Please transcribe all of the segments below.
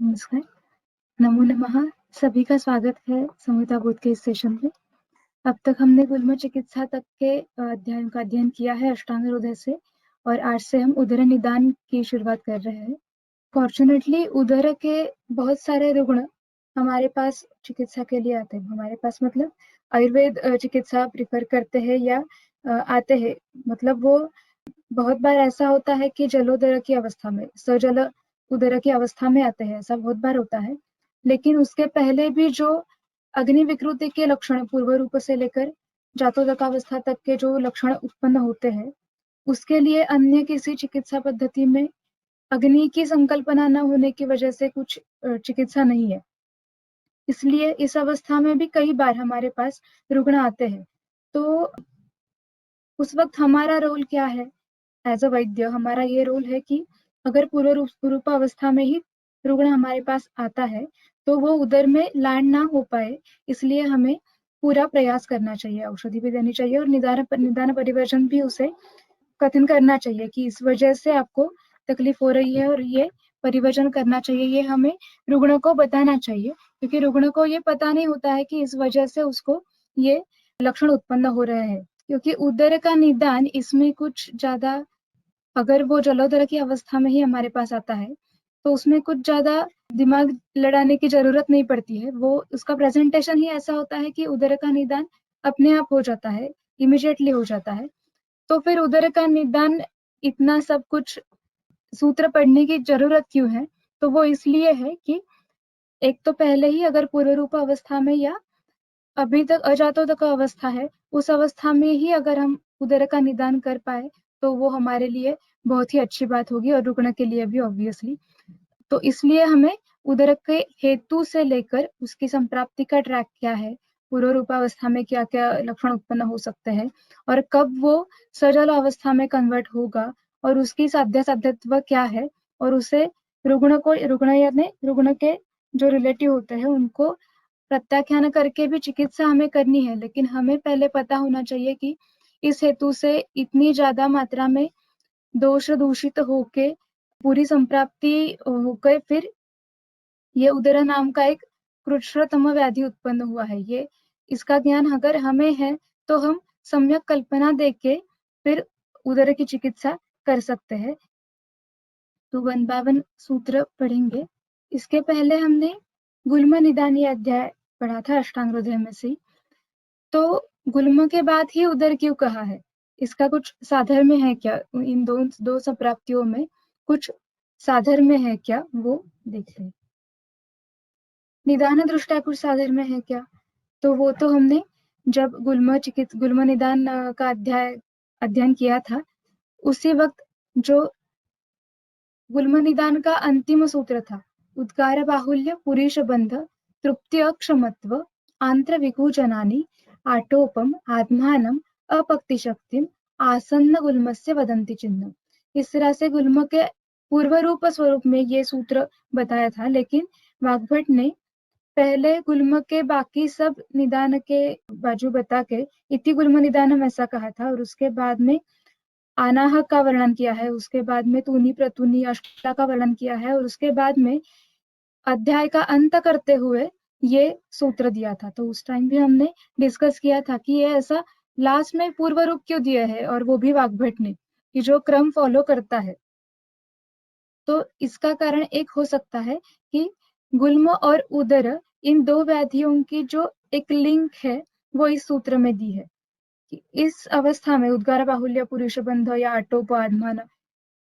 नमस्कार, नमो नमः। सभी का स्वागत है संहिता बोध के इस सेशन में। अब तक हमने गुल्म चिकित्सा तक के अध्ययन का अध्ययन किया है अष्टांग हृदय से, और आज से हम उदर निदान की शुरुआत कर रहे हैं। फॉर्चुनेटली उदर के बहुत सारे रुग्ण हमारे पास चिकित्सा के लिए आते हैं। हमारे पास मतलब आयुर्वेद चिकित्सा प्रेफर करते हैं या आते हैं। मतलब वो बहुत बार ऐसा होता है कि जलोदर की अवस्था में, सजल उदर की अवस्था में आते हैं, ऐसा बहुत बार होता है। लेकिन उसके पहले भी जो अग्नि विकृति के लक्षण पूर्व रूप से लेकर जातोदकावस्था तक के जो लक्षण उत्पन्न होते हैं, उसके लिए अन्य किसी चिकित्सा पद्धति में अग्नि की संकल्पना न होने की वजह से कुछ चिकित्सा नहीं है। इसलिए इस अवस्था में भी कई बार हमारे पास रुग्ण आते हैं। तो उस वक्त हमारा रोल क्या है? एज अ वैद्य हमारा ये रोल है कि अगर पूर्व अवस्था में ही रुग्ण हमारे पास आता है तो वो उदर में लैंड ना हो पाए, इसलिए हमें पूरा प्रयास करना चाहिए, औषधि भी देनी चाहिए और निदान परिवर्जन भी उसे कथन करना चाहिए कि इस वजह से आपको तकलीफ हो रही है और ये परिवर्जन करना चाहिए। ये हमें रुग्ण को बताना चाहिए, क्योंकि रुग्ण को ये पता नहीं होता है कि इस वजह से उसको ये लक्षण उत्पन्न हो रहे हैं। क्योंकि उदर का निदान इसमें कुछ ज्यादा, अगर वो जलोदर की अवस्था में ही हमारे पास आता है तो उसमें कुछ ज्यादा दिमाग लड़ाने की जरूरत नहीं पड़ती है। वो उसका प्रेजेंटेशन ही ऐसा होता है कि उदर का निदान अपने आप हो जाता है, इमिडिएटली हो जाता है। तो फिर उदर का निदान इतना सब कुछ सूत्र पढ़ने की जरूरत क्यों है? तो वो इसलिए है कि एक तो पहले ही अगर पूर्व रूप अवस्था में या अभी तक अजातोदक अवस्था है, उस अवस्था में ही अगर हम उदर का निदान कर पाए तो वो हमारे लिए बहुत ही अच्छी बात होगी और रुग्ण के लिए भी ऑब्वियसली। तो इसलिए हमें उदर के हेतु से लेकर उसकी संप्राप्ति का ट्रैक क्या है, पूर्व रूपावस्था में क्या क्या लक्षण उत्पन्न हो सकते हैं और कब वो सजल अवस्था में कन्वर्ट होगा और उसकी साध्यत्व क्या है, और उसे रुग्ण के जो रिलेटिव होते हैं उनको प्रत्याख्यान करके भी चिकित्सा हमें करनी है। लेकिन हमें पहले पता होना चाहिए कि इस हेतु से इतनी ज्यादा मात्रा में दोष दूषित होके पूरी संप्राप्ति होकर फिर ये उदर नाम का एक कृच्छ्रतम व्याधि उत्पन्न हुआ है। ये इसका ज्ञान अगर हमें है तो हम सम्यक कल्पना देके फिर उदर की चिकित्सा कर सकते हैं। तो 1 by 1 सूत्र पढ़ेंगे। इसके पहले हमने गुल्म निदान ये अध्याय पढ़ा था अष्टांग हृदय में से। तो गुल्म के बाद ही उदर क्यों कहा है? इसका कुछ साधर्म्य है क्या? इन दो संप्राप्तियों में कुछ साधर्म्य है क्या, वो देख लें। निदान दृष्टया कुछ साधर्म्य है क्या? तो वो तो हमने जब गुल्म निदान का अध्ययन किया था, उसी वक्त जो गुल्म निदान का अंतिम सूत्र था, उद्गार बाहुल्य पुरीश बंध तृप्ति अक्षमत्व आंत्र विकूचनानि आटोपम आत्मानम अपक्ति शक्तिम आसन्न गुल्मस्य वदंती चिन्ह। इस तरह से गुल्म के पूर्व रूप स्वरूप में ये सूत्र बताया था, लेकिन वाग्भट ने पहले गुल्म के बाकी सब निदान के बाजू बता के इति गुल्म निदानम ऐसा कहा था, और उसके बाद में आनाह का वर्णन किया है, उसके बाद में तूनी प्रतूनी अष्टा का वर्णन किया है, और उसके बाद में अध्याय का अंत करते हुए ये सूत्र दिया था। तो उस टाइम भी हमने डिस्कस किया था कि ये ऐसा लास्ट में पूर्व रूप क्यों दिया है, और वो भी वाग्भट ने, कि जो क्रम फॉलो करता है। तो इसका कारण एक हो सकता है कि गुल्म और उदर इन दो व्याधियों की जो एक लिंक है वो इस सूत्र में दी है कि इस अवस्था में उद्गार बाहुल्य पुरुष बंध या अटोपादमान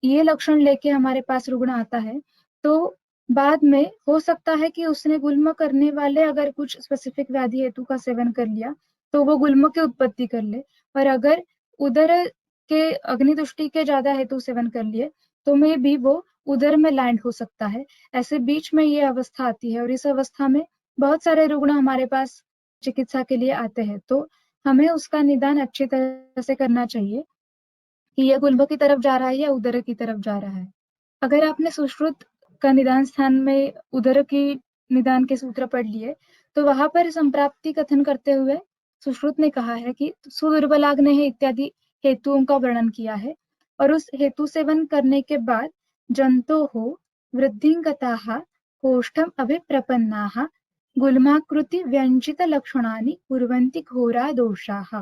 ये लक्षण लेके हमारे पास रुग्ण आता है, तो बाद में हो सकता है कि उसने गुल्म करने वाले अगर कुछ स्पेसिफिक व्याधि हेतु का सेवन कर लिया तो वो गुल्म की उत्पत्ति कर ले, और अगर उदर के अग्निदुष्टि के ज्यादा हेतु सेवन कर लिए तो मे भी वो उदर में लैंड हो सकता है। ऐसे बीच में ये अवस्था आती है, और इस अवस्था में बहुत सारे रुग्ण हमारे पास चिकित्सा के लिए आते हैं। तो हमें उसका निदान अच्छी तरह से करना चाहिए कि यह गुल्म की तरफ जा रहा है या उदर की तरफ जा रहा है। अगर आपने सुश्रुत का निदान स्थान में उदर की निदान के सूत्र पढ़ लिए तो वहां पर संप्राप्ति कथन करते हुए सुश्रुत ने कहा है कि सुदुर्बलाग्ने इत्यादि हेतुओं का वर्णन किया है, और उस हेतु सेवन करने के बाद जंतो हो वृद्धि गताः कोष्ठम अभिप्रपन्नाः गुल्माकृति व्यंजित लक्षणानि कुर्वन्ति घोरा दोषाः।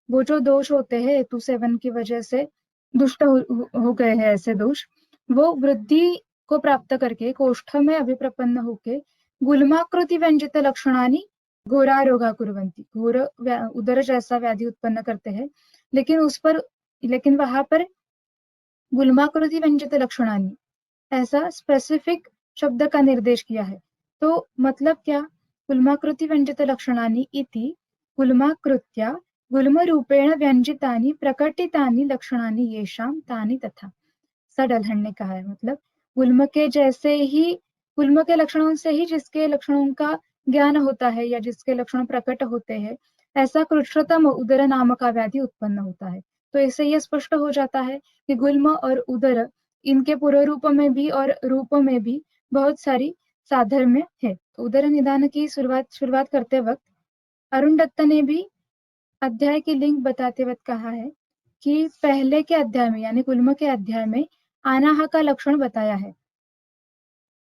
वो जो दोष होते हैं हेतु सेवन की वजह से दुष्ट हो गए हैं, ऐसे दोष वो वृद्धि को प्राप्त करके कोष्ठ में अभिप्रपन्न होके गुल्माकृति व्यंजित लक्षणानि घोरा रोगा कुर्वन्ति, घोर उदर जैसा व्याधि उत्पन्न करते हैं। लेकिन वहां पर गुल्माकृति व्यंजित लक्षणानि ऐसा स्पेसिफिक शब्द का निर्देश किया है। तो मतलब क्या? गुल्माकृति व्यंजित लक्षणानि इति गुल्माकृत्या गुल्मरूपेण व्यंजितानि प्रकटितानि लक्षणानि येषां तानि तथा। सडलहन ने कहा है, मतलब गुल्म के जैसे ही, गुल्म के लक्षणों से ही जिसके लक्षणों का ज्ञान होता है या जिसके लक्षण प्रकट होते हैं, ऐसा कृच्छ्रतम उदर नाम का व्याधि उत्पन्न होता है। तो इससे यह स्पष्ट हो जाता है कि गुल्म और उदर, इनके पूर्व रूप में भी और रूप में भी बहुत सारी साधर्म्य है। तो उदर निदान की शुरुआत करते वक्त अरुण दत्त ने भी अध्याय की लिंक बताते वक्त कहा है कि पहले के अध्याय में यानी गुल्म के अध्याय में आनाह का लक्षण बताया है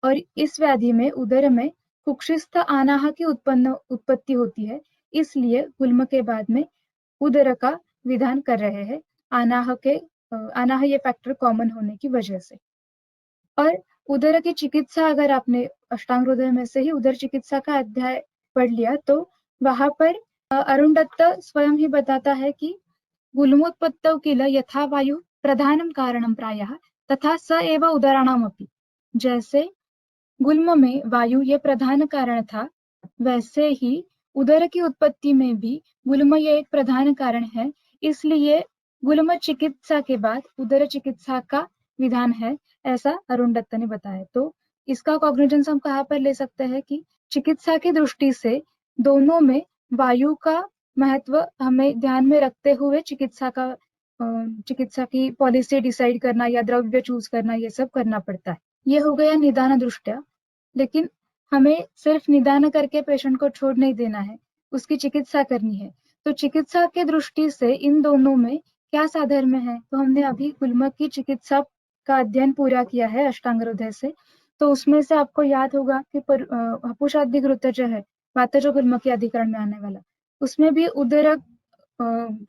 और इस व्याधि में उदर में कुक्षिस्थ आनाह की उत्पत्ति होती है, इसलिए गुल्म के बाद में उदर का विधान कर रहे हैं आनाह ये फैक्टर कॉमन होने की वजह से। और उदर की चिकित्सा, अगर आपने अष्टांग हृदय में से ही उदर चिकित्सा का अध्याय पढ़ लिया तो वहां पर अरुण दत्त स्वयं ही बताता है कि गुल्मोत्पत्तौ किल यथा वायु प्रधानम कारणम प्रायः तथा स एव उदराणामपि। जैसे गुल्म में वायु ये प्रधान कारण था, वैसे ही उदर की उत्पत्ति में भी गुल्म ये एक प्रधान कारण है, इसलिए गुल्म चिकित्सा के बाद उदर चिकित्सा का विधान है, ऐसा अरुण दत्त ने बताया। तो इसका कॉग्निजेंस हम कहाँ पर ले सकते हैं कि चिकित्सा की दृष्टि से दोनों में वायु का महत्व हमें ध्यान में रखते हुए चिकित्सा की पॉलिसी डिसाइड करना या द्रव्य चूज करना, ये सब करना पड़ता है। ये हो गया निदान दृष्टया, लेकिन हमें सिर्फ निदान करके पेशेंट को छोड़ नहीं देना है, उसकी चिकित्सा करनी है। तो चिकित्सा के दृष्टि से इन दोनों में क्या साधर्म्य है? तो हमने अभी गुल्म की चिकित्सा का अध्ययन पूरा किया है अष्टांग हृदय से, तो उसमें से आपको याद होगा कि हपुषादि घृत जो है, वातज गुल्म के अधिकरण में आने वाला, उसमें भी उदरक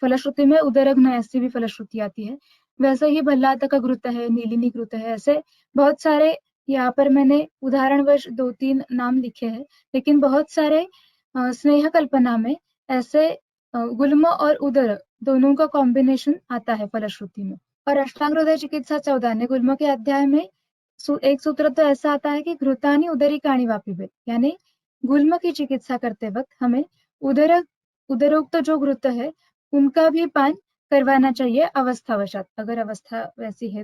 फलश्रुति में उदरघ्न ऐसी भी फलश्रुति आती है। वैसे ही भल्लातक घृत है, नीलिनी घृत है, ऐसे बहुत सारे यहाँ पर मैंने उदाहरणवश 2-3 नाम लिखे हैं, लेकिन बहुत सारे स्नेह कल्पना में ऐसे गुल्म और उदर दोनों का कॉम्बिनेशन आता है फलश्रुति में। और अष्टांग हृदय चिकित्सा 14 गुल्म के अध्याय में एक सूत्र तो ऐसा आता है कि घृतानी उदरिकाणी वापिबे, यानी गुल्म की चिकित्सा करते वक्त हमें उदरोक्त जो घृत है उनका भी पान करवाना चाहिए अवस्थावशात, अगर अवस्था वैसी है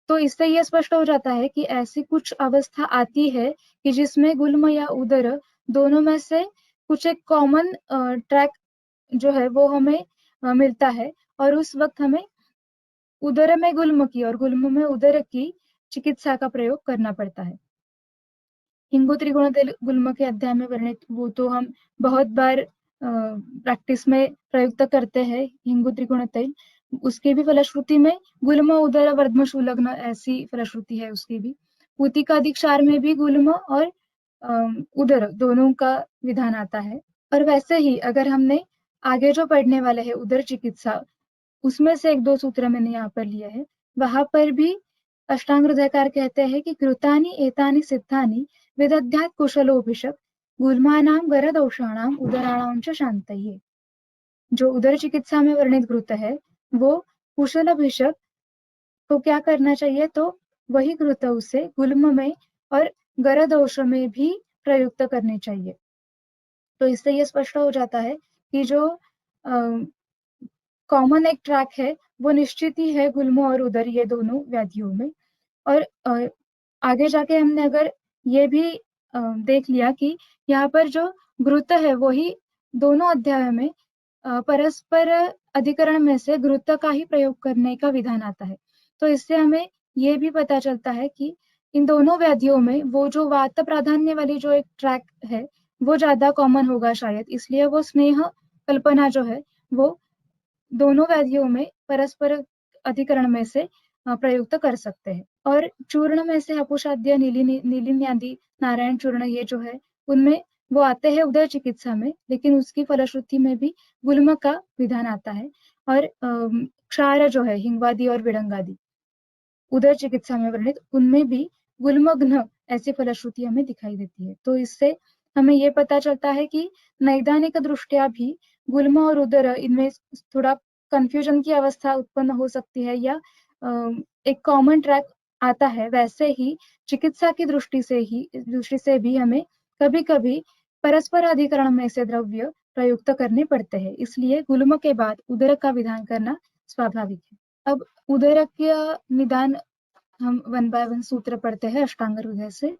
तो इससे यह स्पष्ट हो जाता है कि ऐसी कुछ अवस्था आती है कि जिसमें गुल्म या उदर दोनों में से कुछ एक कॉमन ट्रैक जो है वो हमें मिलता है, और उस वक्त हमें उदर में गुल्म की और गुल्म में उदर की चिकित्सा का प्रयोग करना पड़ता है। हिंगु त्रिगुण गुल्म के अध्याय में वर्णित वो तो हम बहुत बार प्रैक्टिस में प्रयुक्त करते हैं, हिंगु त्रिगुण तैल, उसके भी फलश्रुति में गुल्म उदर वर्धम शूलग्न ऐसी फलश्रुति है उसकी भी। पूतिका दीक्षार में भी गुल्म और उदर दोनों का विधान आता है। और वैसे ही अगर हमने आगे जो पढ़ने वाले हैं उदर चिकित्सा, उसमें से 1-2 सूत्र मैंने यहाँ पर लिए हैं, वहां पर भी अष्टांग हृदयकार कहते हैं कि कृतानि एतानि सिद्धानि विदध्यात् कुशलोभिषक गुल्मानां गरदोषाणां उदराणां च शान्तये। जो उदर चिकित्सा में वर्णित घृत है वो कुशल अभिषक को क्या करना चाहिए, तो वही घृत उसे गुल्म में और गरदोष में भी प्रयुक्त करने चाहिए। तो इससे यह स्पष्ट हो जाता है कि जो कॉमन एक ट्रैक है वो निश्चित ही है गुल्म और उदर ये दोनों व्याधियों में। और आगे जाके हमने अगर ये भी देख लिया कि यहाँ पर जो घृत है वही दोनों अध्याय में परस्पर अधिकरण में से घृत का ही प्रयोग करने का विधान आता है, तो इससे हमें ये भी पता चलता है कि इन दोनों व्याधियों में वो जो वात प्राधान्य वाली जो एक ट्रैक है वो ज्यादा कॉमन होगा शायद, इसलिए वो स्नेह कल्पना जो है वो दोनों व्याधियों में परस्पर अधिकरण में से प्रयुक्त कर सकते हैं। और चूर्ण में से अपुषाद्य नीलिन्यादि नारायण चूर्ण ये जो है उनमें वो आते हैं उदर चिकित्सा में, लेकिन उसकी फलश्रुति में भी गुल्म का विधान आता है। और क्षार जो है हिंगवादी और विड़ंगादि उदर चिकित्सा में वर्णित उनमें भी गुल्मघ्न ऐसी फलश्रुति हमें दिखाई देती है। तो इससे हमें ये पता चलता है कि नैदानिक दृष्टिया भी गुल्म और उदर इनमें थोड़ा कंफ्यूजन की अवस्था उत्पन्न हो सकती है या एक कॉमन ट्रैक आता है। वैसे ही चिकित्सा की दृष्टि से भी हमें कभी कभी परस्पर अधिकरण में से द्रव्य प्रयुक्त करने पड़ते हैं, इसलिए गुल्म के बाद उदर का विधान करना स्वाभाविक है। अब उदर का निदान हम 1 बाय 1 सूत्र पढ़ते हैं अष्टांग हृदय से।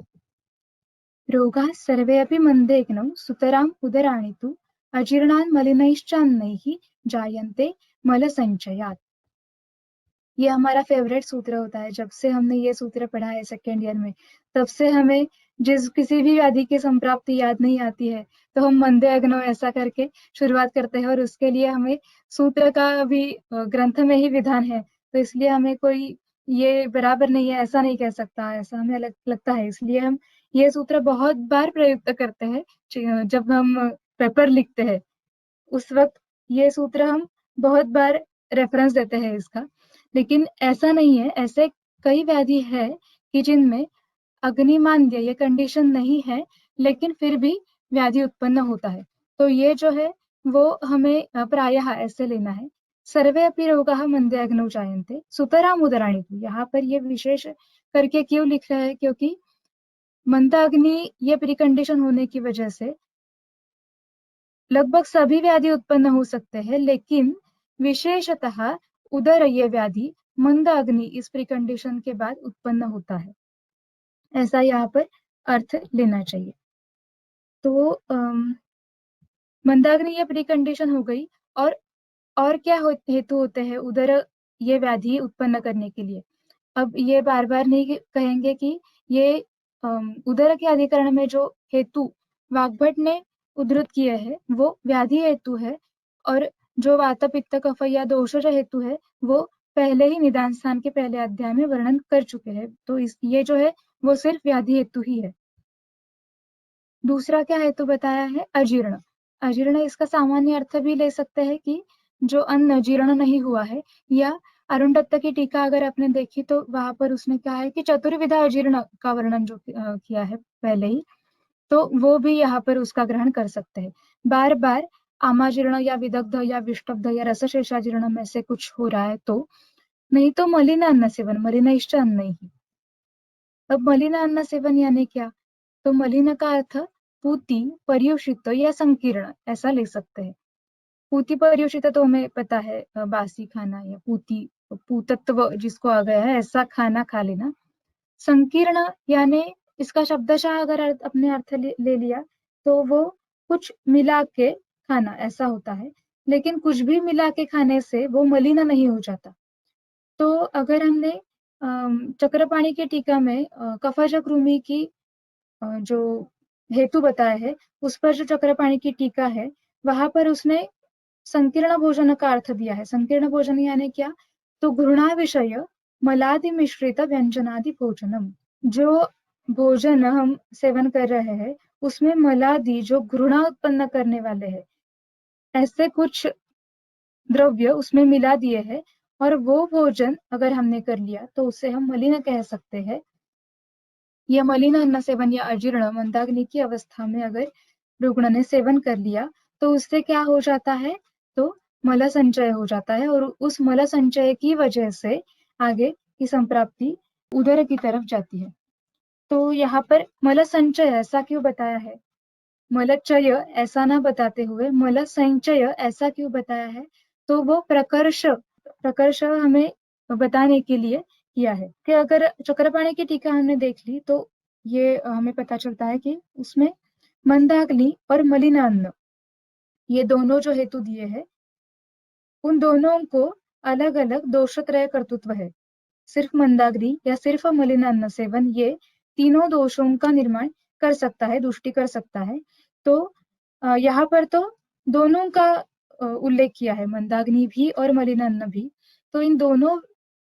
रोगाः सर्वे अपि मन्देग्नौ सुतराम् उदराणि तु अजीर्णान् मलिनैश्चान्नैः जायन्ते मलसंचयात्। ये हमारा फेवरेट सूत्र होता है। जब से हमने ये सूत्र पढ़ा है सेकेंड ईयर में, तब से हमें किसी भी व्याधि की संप्राप्ति याद नहीं आती है, तो हम मंदे अग्नो ऐसा करके शुरुआत करते हैं और उसके लिए हमें सूत्र का भी ग्रंथ में ही विधान है। तो इसलिए हमें कोई ये बराबर नहीं है ऐसा नहीं कह सकता, ऐसा हमें लगता है। इसलिए हम ये सूत्र बहुत बार प्रयुक्त करते हैं जब हम पेपर लिखते हैं, उस वक्त ये सूत्र हम बहुत बार रेफरेंस देते हैं इसका। लेकिन ऐसा नहीं है, ऐसे कई व्याधि है कि जिनमें अग्निमांद्य ये कंडीशन नहीं है, लेकिन फिर भी व्याधि उत्पन्न होता है। तो ये जो है वो हमें प्रायः ऐसे लेना है। सर्वे अपि रोगाः मंदे अग्नौ जायन्ते सुतराम उदराणि तु। यहाँ पर ये विशेष करके क्यों लिख रहा है, क्योंकि मंदाग्नि ये प्रीकंडीशन होने की वजह से लगभग सभी व्याधि उत्पन्न हो सकते हैं, लेकिन विशेषतः उदर ये व्याधि मंद अग्नि इस प्रीकंडीशन के बाद उत्पन्न होता है, ऐसा यहाँ पर अर्थ लेना चाहिए। तो मंदाग्नि ये प्रीकंडीशन हो गई। और क्या हेतु होते हैं उदर ये व्याधि उत्पन्न करने के लिए। अब ये बार बार नहीं कहेंगे कि ये उदर के अधिकरण में जो हेतु वाग्भट ने उद्धृत किए हैं वो व्याधि हेतु है, और जो वात पित्त कफ या दोषज हेतु है वो पहले ही निदान स्थान के पहले अध्याय में वर्णन कर चुके हैं। तो ये जो है वो सिर्फ व्याधि हेतु ही है। दूसरा क्या हेतु बताया है, अजीर्ण। अजीर्ण इसका सामान्य अर्थ भी ले सकते हैं कि जो अन्न जीर्ण नहीं हुआ है, या अरुण दत्त की टीका अगर आपने देखी तो वहां पर उसने कहा है कि चतुर्विधा अजीर्ण का वर्णन जो किया है पहले ही, तो वो भी यहाँ पर उसका ग्रहण कर सकते हैं। बार बार आमाजीर्ण या विदग्ध या विष्टब्ध या रसशेषाजीर्ण में से कुछ हो रहा है तो, नहीं तो मलिन अन्न सेवन, मलिनश्च अन्नैः। अब मलिन अन्न सेवन यानी क्या, तो मलिन का अर्थ पूती, पर्युषित या संकीर्ण ऐसा ले सकते हैं। पूती पर्युषित तो हमें पता है बासी खाना या पूतत्व जिसको आ गया है ऐसा खाना खा लेना। संकीर्ण यानी इसका शब्दशः अगर अपने अर्थ ले लिया तो वो कुछ मिला के खाना ऐसा होता है, लेकिन कुछ भी मिला के खाने से वो मलिन नहीं हो जाता। तो अगर हमने चक्रपाणी की टीका में कफज कृमि की जो हेतु बताया है, उस पर जो चक्रपाणी की टीका है वहां पर उसने संकीर्ण भोजन का अर्थ दिया है। संकीर्ण भोजन यानी क्या, तो घृणा विषय मलादि मिश्रित व्यंजनादि भोजनम। जो भोजन हम सेवन कर रहे हैं उसमें मलादि जो घृणा उत्पन्न करने वाले हैं ऐसे कुछ द्रव्य उसमें मिला दिए हैं, और वो भोजन अगर हमने कर लिया तो उसे हम मलिन कह सकते हैं। यह मलिन अन्न सेवन या अजीर्ण मंदाग्नि की अवस्था में अगर रुग्ण ने सेवन कर लिया तो उससे क्या हो जाता है, तो मल संचय हो जाता है, और उस मल संचय की वजह से आगे की संप्राप्ति उदर की तरफ जाती है। तो यहाँ पर मल संचय ऐसा क्यों बताया है, मलचय ऐसा ना बताते हुए मल संचय ऐसा क्यों बताया है, तो वो प्रकर्ष हमें बताने के लिए किया है। कि अगर चक्रपाणी की टीका हमने देख ली तो ये हमें पता चलता है कि उसमें मंदाग्नि और मलिनान्न ये दोनों जो हेतु दिए हैं उन दोनों को अलग अलग दोषत्रय कर्तृत्व है। सिर्फ मंदाग्नि या सिर्फ मलिनान्न सेवन ये तीनों दोषों का निर्माण कर सकता है, दुष्टि कर सकता है। तो यहाँ पर तो दोनों का उल्लेख किया है, मंदाग्नि भी और मलिनान्न भी। तो इन दोनों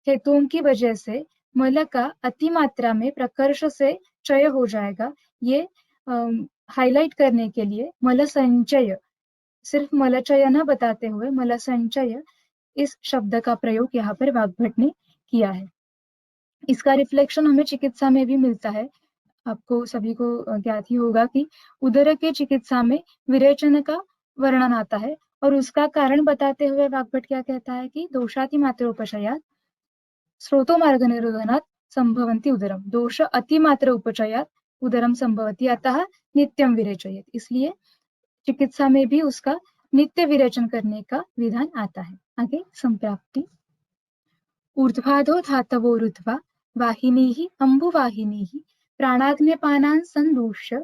हेतुओं की वजह से मल का अतिमात्रा में प्रकर्ष से चय हो जाएगा। ये हाईलाइट करने के लिए मल संचय, सिर्फ मलचय न बताते हुए मल संचय इस शब्द का प्रयोग यहाँ पर वाग्भट ने किया है। इसका रिफ्लेक्शन हमें चिकित्सा में भी मिलता है। आपको सभी को ज्ञात ही होगा कि उदर के चिकित्सा में विरेचन का वर्णन आता है और उसका कारण बताते हुए वाग्भट क्या कहता है कि दोषाति मात्रोपचयात् स्रोतो मार्ग निरोधनात् संभवन्ति उदरम, दोष अतिमात्र उपचयात् उदरम संभवति, अतः नित्यम विरेचयेत्। इसलिए चिकित्सा में भी उसका नित्य विरेचन करने का विधान आता है। आगे संप्राप्ति। ऊर्ध्वाधो धातवोरुध्वा वाहिनीः अम्बुवाहिनीः प्राणाग्न्यपानान् सन्दूष्य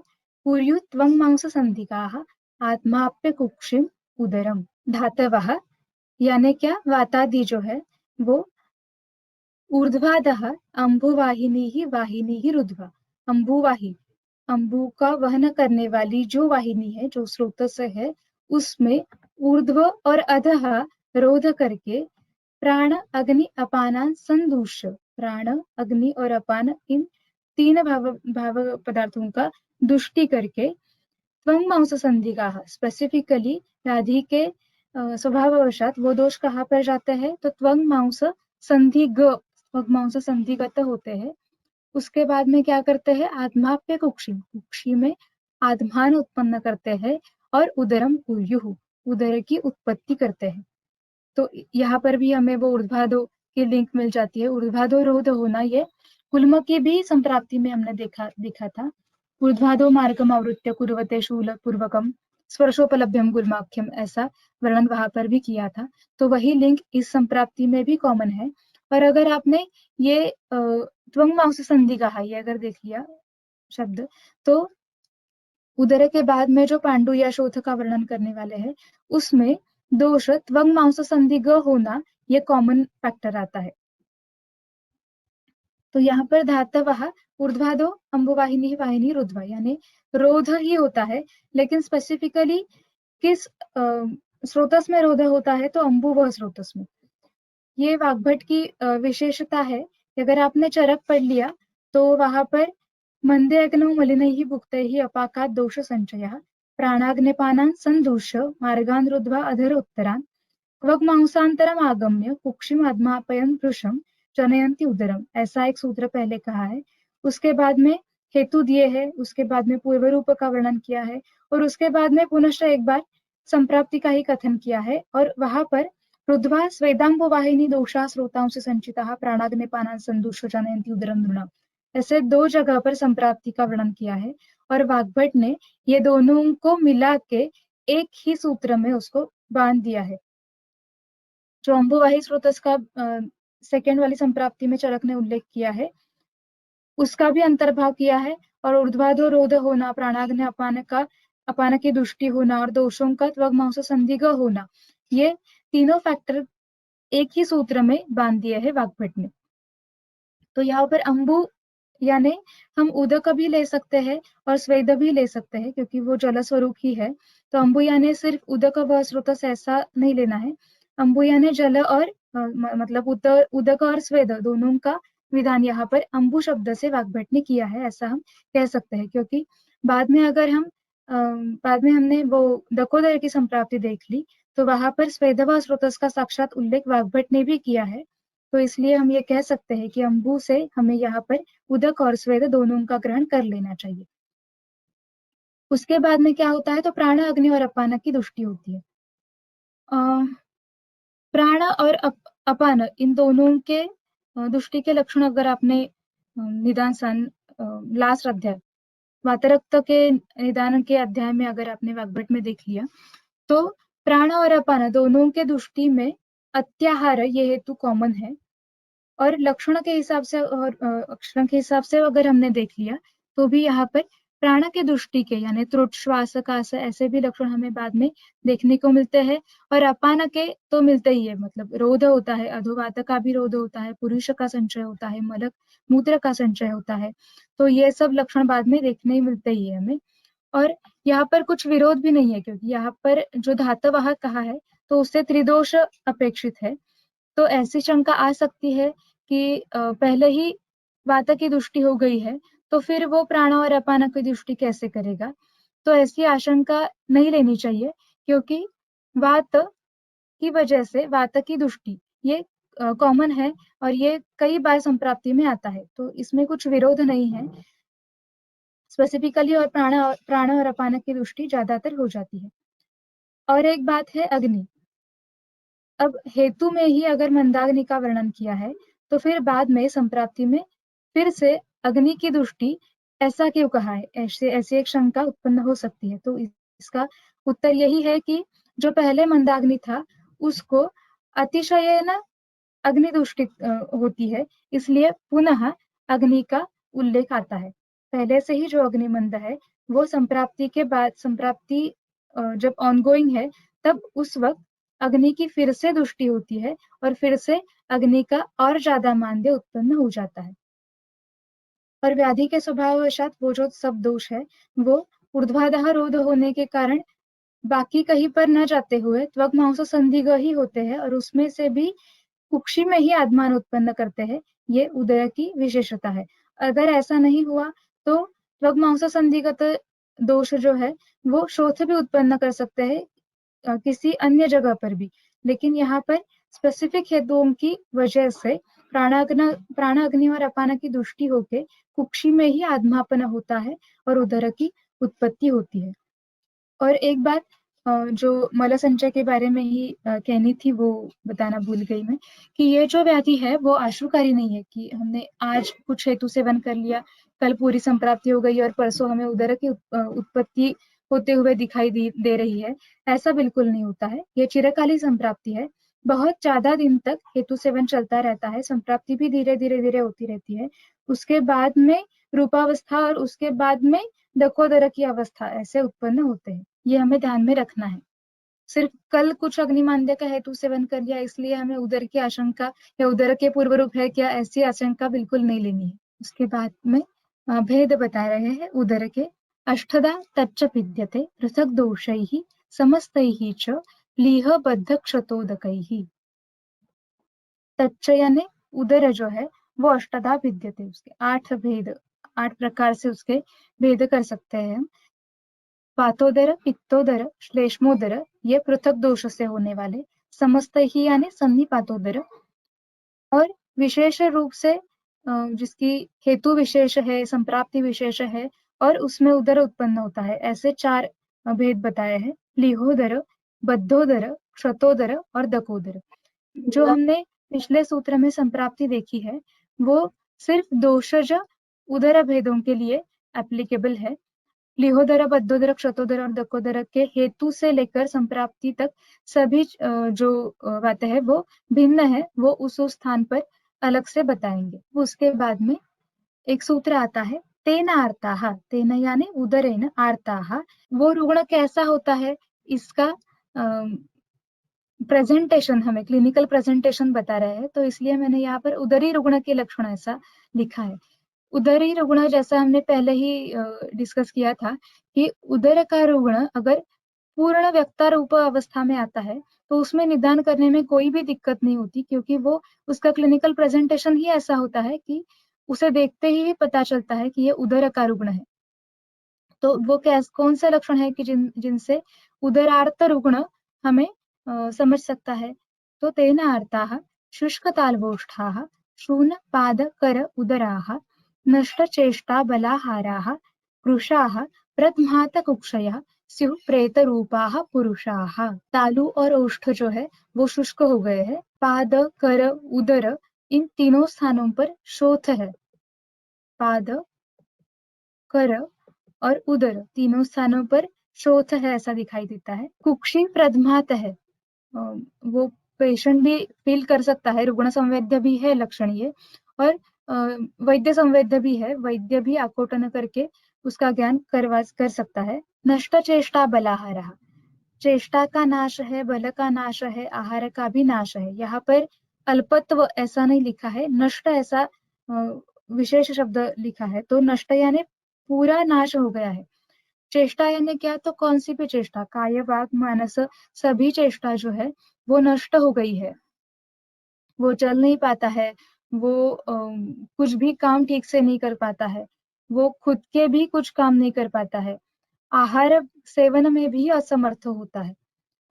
कुर्युत्वं मांससन्धिकाः आत्माप्य कुक्षिम उदरम। धातवः यानी क्या, वातादि जो है वो ऊर्ध्वाधः अम्बुवाहिनीः वाहिनीः रुध्वा, अम्बुवाही, अम्बु का वहन करने वाली जो वाहिनी है, जो स्रोतस है, उसमें ऊर्ध्व और अधः रोध करके प्राण अग्नि अपानान संदूष्य, प्राण अग्नि और अपान इन तीन भाव पदार्थों का दुष्टि करके त्वं मांस संधिका, स्पेसिफिकली व्याधि के स्वभाववशात वो दोष कहाँ पर जाते हैं, तो त्वं मांस संधिग, मांस संधिगत होते हैं। उसके बाद में क्या करते हैं, आत्माप्य कुक्षी, कुक्षी में आत्मान उत्पन्न करते हैं और उदरम कुर्युः, उदर की उत्पत्ति करते हैं। तो यहाँ पर भी हमें वो ऊर्ध्वाधो की लिंक मिल जाती है। ऊर्ध्वाधो रोध होना, ये गुल्म की भी संप्राप्ति में हमने देखा था। ऊर्ध्वाधो मार्गम आवृत्य कुर्वते शूल पूर्वकम स्पर्शोपलभ्यम गुल्माख्यम, ऐसा वर्णन वहां पर भी किया था। तो वही लिंक इस संप्राप्ति में भी कॉमन है। और अगर आपने ये त्वंग मांस संधि कहा, ये अगर देख लिया शब्द, तो उदर के बाद में जो पांडु या शोथ का वर्णन करने वाले हैं, उसमें दोष त्वंग मांस संधि ग होना, ये कॉमन फैक्टर आता है। तो यहाँ पर धातवः ऊर्ध्वाधो अम्बुवाहिनी वाहिनी रुध्वा, यानी रोध ही होता है, लेकिन स्पेसिफिकली किस स्रोतस में रोध होता है, तो अम्बु वह स्रोतस में। ये वाग्भट की विशेषता है कि अगर आपने चरक पढ़ लिया तो वहां पर मंदे अग्नौ मलिनैः भुक्तैः अपाकात् दोष संचयः प्राणाग्निपानान् संदूष्य मार्गान् रुद्ध्वा अधरोत्तरान् क्वग्मांसान्तरम् आगम्य कुक्षिम आत्मापयन् भृशं जनयन्ति उदरम, ऐसा एक सूत्र पहले कहा है। उसके बाद में हेतु दिए है, उसके बाद में पूर्व रूप का वर्णन किया है, और उसके बाद में पुनश्च एक बार संप्राप्ति का ही कथन किया है। और वहां पर रुद्ध्वा स्वेदाम्बुवाहिनी दोषा श्रोताओं से संचिता प्राणाग्निपानान् संदूष्य जनयन्ति उदरम नृणाम्, ऐसे दो जगह पर संप्राप्ति का वर्णन किया है। और वाग्भट ने ये दोनों को मिला के एक ही सूत्र में उसको बांध दिया है। जो अम्बुवाही स्रोतस का सेकेंड वाली संप्राप्ति में चरक ने उल्लेख किया है, उसका भी अंतर्भाव किया है। और ऊर्ध्वाधो रोध होना, प्राणाग्नि अपान की दुष्टि होना और दोषों का त्वग मांस संधिग होना, ये तीनों फैक्टर एक ही सूत्र में बांध दिए है वाग्भट ने। तो यहाँ पर अम्बु यानी हम उदक भी ले सकते हैं और स्वेद भी ले सकते हैं, क्योंकि वो जल स्वरूप ही है। तो अम्बु यानी सिर्फ उदक व स्रोतस ऐसा नहीं लेना है। अम्बु यानी जल और मतलब उदक और स्वेद दोनों का विधान यहाँ पर अम्बु शब्द से वाग्भट ने किया है, ऐसा हम कह सकते हैं। क्योंकि बाद में अगर हम बाद में हमने वो दकोदर की संप्राप्ति देख ली, तो वहां पर स्वेद व स्रोतस का साक्षात उल्लेख वाग्भट ने भी किया है। तो इसलिए हम ये कह सकते हैं कि अम्बु से हमें यहाँ पर उदक और स्वेद दोनों का ग्रहण कर लेना चाहिए। उसके बाद में क्या होता है, तो प्राण अग्नि और अपान की दुष्टि होती है। प्राण और अपान इन दोनों के दुष्टि के लक्षण अगर आपने निदान सन लास्ट अध्याय वातरक्त के निदान के अध्याय में अगर आपने वाग्भट में देख लिया, तो प्राण और अपान दोनों के दुष्टि में अत्याहार ये हेतु कॉमन है। और लक्षण के हिसाब से और अक्षर के हिसाब से अगर हमने देख लिया, तो भी यहाँ पर प्राण के दृष्टि के यानी त्रुट श्वास कास ऐसे भी लक्षण हमें बाद में देखने को मिलते हैं। और अपान के तो मिलते ही है, मतलब रोध होता है, अधोवात का भी रोध होता है, पुरुष का संचय होता है, मलक मूत्र का संचय होता है। तो ये सब लक्षण बाद में देखने ही मिलते ही है हमें। और यहाँ पर कुछ विरोध भी नहीं है, क्योंकि यहाँ पर जो धातुवाह कहा है तो उससे त्रिदोष अपेक्षित है। तो ऐसी शंका आ सकती है कि पहले ही वात की दृष्टि हो गई है तो फिर वो प्राण और अपान की दृष्टि कैसे करेगा? तो ऐसी आशंका नहीं लेनी चाहिए, क्योंकि वात की वजह से वात की दृष्टि ये कॉमन है और ये कई बार संप्राप्ति में आता है, तो इसमें कुछ विरोध नहीं है। स्पेसिफिकली और प्राण और अपान की दृष्टि ज्यादातर हो जाती है। और एक बात है अग्नि। अब हेतु में ही अगर मंदाग्नि का वर्णन किया है तो फिर बाद में संप्राप्ति में फिर से अग्नि की दृष्टि ऐसा क्यों कहा है? ऐसे ऐसी एक शंका उत्पन्न हो सकती है। तो इसका उत्तर यही है कि जो पहले मंदाग्नि था उसको अतिशयेन अग्नि दृष्टि होती है, इसलिए पुनः अग्नि का उल्लेख आता है। पहले से ही जो अग्निमंद है वो संप्राप्ति के बाद, संप्राप्ति जब ऑनगोइंग है तब उस वक्त अग्नि की फिर से दृष्टि होती है और फिर से अग्नि का और ज्यादा मांद्य उत्पन्न हो जाता है। और व्याधि के स्वभाववशात वो जो सब दोष है वो ऊर्ध्वाधः रोध होने के कारण बाकी कहीं पर न जाते हुए त्वग मांस संधिग ही होते हैं और उसमें से भी कुक्षी में ही आत्मान उत्पन्न करते हैं। ये उदय की विशेषता है। अगर ऐसा नहीं हुआ तो त्वग मांस संधिगत दोष जो है वो शोथ भी उत्पन्न कर सकते हैं किसी अन्य जगह पर भी, लेकिन यहाँ पर स्पेसिफिक हेतुओं की वजह से प्राण अग्नि और अपान की दृष्टि होके कुक्षी में ही आत्मापन होता है और उदर की उत्पत्ति होती है। और एक बात जो मल संचय के बारे में ही कहनी थी वो बताना भूल गई मैं, कि ये जो व्याधि है वो आशुकारी नहीं है कि हमने आज कुछ हेतु सेवन कर लिया, कल पूरी संप्राप्ति हो गई और परसों हमें उदर की उत्पत्ति होते हुए दिखाई दे रही है। ऐसा बिल्कुल नहीं होता है। ये चिरकालीन संप्राप्ति है। बहुत ज्यादा दिन तक हेतु सेवन चलता रहता है, संप्राप्ति भी धीरे धीरे धीरे होती रहती है। उसके बाद में रूपावस्था और उसके बाद में दकोदर की अवस्था ऐसे उत्पन्न होते हैं। ये हमें ध्यान में रखना है। सिर्फ कल कुछ अग्निमांद्य का हेतु सेवन कर लिया इसलिए हमें उदर की आशंका या उदर के पूर्व रूप है क्या, ऐसी आशंका बिल्कुल नहीं लेनी है। उसके बाद में भेद बता रहे हैं उदर के। अष्टधा तच्च भिद्यते पृथक दोषैः समस्तैः च लीह बद्ध क्षतोदकैः। तच्च यानी उदर जो है वो अष्टधा भिद्यते, उसके 8 भेद, 8 प्रकार से उसके भेद कर सकते हैं। वातोदर, पित्तोदर, श्लेष्मोदर ये पृथक दोष से होने वाले, समस्त ही यानी सन्निपातोदर, और विशेष रूप से जिसकी हेतु विशेष है, संप्राप्ति विशेष है और उसमें उदर उत्पन्न होता है, ऐसे 4 भेद बताए हैं। लीहोदर, बद्धोदर, क्षतोदर और दकोदर। जो हमने पिछले सूत्र में संप्राप्ति देखी है वो सिर्फ दोषज उदर भेदों के लिए एप्लीकेबल है। लिहोदर, बद्धोदर, क्षतोदर और दकोदर के हेतु से लेकर संप्राप्ति तक सभी जो बातें हैं वो भिन्न है, वो उस स्थान पर अलग से बताएंगे। उसके बाद में एक सूत्र आता है तेन आर्ताः, तेन यानी उदरेन आर्ताः। वो रुग्ण कैसा होता है इसका प्रेजेंटेशन हमें क्लिनिकल प्रेजेंटेशन बता रहे हैं, तो इसलिए मैंने यहाँ पर उदरी रुग्ण के लक्षण ऐसा लिखा है। उदरी रुग्ण जैसा हमने पहले ही डिस्कस किया था कि उदर का रुग्ण अगर पूर्ण व्यक्ता रूप अवस्था में आता है तो उसमें निदान करने में कोई भी दिक्कत नहीं होती, क्योंकि वो उसका क्लिनिकल प्रेजेंटेशन ही ऐसा होता है कि उसे देखते ही पता चलता है कि ये उदर का रुग्ण है। तो वो कौन से लक्षण है कि जिनसे उदरार्थ रुग्ण हमें समझ सकता है? तो तेन आर्ताः शुष्कताल्वोष्ठाः शून पाद कर उदराः नष्टचेष्टा बलाहाराः कृशाः प्रथमातकुक्षयः स्युः प्रेतरूपाः पुरुषाः। तालु और ओष्ठ जो है वो शुष्क हो गए हैं। पाद, कर, उदर इन तीनों स्थानों पर शोथ है। पाद, कर और उदर तीनों स्थानों पर शोथ है ऐसा दिखाई देता है। कुक्षी प्रथमात है, वो पेशेंट भी फील कर सकता है, रुग्ण संवेद्य भी है लक्षण ये, और वैद्य संवेद्य भी है, वैद्य भी आकोटन करके उसका ज्ञान कर सकता है। नष्ट चेष्टा बलाहार, चेष्टा का नाश है, बल का नाश है, आहार का भी नाश है। यहाँ पर अल्पत्व ऐसा नहीं लिखा है, नष्ट ऐसा विशेष शब्द लिखा है। तो नष्ट यानी पूरा नाश हो गया है। चेष्टा यानी क्या? तो कौन सी भी चेष्टा, काय वाग मानस सभी चेष्टा जो है वो नष्ट हो गई है। वो चल नहीं पाता है, वो कुछ भी काम ठीक से नहीं कर पाता है, वो खुद के भी कुछ काम नहीं कर पाता है, आहार सेवन में भी असमर्थ होता है।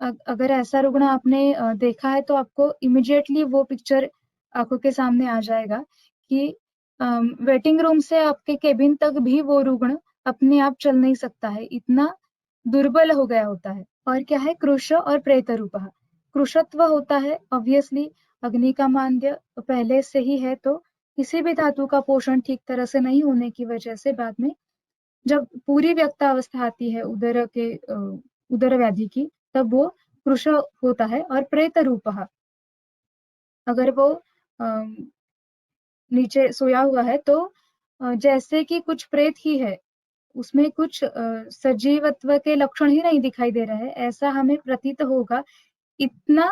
अगर ऐसा रुग्ण आपने देखा है तो आपको इमिडिएटली वो पिक्चर आंखों के सामने आ जाएगा कि वेटिंग रूम से आपके केबिन तक भी वो रुग्ण अपने आप चल नहीं सकता है, इतना दुर्बल हो गया होता है। और क्या है कृश और प्रेत रूप। कृशत्व होता है ऑब्वियसली, अग्नि का मांद्य पहले से ही है, तो किसी भी धातु का पोषण ठीक तरह से नहीं होने की वजह से बाद में जब पूरी व्यक्तावस्था आती है उदर व्याधि की, तब वो कृश होता है। और प्रेत रूप, अगर वो नीचे सोया हुआ है तो जैसे कि कुछ प्रेत ही है, उसमें कुछ सजीवत्व के लक्षण ही नहीं दिखाई दे रहे हैं, ऐसा हमें प्रतीत होगा, इतना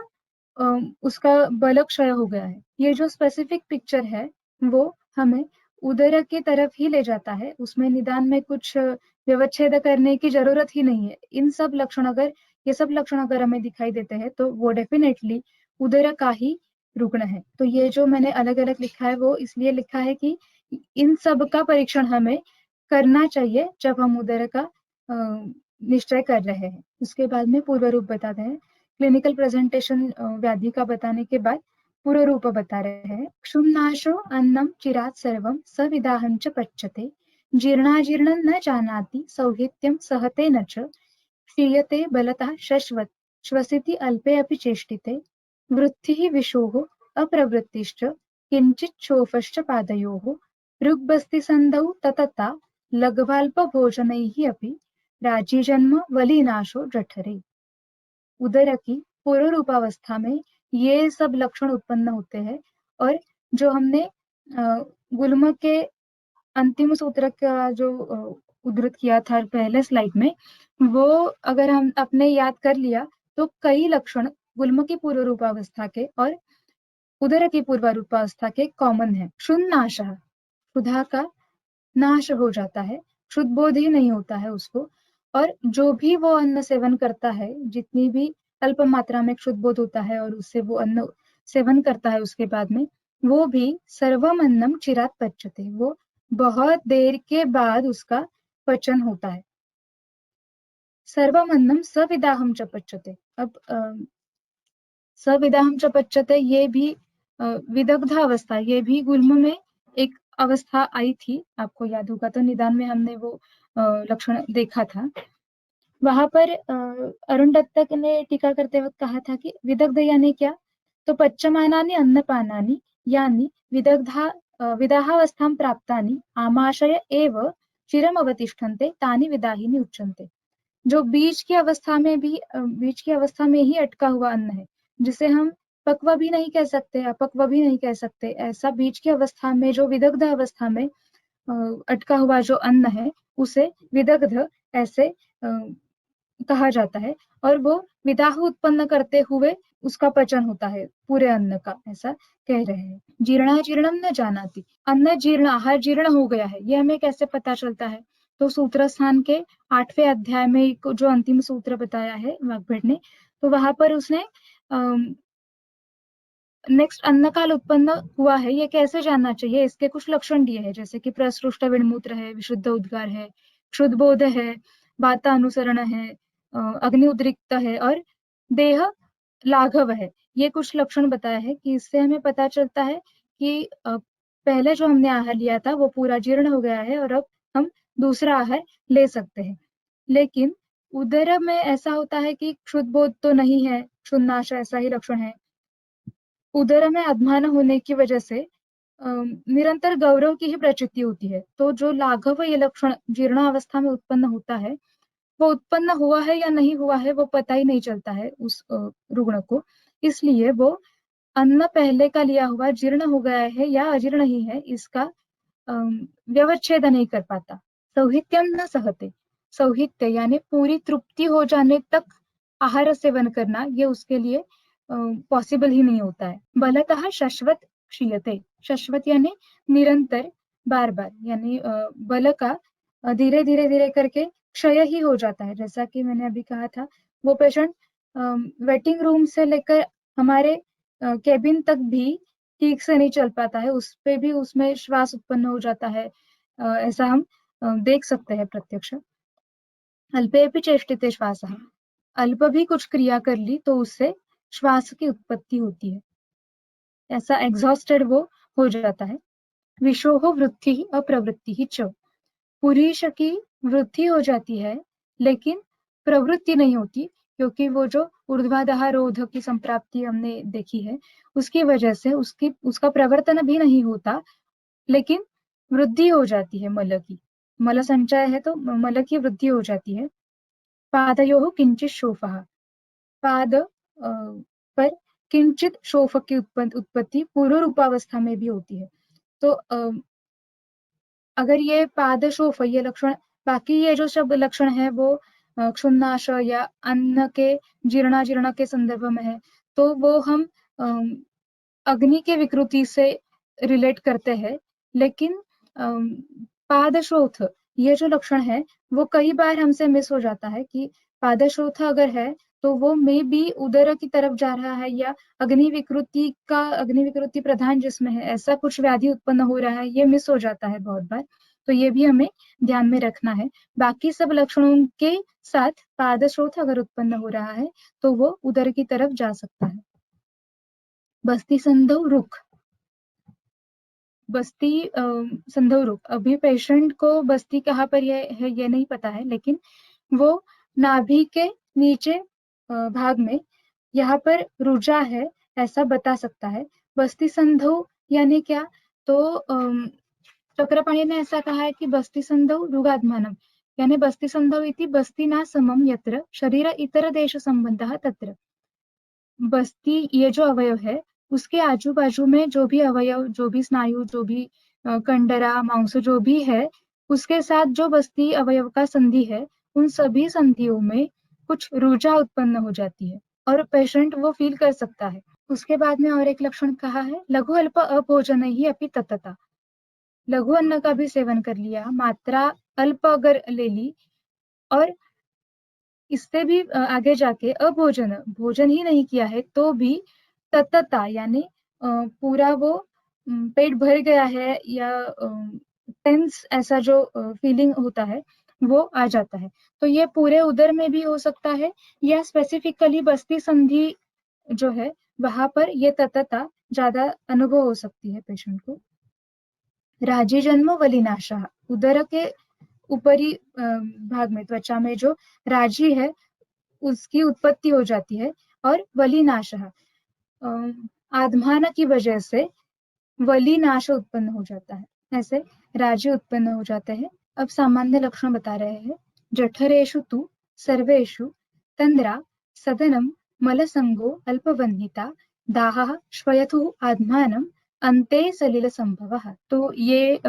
उसका बल क्षय हो गया है। ये जो स्पेसिफिक पिक्चर है वो हमें उदर की तरफ ही ले जाता है, उसमें निदान में कुछ व्यवच्छेद करने की जरूरत ही नहीं है। ये सब लक्षण अगर हमें दिखाई देते हैं तो वो डेफिनेटली उदर का ही रुग्ण है। तो ये जो मैंने अलग अलग लिखा है वो इसलिए लिखा है कि इन सब का परीक्षण हमें करना चाहिए जब हम उदर का निश्चय कर रहे हैं। उसके बाद में पूर्व रूप बताते हैं। क्लिनिकल प्रेजेंटेशन व्याधि का बताने के बाद पूर्व रूप बता रहे हैं। क्षुम्नाशो अन्नम चिरात् सर्वं सविदाहं च पच्यते, जीर्णाजीर्णं न जानाति, सौहित्यं सहते न च, क्षीयते बलतः शश्वत्, श्वसिति अल्पे अपि चेष्टिते, वृत्तिः विशोः अप्रवृत्तिश्च, किञ्चित् क्षोभश्च पादयोः, ऋग्बस्तिसन्धौ ततता लघ्वाल्पभोजनैः अपि, राजीजन्म वलिनाशो जठरे। उदर की पूर्व रूपावस्था में ये सब लक्षण उत्पन्न होते हैं। और जो हमने गुल्म के अंतिम सूत्र का जो उद्धृत किया था पहले स्लाइड में, वो अगर हम अपने याद कर लिया तो कई लक्षण गुल्म की पूर्व रूपावस्था के और उदर की पूर्व रूपावस्था के कॉमन है। क्षुध नाश, क्षुधा का नाश हो जाता है, क्षुध बोध ही नहीं होता है उसको। और जो भी वो अन्न सेवन करता है, जितनी भी अल्प मात्रा में क्षुध बोध होता है और उससे वो अन्न सेवन करता है उसके बाद में, वो भी सर्वम अन्नम चिरात पच्यते, वो बहुत देर के बाद उसका पचन होता है। सर्वम अन्नम सविदाहम च पच्यते। अब सविदाहम च पच्यते ये भी विदग्ध अवस्था, ये भी गुल्म में एक अवस्था आई थी, आपको याद होगा तो निदान में हमने वो लक्षण देखा था। वहां पर अरुण दत्तक ने टीका करते वक्त कहा था कि विदग्ध यानी क्या, तो पच्यमानानि अन्नपानानि यानी विदाहावस्थां प्राप्तानि आमाशय एव चिरम अवतिष्ठन्ते तानि विदाहिनी उच्यन्ते। जो बीच की अवस्था में ही अटका हुआ अन्न है, जिसे हम पक्व भी नहीं कह सकते, अपक्व भी नहीं कह सकते, ऐसा बीच की अवस्था में जो विदग्ध अवस्था में अटका हुआ जो अन्न है उसे विदग्ध ऐसे कहा जाता है। और वो विदाह उत्पन्न करते हुए उसका पचन होता है पूरे अन्न का, ऐसा कह रहे हैं। जीर्णाजीर्णम न जानाति, अन्न जीर्ण, आहार जीर्ण हो गया है, ये हमें कैसे पता चलता है? तो सूत्र स्थान के 8वें अध्याय में जो अंतिम सूत्र बताया है वाग्भट ने, तो वहां पर उसने नेक्स्ट अन्न काल उत्पन्न हुआ है, ये कैसे जानना चाहिए, इसके कुछ लक्षण दिए हैं, जैसे कि प्रसृष्ट विणमूत्र है, विशुद्ध उद्गार है, क्षुद्ध बोध है, वातानुसरण है, अग्नि उद्रिक्त है और देह लाघव है। ये कुछ लक्षण बताया है कि इससे हमें पता चलता है कि पहले जो हमने आहार लिया था वो पूरा जीर्ण हो गया है और अब हम दूसरा आहार ले सकते हैं। लेकिन उदर में ऐसा होता है कि क्षुद्ध बोध तो नहीं है, क्षुन्नाश ऐसा ही लक्षण है। उदर में अधमान होने की वजह से निरंतर गौरव की ही प्रचिति होती है। तो जो लाघव ये लक्षण जीर्णावस्था में उत्पन्न होता है, वो उत्पन्न हुआ है या नहीं हुआ है वो पता ही नहीं चलता है उस रुग्ण को। इसलिए वो अन्न पहले का लिया हुआ जीर्ण हो गया है या अजीर्ण ही है, इसका व्यवच्छेद नहीं कर पाता। सौहित्यम न सहते, सौहित्य यानी पूरी तृप्ति हो जाने तक आहार सेवन करना, ये उसके लिए पॉसिबल ही नहीं होता है। बलतः शश्वत क्षीयते, शश्वत यानी निरंतर, बार बार, यानी बल का धीरे धीरे धीरे करके क्षय ही हो जाता है। जैसा कि मैंने अभी कहा था, वो पेशेंट वेटिंग रूम से लेकर हमारे केबिन तक भी ठीक से नहीं चल पाता है, उस पे भी उसमें श्वास उत्पन्न हो जाता है। ऐसा हम देख सकते हैं प्रत्यक्ष। अल्पेपि चेष्टिते श्वासः, अल्प भी कुछ क्रिया कर ली तो उससे श्वास की उत्पत्ति होती है, ऐसा एग्जॉस्टेड वो हो जाता है। विशोह वृद्धि अप्रवृत्ति ही च, पुरुष की वृद्धि हो जाती है लेकिन प्रवृत्ति नहीं होती, क्योंकि वो जो ऊर्ध्वाधः रोध की संप्राप्ति हमने देखी है उसकी वजह से उसका प्रवर्तन भी नहीं होता, लेकिन वृद्धि हो जाती है मल की। मल संचय है तो मल की वृद्धि हो जाती है। पादयोः किंचित शोफः, पाद पर किंचित शोफ की उत्पत्ति पूर्व रूपावस्था में भी होती है। तो अगर ये पादशोफ ये लक्षण, बाकी ये जो शब्द लक्षण है वो क्षुन्नाश या अन्न के जीर्ण के संदर्भ में है, तो वो हम अग्नि के विकृति से रिलेट करते हैं। लेकिन पादशोथ ये जो लक्षण है वो कई बार हमसे मिस हो जाता है कि पादशोथ अगर है तो वो मे बी उदर की तरफ जा रहा है, या अग्नि विकृति प्रधान जिसमें है ऐसा कुछ व्याधि उत्पन्न हो रहा है, ये मिस हो जाता है बहुत बार। तो ये भी हमें ध्यान में रखना है। बाकी सब लक्षणों के साथ पादशोथ अगर उत्पन्न हो रहा है तो वो उदर की तरफ जा सकता है। बस्ती संधौ रुख, बस्ती संधौ रुख, अभी पेशेंट को बस्ती कहाँ पर ये है ये नहीं पता है, लेकिन वो नाभि के नीचे भाग में यहाँ पर रुजा है ऐसा बता सकता है। बस्ती संधौ यानी क्या, तो चक्रपाणि ने ऐसा कहा है कि बस्ती संधौ रुगात्मानम, यानी बस्ती संधौ इति बस्ती ना समम यत्र शरीर इतर देश संबंधः तत्र। बस्ती ये जो अवयव है उसके आजू बाजू में जो भी अवयव, जो भी स्नायु, जो भी कंडरा मांस जो भी है, उसके साथ जो बस्ती अवयव का संधि है उन सभी संधियों में कुछ रुजा उत्पन्न हो जाती है और पेशेंट वो फील कर सकता है। उसके बाद में और एक लक्षण कहा है, लघु अल्प अभोजन ही अपनी तत्तता, लघु अन्न का भी सेवन कर लिया, मात्रा अल्प अगर ले ली और इससे भी आगे जाके अभोजन, भोजन ही नहीं किया है तो भी तत्तता यानी पूरा वो पेट भर गया है या टेंस ऐसा जो फीलिंग होता है वो आ जाता है। तो ये पूरे उदर में भी हो सकता है या स्पेसिफिकली बस्ती संधि जो है वहां पर ये तत्तता ज्यादा अनुभव हो सकती है पेशेंट को। राजी जन्म वलिनाशः, उदर के ऊपरी भाग में त्वचा में जो राजी है उसकी उत्पत्ति हो जाती है। और वलिनाशः, आत्मान की वजह से वलिनाश उत्पन्न हो जाता है, ऐसे राजी उत्पन्न हो जाते हैं। अब सामान्य लक्षण बता रहे हैं। जठरेषु तु सर्वेषु तंद्रा सदनम मलसंगो अल्पवन्निता दाहः श्वयतुः आत्मानम अन्ते सलिल संभवः। तो ये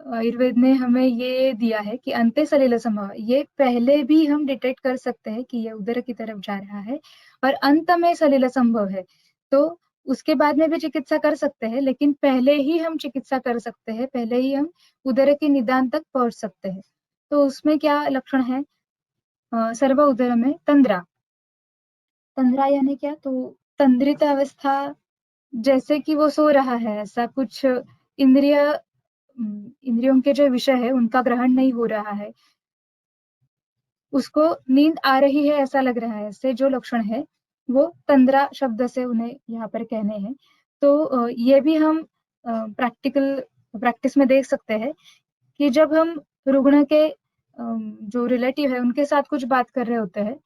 आयुर्वेद ने हमें ये दिया है कि अंते सलिल संभव, ये पहले भी हम डिटेक्ट कर सकते हैं कि ये उदर की तरफ जा रहा है और अंत में सलिल संभव है, तो उसके बाद में भी चिकित्सा कर सकते हैं, लेकिन पहले ही हम चिकित्सा कर सकते हैं, पहले ही हम उदर के निदान तक पहुंच सकते हैं। तो उसमें क्या लक्षण है, सर्व उदर में तंद्रा, तंद्रा यानी क्या, तो तंद्रित अवस्था, जैसे कि वो सो रहा है ऐसा कुछ, इंद्रियों के जो विषय है उनका ग्रहण नहीं हो रहा है, उसको नींद आ रही है ऐसा लग रहा है, ऐसे जो लक्षण है वो तंद्रा शब्द से उन्हें यहाँ पर कहने हैं। तो ये भी हम प्रैक्टिस में देख सकते हैं कि जब हम रुग्ण के जो रिलेटिव है उनके साथ कुछ बात कर रहे होते हैं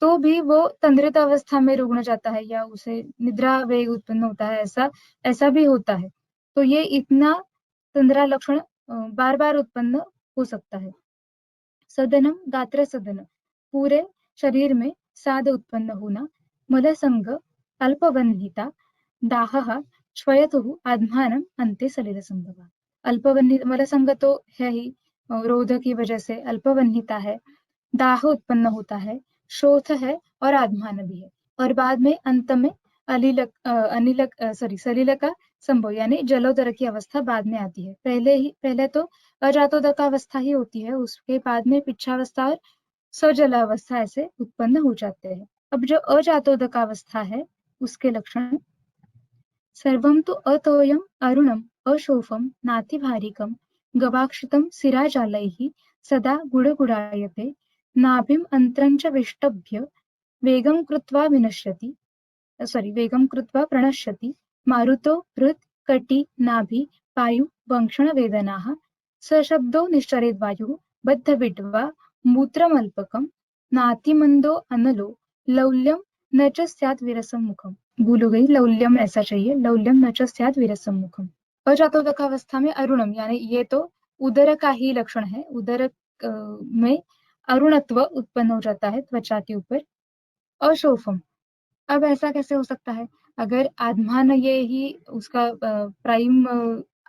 तो भी वो तंद्रित अवस्था में रुग्ण जाता है या उसे निद्रा वेग उत्पन्न होता है, ऐसा ऐसा भी होता है। तो ये इतना तंद्रा लक्षण बार बार उत्पन्न हो सकता है। सदनम गात्र सदन, पूरे शरीर में साद उत्पन्न होना, मलसंग अल्पवन्निता दाहः श्वयतुः आत्मानम अन्ते सलिल संभव। अल्पवन्नित मलसंग तो है ही, रोध की वजह से अल्पवन्निता है, दाह उत्पन्न होता है, शोथ है और आत्मान भी है, और बाद में अंत में सलिल का संभव यानी जलोदर की अवस्था बाद में आती है। पहले तो अजातोदक अवस्था ही होती है, उसके बाद में पिच्छावस्था और सजलावस्था ऐसे उत्पन्न हो जाते हैं। अब जो अजातोदक अवस्था है उसके लक्षण, सर्वं तु अतोयम् अरुणम् अशोफं नातिभारिकं गवाक्षितं शिराजालैः सदा गुडगुडायते नाभिम् अन्त्रं च वेष्टभ्य वेगं कृत्वा प्रणश्यति मारुतो हृत् कटि नाभि पायु वंक्षणवेदनाः सशब्दो निश्चरेद्वायुः बद्धविड्वा मूत्रमल्पकं नातिमन्दो अनलो लौल्यं न च स्यात् विरसं मुखम। भूल हो गई, लौल्यम ऐसा चाहिए, लौल्यम न च स्यात् विरसम मुखम। अजातोदकावस्था में अरुणम यानी ये तो उदर का ही लक्षण है, उदर में अरुणत्व उत्पन्न हो जाता है त्वचा के ऊपर। अशोफम, अब ऐसा कैसे हो सकता है? अगर आत्मान ये ही उसका प्राइम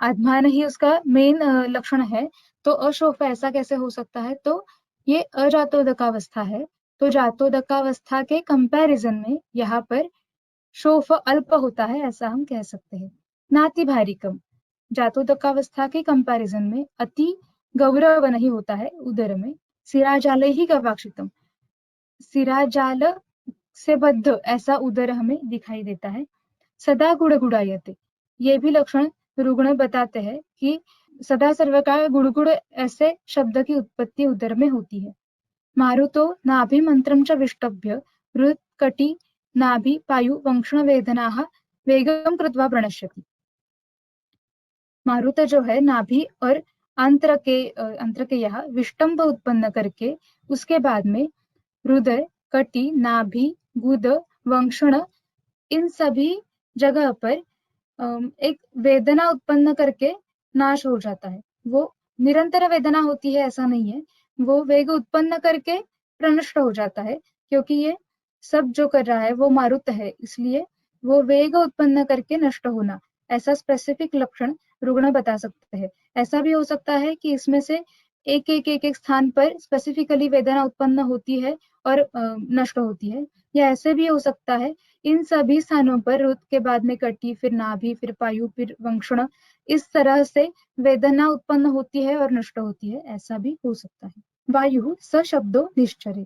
आत्मान ही उसका मेन लक्षण है, तो अशोफ ऐसा कैसे हो सकता है? तो ये अजातोदकावस्था है, तो जातोदकावस्था के कंपैरिजन में यहाँ पर शोफ अल्प होता है, ऐसा हम कह सकते हैं। नाति भारिकम, जातोदकावस्था के कंपैरिजन में अति गौरव नहीं होता है उदर में। सिराजाल ही गवाक्षितम, सिराजाल से बद्ध ऐसा उदर हमें दिखाई देता है। सदा गुड़गुड़ायते, ये भी लक्षण रुग्ण बताते हैं कि सदा सर्वकाल गुड़गुड़ ऐसे शब्द की उत्पत्ति उदर में होती है। मारुतो नाभि मंत्रम च विष्टभ्य हृत् कटि नाभि पायु वंक्षण वेदनाः वेगम कृत्वा प्रणश्यति। मारुत जो है नाभि और अंत्र के यहाँ विष्टम्भ उत्पन्न करके उसके बाद में हृदय, कटि, नाभि, गुद, वंक्षण, इन सभी जगह पर एक वेदना उत्पन्न करके नाश हो जाता है। वो निरंतर वेदना होती है ऐसा नहीं है, वो वेग उत्पन्न करके प्रनष्ट हो जाता है, क्योंकि ये सब जो कर रहा है वो मारुत है, इसलिए वो वेग उत्पन्न करके नष्ट होना, ऐसा स्पेसिफिक लक्षण रुग्ण बता सकते हैं। ऐसा भी हो सकता है कि इसमें से एक स्थान पर स्पेसिफिकली वेदना उत्पन्न होती है और नष्ट होती है, या ऐसे भी हो सकता है इन सभी स्थानों पर रुत के बाद में कटी, फिर नाभि, फिर पायु, फिर वंक्षण, इस तरह से वेदना उत्पन्न होती है और नष्ट होती है, ऐसा भी हो सकता है। वायु स शब्दो निश्चरे,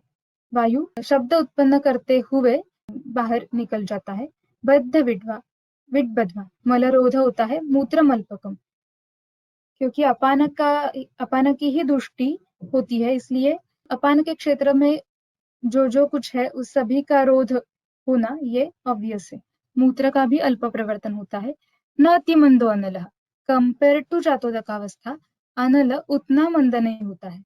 वायु शब्द उत्पन्न करते हुए बाहर निकल जाता है। बद्ध विड्वा, विड्बध्वा, मलरोध होता है। मूत्र मल्पकम, क्योंकि अपान की ही दृष्टि होती है, इसलिए अपान के क्षेत्र में जो कुछ है उस सभी का रोध होना ये ऑब्वियस है। मूत्र का भी अल्प प्रवर्तन होता है। न अति मंदो अनल, कंपेयर टू जातोदकावस्था अनल उतना मंद नहीं होता है।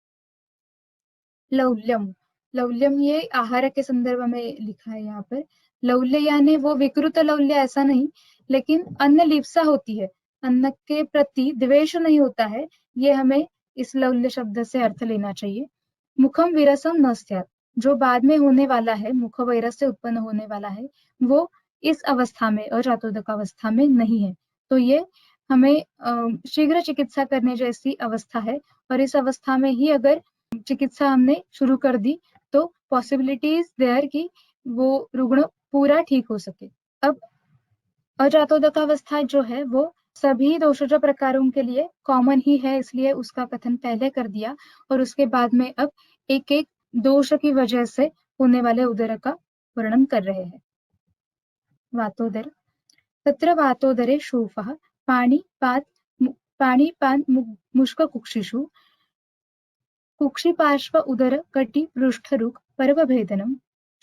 लौल्यम, लौल्यम ये आहार के संदर्भ में लिखा है यहाँ पर। लौल्य यानी वो विकृत लौल्य ऐसा नहीं, लेकिन अन्न लिप्सा होती है, अन्न के प्रति द्वेष नहीं होता है, ये हमें इस लौल्य शब्द से अर्थ लेना चाहिए। मुखम विरसम न स्यात्, जो बाद में होने वाला है, मुख वैरस से उत्पन्न होने वाला है, वो इस अवस्था में अजातोदक अवस्था में नहीं है। तो ये हमें शीघ्र चिकित्सा करने जैसी अवस्था है, और इस अवस्था में ही अगर चिकित्सा हमने शुरू कर दी तो पॉसिबिलिटीज देयर कि वो रुग्ण पूरा ठीक हो सके। अब अजातोदकावस्था जो है वो सभी दोषज प्रकारों के लिए कॉमन ही है, इसलिए उसका कथन पहले कर दिया, और उसके बाद में अब एक एक दोष की वजह से होने वाले उदर का वर्णन कर रहे हैं। वातोदर, तत्र वातोदरे शोफः पाणिपान मुष्ककुक्षिषु कुक्षिपार्श्व उदर कटि पृष्ठरुक् पर्वभेदनं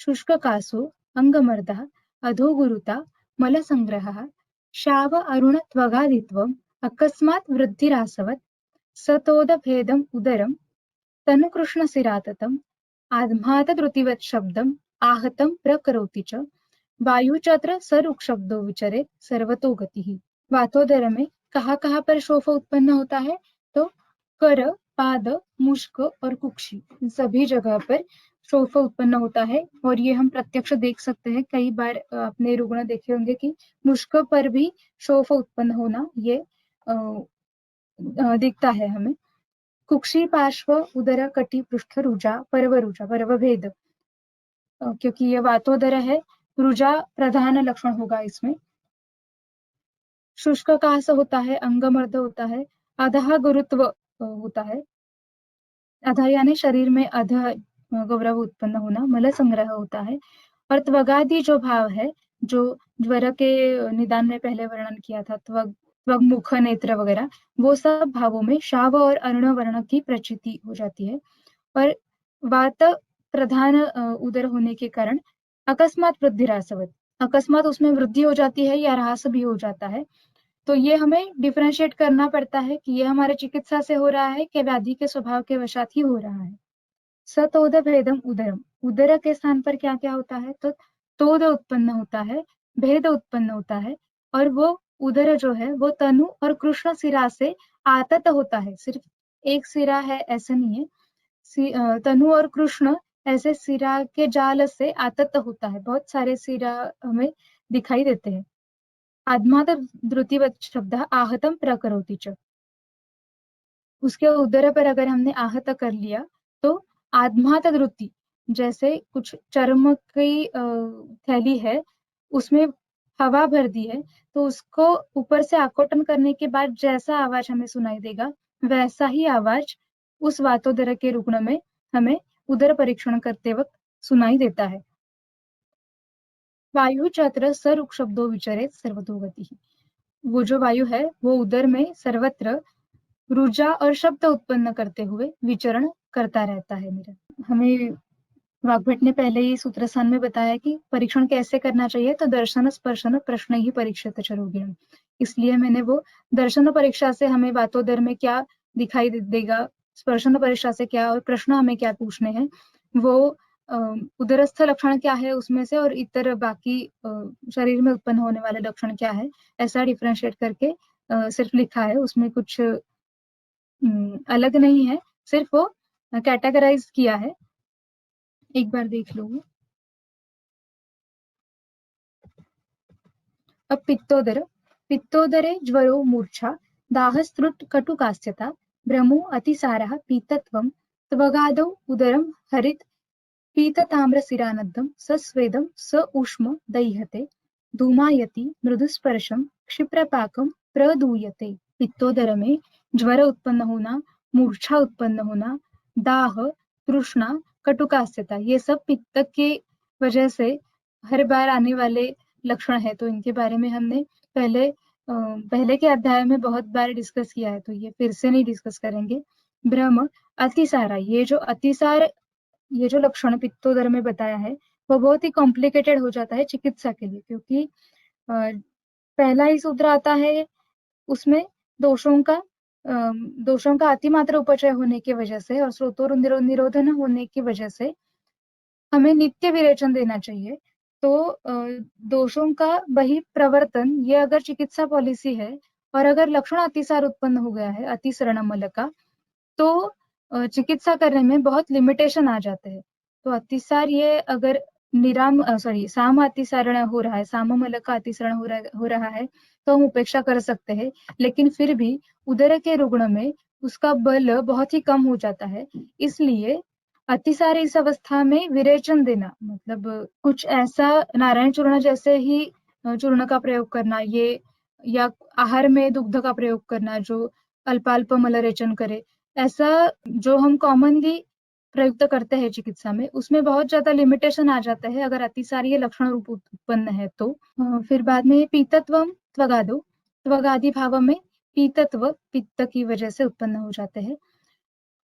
शुष्ककासो अङ्गमर्दः अधोगुरुता मलसंग्रहः शाव अरुणत्वगादित्वम् अकस्मात् वृद्धिरासवत् सतोदभेदम् उदरं तनुकृष्णशिराततम् आध्मातद्रुतिवत् शब्दम् आहतं प्रकरोति च वायुचत्र सरुक्शब्दो विचरेत् सर्वतो गतिः। वातोदर में कहाँ पर शोफ उत्पन्न होता है? तो कर, पाद, मुष्क और कुक्षी, इन सभी जगह पर शोफ उत्पन्न होता है, और ये हम प्रत्यक्ष देख सकते हैं। कई बार आपने रुग्ण देखे होंगे कि मुष्क पर भी शोफ उत्पन्न होना ये दिखता है हमें। कुक्षी पार्श्व उदर कटि पृष्ठ रुजा पर्वभेद, क्योंकि ये वातोदर है, रुजा प्रधान लक्षण होगा इसमें। शुष्क कास होता है, अंगमर्द होता है, अधः गुरुत्व होता है, अधः यानी शरीर में अधः गौरव उत्पन्न होना, मल संग्रह होता है, और त्वगादि जो भाव है जो ज्वर के निदान में पहले वर्णन किया था, त्वग मुख नेत्र वगैरह, वो सब भावों में शाव और अर्ण वर्ण की प्रचिति हो जाती है। और वात प्रधान उदर होने के कारण अकस्मात वृद्धि ह्रासवत, अकस्मात उसमें वृद्धि हो जाती है या ह्रास भी हो जाता है। तो ये हमें डिफरेंशिएट करना पड़ता है कि ये हमारे चिकित्सा से हो रहा है कि व्याधि के स्वभाव के वशात ही हो रहा है। सतोद भेदम उदरम, उदर के स्थान पर क्या क्या होता है, तो तोद उत्पन्न होता है, भेद उत्पन्न होता है, और वो उदर जो है वो तनु और कृष्ण सिरा से आतत होता है। सिर्फ एक सिरा है ऐसा नहीं है, तनु और कृष्ण ऐसे सिरा के जाल से आतत होता है, बहुत सारे सिरा हमें दिखाई देते हैं। आत्मात द्रुतिवत शब्द आहतम प्रकरोति च, उसके उदर पर अगर हमने आहत कर लिया तो आत्मात द्रुति, जैसे कुछ चर्म की थैली है, उसमें हवा भर दी है, तो उसको ऊपर से आकोटन करने के बाद जैसा आवाज हमें सुनाई देगा, वैसा ही आवाज उस वातोदर के रुग्ण में हमें उदर परीक्षण करते वक्त सुनाई देता है। वायु चत्र सरुक शब्दों विचरे सर्वतोगति, वो जो वायु है वो उदर में सर्वत्र रुजा और शब्द उत्पन्न करते हुए विचरण करता रहता है। मेरा हमें वाग्भट ने पहले ही सूत्रस्थान में बताया कि परीक्षण कैसे करना चाहिए, तो दर्शन स्पर्शन प्रश्न ही परीक्षित चरोगिणम, इसलिए मैंने वो दर्शन परीक्षा से हमें वातोदर में क्या दिखाई देगा, स्पर्शन परीक्षा से क्या, और प्रश्न हमें क्या पूछने हैं, वो उदरस्थ लक्षण क्या है उसमें से, और इतर बाकी शरीर में उत्पन्न होने वाले लक्षण क्या है, ऐसा डिफ्रेंशिएट करके सिर्फ लिखा है, उसमें कुछ अलग नहीं है, सिर्फ वो कैटेगराइज किया है। एक बार देख लो। अब पित्तोदर, पित्तोदरे ज्वरो मूर्छा दाहस्तृट कटुकास्यता भ्रमो अतिसारः पीतत्वं त्वगादौ उदरं हरित पीतताम्रशिरानद्धं सस्वेदं स ऊष्म दह्यते धूमायति मृदुस्पर्शं क्षिप्रपाकं प्रदूयते। पित्तोदर में ज्वर उत्पन्न होना, मूर्छा उत्पन्न होना, दाह, तृष्णा, कटुकास्यता, ये सब पित्त के वजह से हर बार आने वाले लक्षण है। तो इनके बारे में हमने पहले के अध्याय में बहुत बार डिस्कस किया है, तो ये फिर से नहीं डिस्कस करेंगे। भ्रम, अतिसारा, ये जो लक्षण पित्तोदर में बताया है वो बहुत ही कॉम्प्लिकेटेड हो जाता है चिकित्सा के लिए, क्योंकि पहला ही सूत्र आता है, उसमें दोषों का अतिमात्रा उपचय होने की वजह से और स्रोतों निरोधन होने की वजह से हमें नित्य विरेचन देना चाहिए। तो दोषों का वही प्रवर्तन, ये अगर चिकित्सा पॉलिसी है और अगर लक्षण अतिसार उत्पन्न हो गया है, अतिसरण मल का, तो चिकित्सा करने में बहुत लिमिटेशन आ जाते हैं। तो अतिसार ये अगर साम अतिसारण हो रहा है, साम मल का अतिसरण हो रहा है, तो हम उपेक्षा कर सकते हैं, लेकिन फिर भी उदर के रुग्ण में उसका बल बहुत ही कम हो जाता है। इसलिए अतिसार इस अवस्था में विरेचन देना, मतलब कुछ ऐसा नारायण चूर्ण जैसे ही चूर्ण का प्रयोग करना, ये या आहार में दुग्ध का प्रयोग करना जो अल्पाल्प मलरेचन करे, ऐसा जो हम कॉमनली प्रयुक्त करते हैं चिकित्सा में, उसमें बहुत ज्यादा लिमिटेशन आ जाता है अगर अतिसारीय लक्षण रूप उत्पन्न है तो। फिर बाद में पीतत्वम त्वगादो, त्वगादि भाव में पीतत्व पित्त की वजह से उत्पन्न हो जाते हैं।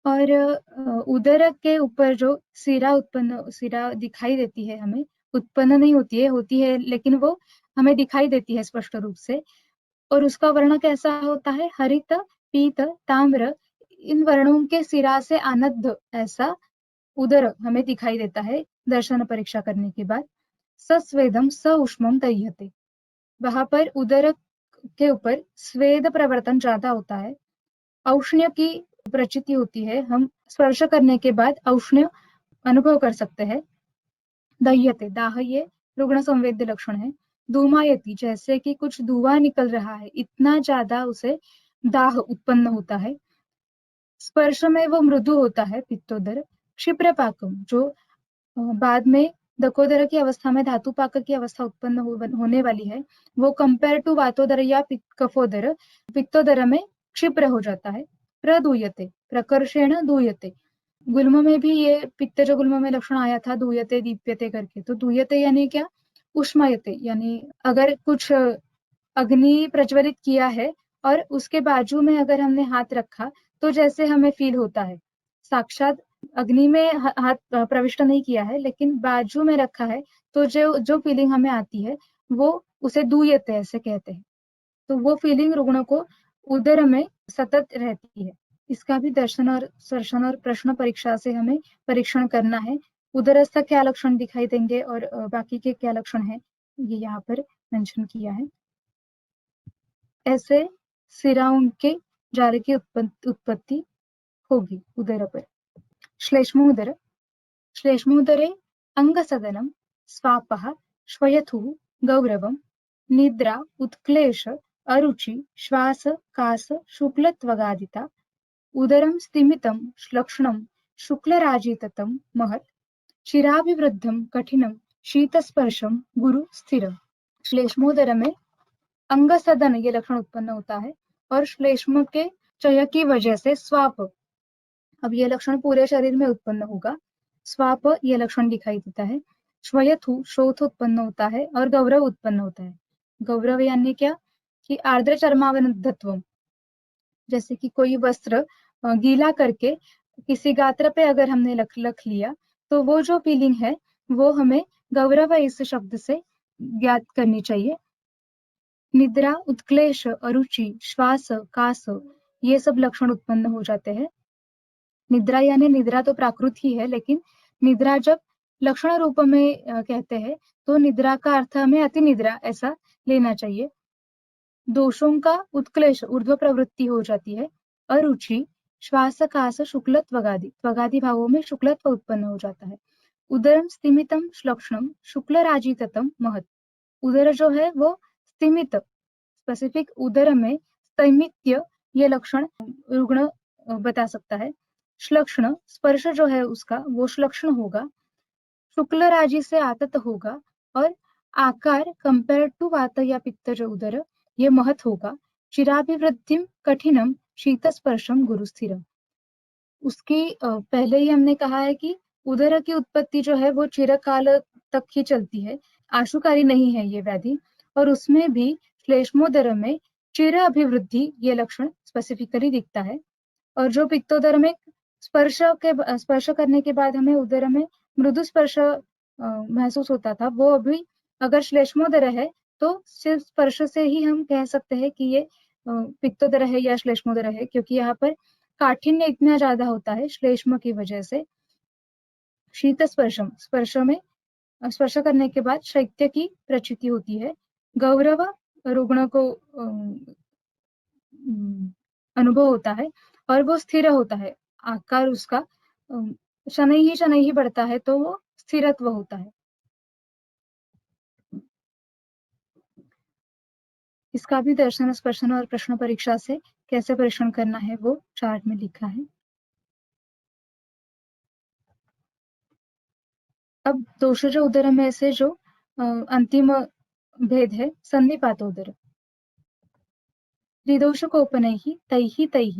और उदर के ऊपर जो सिरा दिखाई देती है हमें, उत्पन्न नहीं होती है लेकिन वो हमें दिखाई देती है स्पष्ट रूप से, और उसका वर्ण कैसा होता है, हरित, पीत, ताम्र, इन वर्णों के सिरा से आनद्ध ऐसा उदर हमें दिखाई देता है दर्शन परीक्षा करने के बाद। सस्वेदम स उष्मम दह्यते, वहां पर उदर के ऊपर स्वेद प्रवर्तन ज्यादा होता है, औष्ण्य की प्रचिति होती है, हम स्पर्श करने के बाद औष्ण्य अनुभव कर सकते हैं। दह्यते, दाह, ये रुग्ण संवेद्य लक्षण है। धूमायति, जैसे कि कुछ धुआं निकल रहा है, इतना ज्यादा उसे दाह उत्पन्न होता है। स्पर्श में वो मृदु होता है पित्तोदर। क्षिप्रपाकम, जो बाद में दकोदर की अवस्था में धातु पाक की अवस्था उत्पन्न होने वाली है, वो कंपेयर टू वातोदर या कफोदर, पित्तोदर में क्षिप्र हो जाता है। प्रदूयते, प्रकर्षेण दूयते, गुल्म में भी ये पित्त जो गुल्म में लक्षण आया था दूयते दीप्यते करके, तो दूयते यानी क्या, उष्मायते, यानी अगर कुछ अग्नि प्रज्वलित किया है और उसके बाजू में अगर हमने हाथ रखा तो जैसे हमें फील होता है, साक्षात अग्नि में हाथ प्रविष्ट नहीं किया है लेकिन बाजू में रखा है, तो जो जो फीलिंग हमें आती है वो उसे दूयते ऐसे कहते हैं। तो वो फीलिंग रुग्ण को उदर में सतत रहती है। इसका भी दर्शन और स्पर्शन और प्रश्न परीक्षा से हमें परीक्षण करना है। उदरस्थ क्या लक्षण दिखाई देंगे और बाकी के क्या लक्षण है, ये यहाँ पर मेंशन किया है। ऐसे सिराओं के जाल की उत्पत्ति होगी उदर पर। श्लेष्मोदर, श्लेष्मोदरे अंगसदनम स्वापः श्वयथुः गौरवम निद्रा उत्क्लेश अरुचि श्वास कास शुक्लत्वगादिता उदरं स्तिमितं श्लक्ष्णं शुक्लराजिततं महत् चिराभिवृद्धं कठिनं शीतस्पर्शम गुरु स्थिरम। श्लेष्मोदर में अंगसदन ये लक्षण उत्पन्न होता है और श्लेष्म के चय की वजह से स्वाप, अब ये लक्षण पूरे शरीर में उत्पन्न होगा। स्वाप ये लक्षण दिखाई देता है। श्वयथु शोथ उत्पन्न होता है और गौरव उत्पन्न होता है। गौरव यानी क्या कि आर्द्र चर्मावनद्धत्वम, जैसे कि कोई वस्त्र गीला करके किसी गात्र पे अगर हमने लख लिया तो वो जो फीलिंग है वो हमें गौरव इस शब्द से ज्ञात करनी चाहिए। निद्रा उत्क्लेश अरुचि श्वास कास ये सब लक्षण उत्पन्न हो जाते हैं। निद्रा यानी निद्रा तो प्राकृत ही है, लेकिन निद्रा जब लक्षण रूप में कहते हैं तो निद्रा का अर्थ हमें अति निद्रा ऐसा लेना चाहिए। दोषों का उत्क्लेश ऊर्ध्व प्रवृत्ति हो जाती है। अरुचि श्वास कास शुक्लत्व त्वगादि भावों में शुक्लत्व उत्पन्न हो जाता है। उदरम स्तिमितम श्लक्ष्णम शुक्ल राजिततम महत्, उदर जो है वो स्तिमित, स्पेसिफिक उदर में स्तिमित्य ये लक्षण रुग्ण बता सकता है। श्लक्ष्ण स्पर्श जो है उसका वो श्लक्ष्ण होगा, शुक्ल राजी से आतत होगा और आकार कंपेयर टू वात या पित्त जो उदर ये महत होगा। चिराभिवृद्धिम कठिनम शीत स्पर्शम गुरु स्थिरम, उसकी पहले ही हमने कहा है कि उदर की उत्पत्ति जो है वो चिरकाल तक ही चलती है, आशुकारी नहीं है ये व्याधि। और उसमें भी श्लेष्मोदर में चिर अभिवृद्धि ये लक्षण स्पेसिफिकली दिखता है। और जो पित्तोदर में स्पर्श करने के बाद हमें उदर में मृदु स्पर्श महसूस होता था, वो अभी अगर श्लेष्मोदर है तो सिर्फ स्पर्श से ही हम कह सकते हैं कि ये पित्तोदर है या श्लेष्मोदर है, क्योंकि यहाँ पर काठिन्य इतना ज्यादा होता है श्लेष्म की वजह से। शीत स्पर्शम, स्पर्श में स्पर्श करने के बाद शैत्य की प्रचिति होती है। गौरव रुग्ण को अनुभव होता है और वो स्थिर होता है, आकार उसका शनैः ही बढ़ता है तो वो स्थिरत्व होता है। इसका भी दर्शन स्पर्शन और प्रश्न परीक्षा से कैसे परीक्षण करना है वो चार्ट में लिखा है। अब दोषज उदर में से जो अंतिम भेद है सन्निपातोदर। त्रिदोषकोपनैः तैः तैः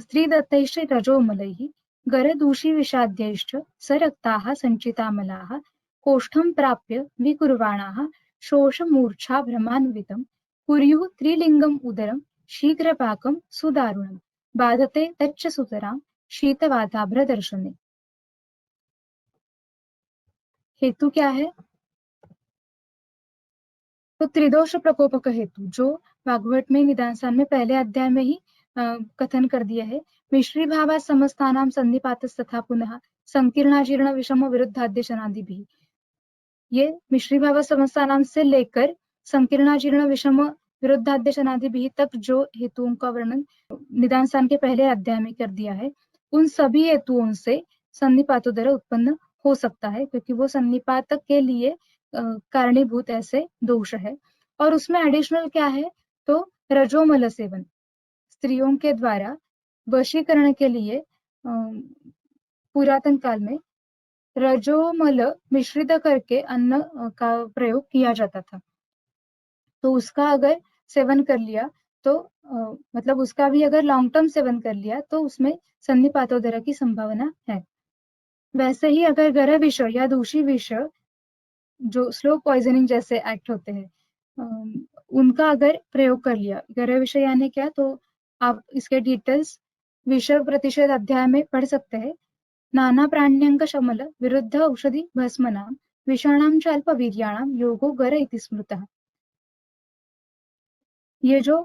स्त्रीदत्तैश्च रजोमलैः गरदूषिविषाद्यैश्च सरक्ताः सञ्चितामलाः कोष्ठं प्राप्य विकुर्वाणाः शोषमूर्च्छाभ्रमान्वितं कुर्युः त्रिलिङ्गम् उदरं शीघ्रपाकं सुदारुणं बाधते तच्च सुतरां शीतवाताभ्रदर्शने। हेतु क्या है? तो त्रिदोष प्रकोपक हेतु जो वाग्भट में निदानसान में पहले अध्याय में ही कथन कर दिया है। मिश्री भावा समस्तानाम संधिपातस्तथा पुनः संकीर्णाजीर्ण विषम विरुद्धाद्य शनादि भी, ये मिश्री भावा समस्तानाम से लेकर संकीर्णाजीर्ण विषम विरुद्धाद्य शनादि भी तक जो हेतुओं का वर्णन निदानसान के पहले अध्याय में कर दिया है, उन सभी हेतुओं से सन्निपातोदर उत्पन्न हो सकता है, क्योंकि वो सन्निपात के लिए कारणीभूत ऐसे दोष है। और उसमें एडिशनल क्या है तो रजोमल सेवन, स्त्रियों के द्वारा वशीकरण के लिए पुरातन काल में रजोमल मिश्रित करके अन्न का प्रयोग किया जाता था। तो उसका अगर सेवन कर लिया तो मतलब उसका भी अगर लॉन्ग टर्म सेवन कर लिया तो उसमें सन्निपातोदर की संभावना है। वैसे ही अगर गर्भ विष या दूषी विष जो स्लो पॉइजनिंग जैसे एक्ट होते हैं, उनका अगर प्रयोग कर लिया, गर्भ विषय यानी क्या, तो आप इसके डिटेल्स विषय प्रतिषेध अध्याय में पढ़ सकते हैं। नाना प्राण्यंक शमल विरुद्ध औषधि भस्मनाम विषाणाम च अल्पवीर्याणाम योगो गर इति स्मृतः। ये जो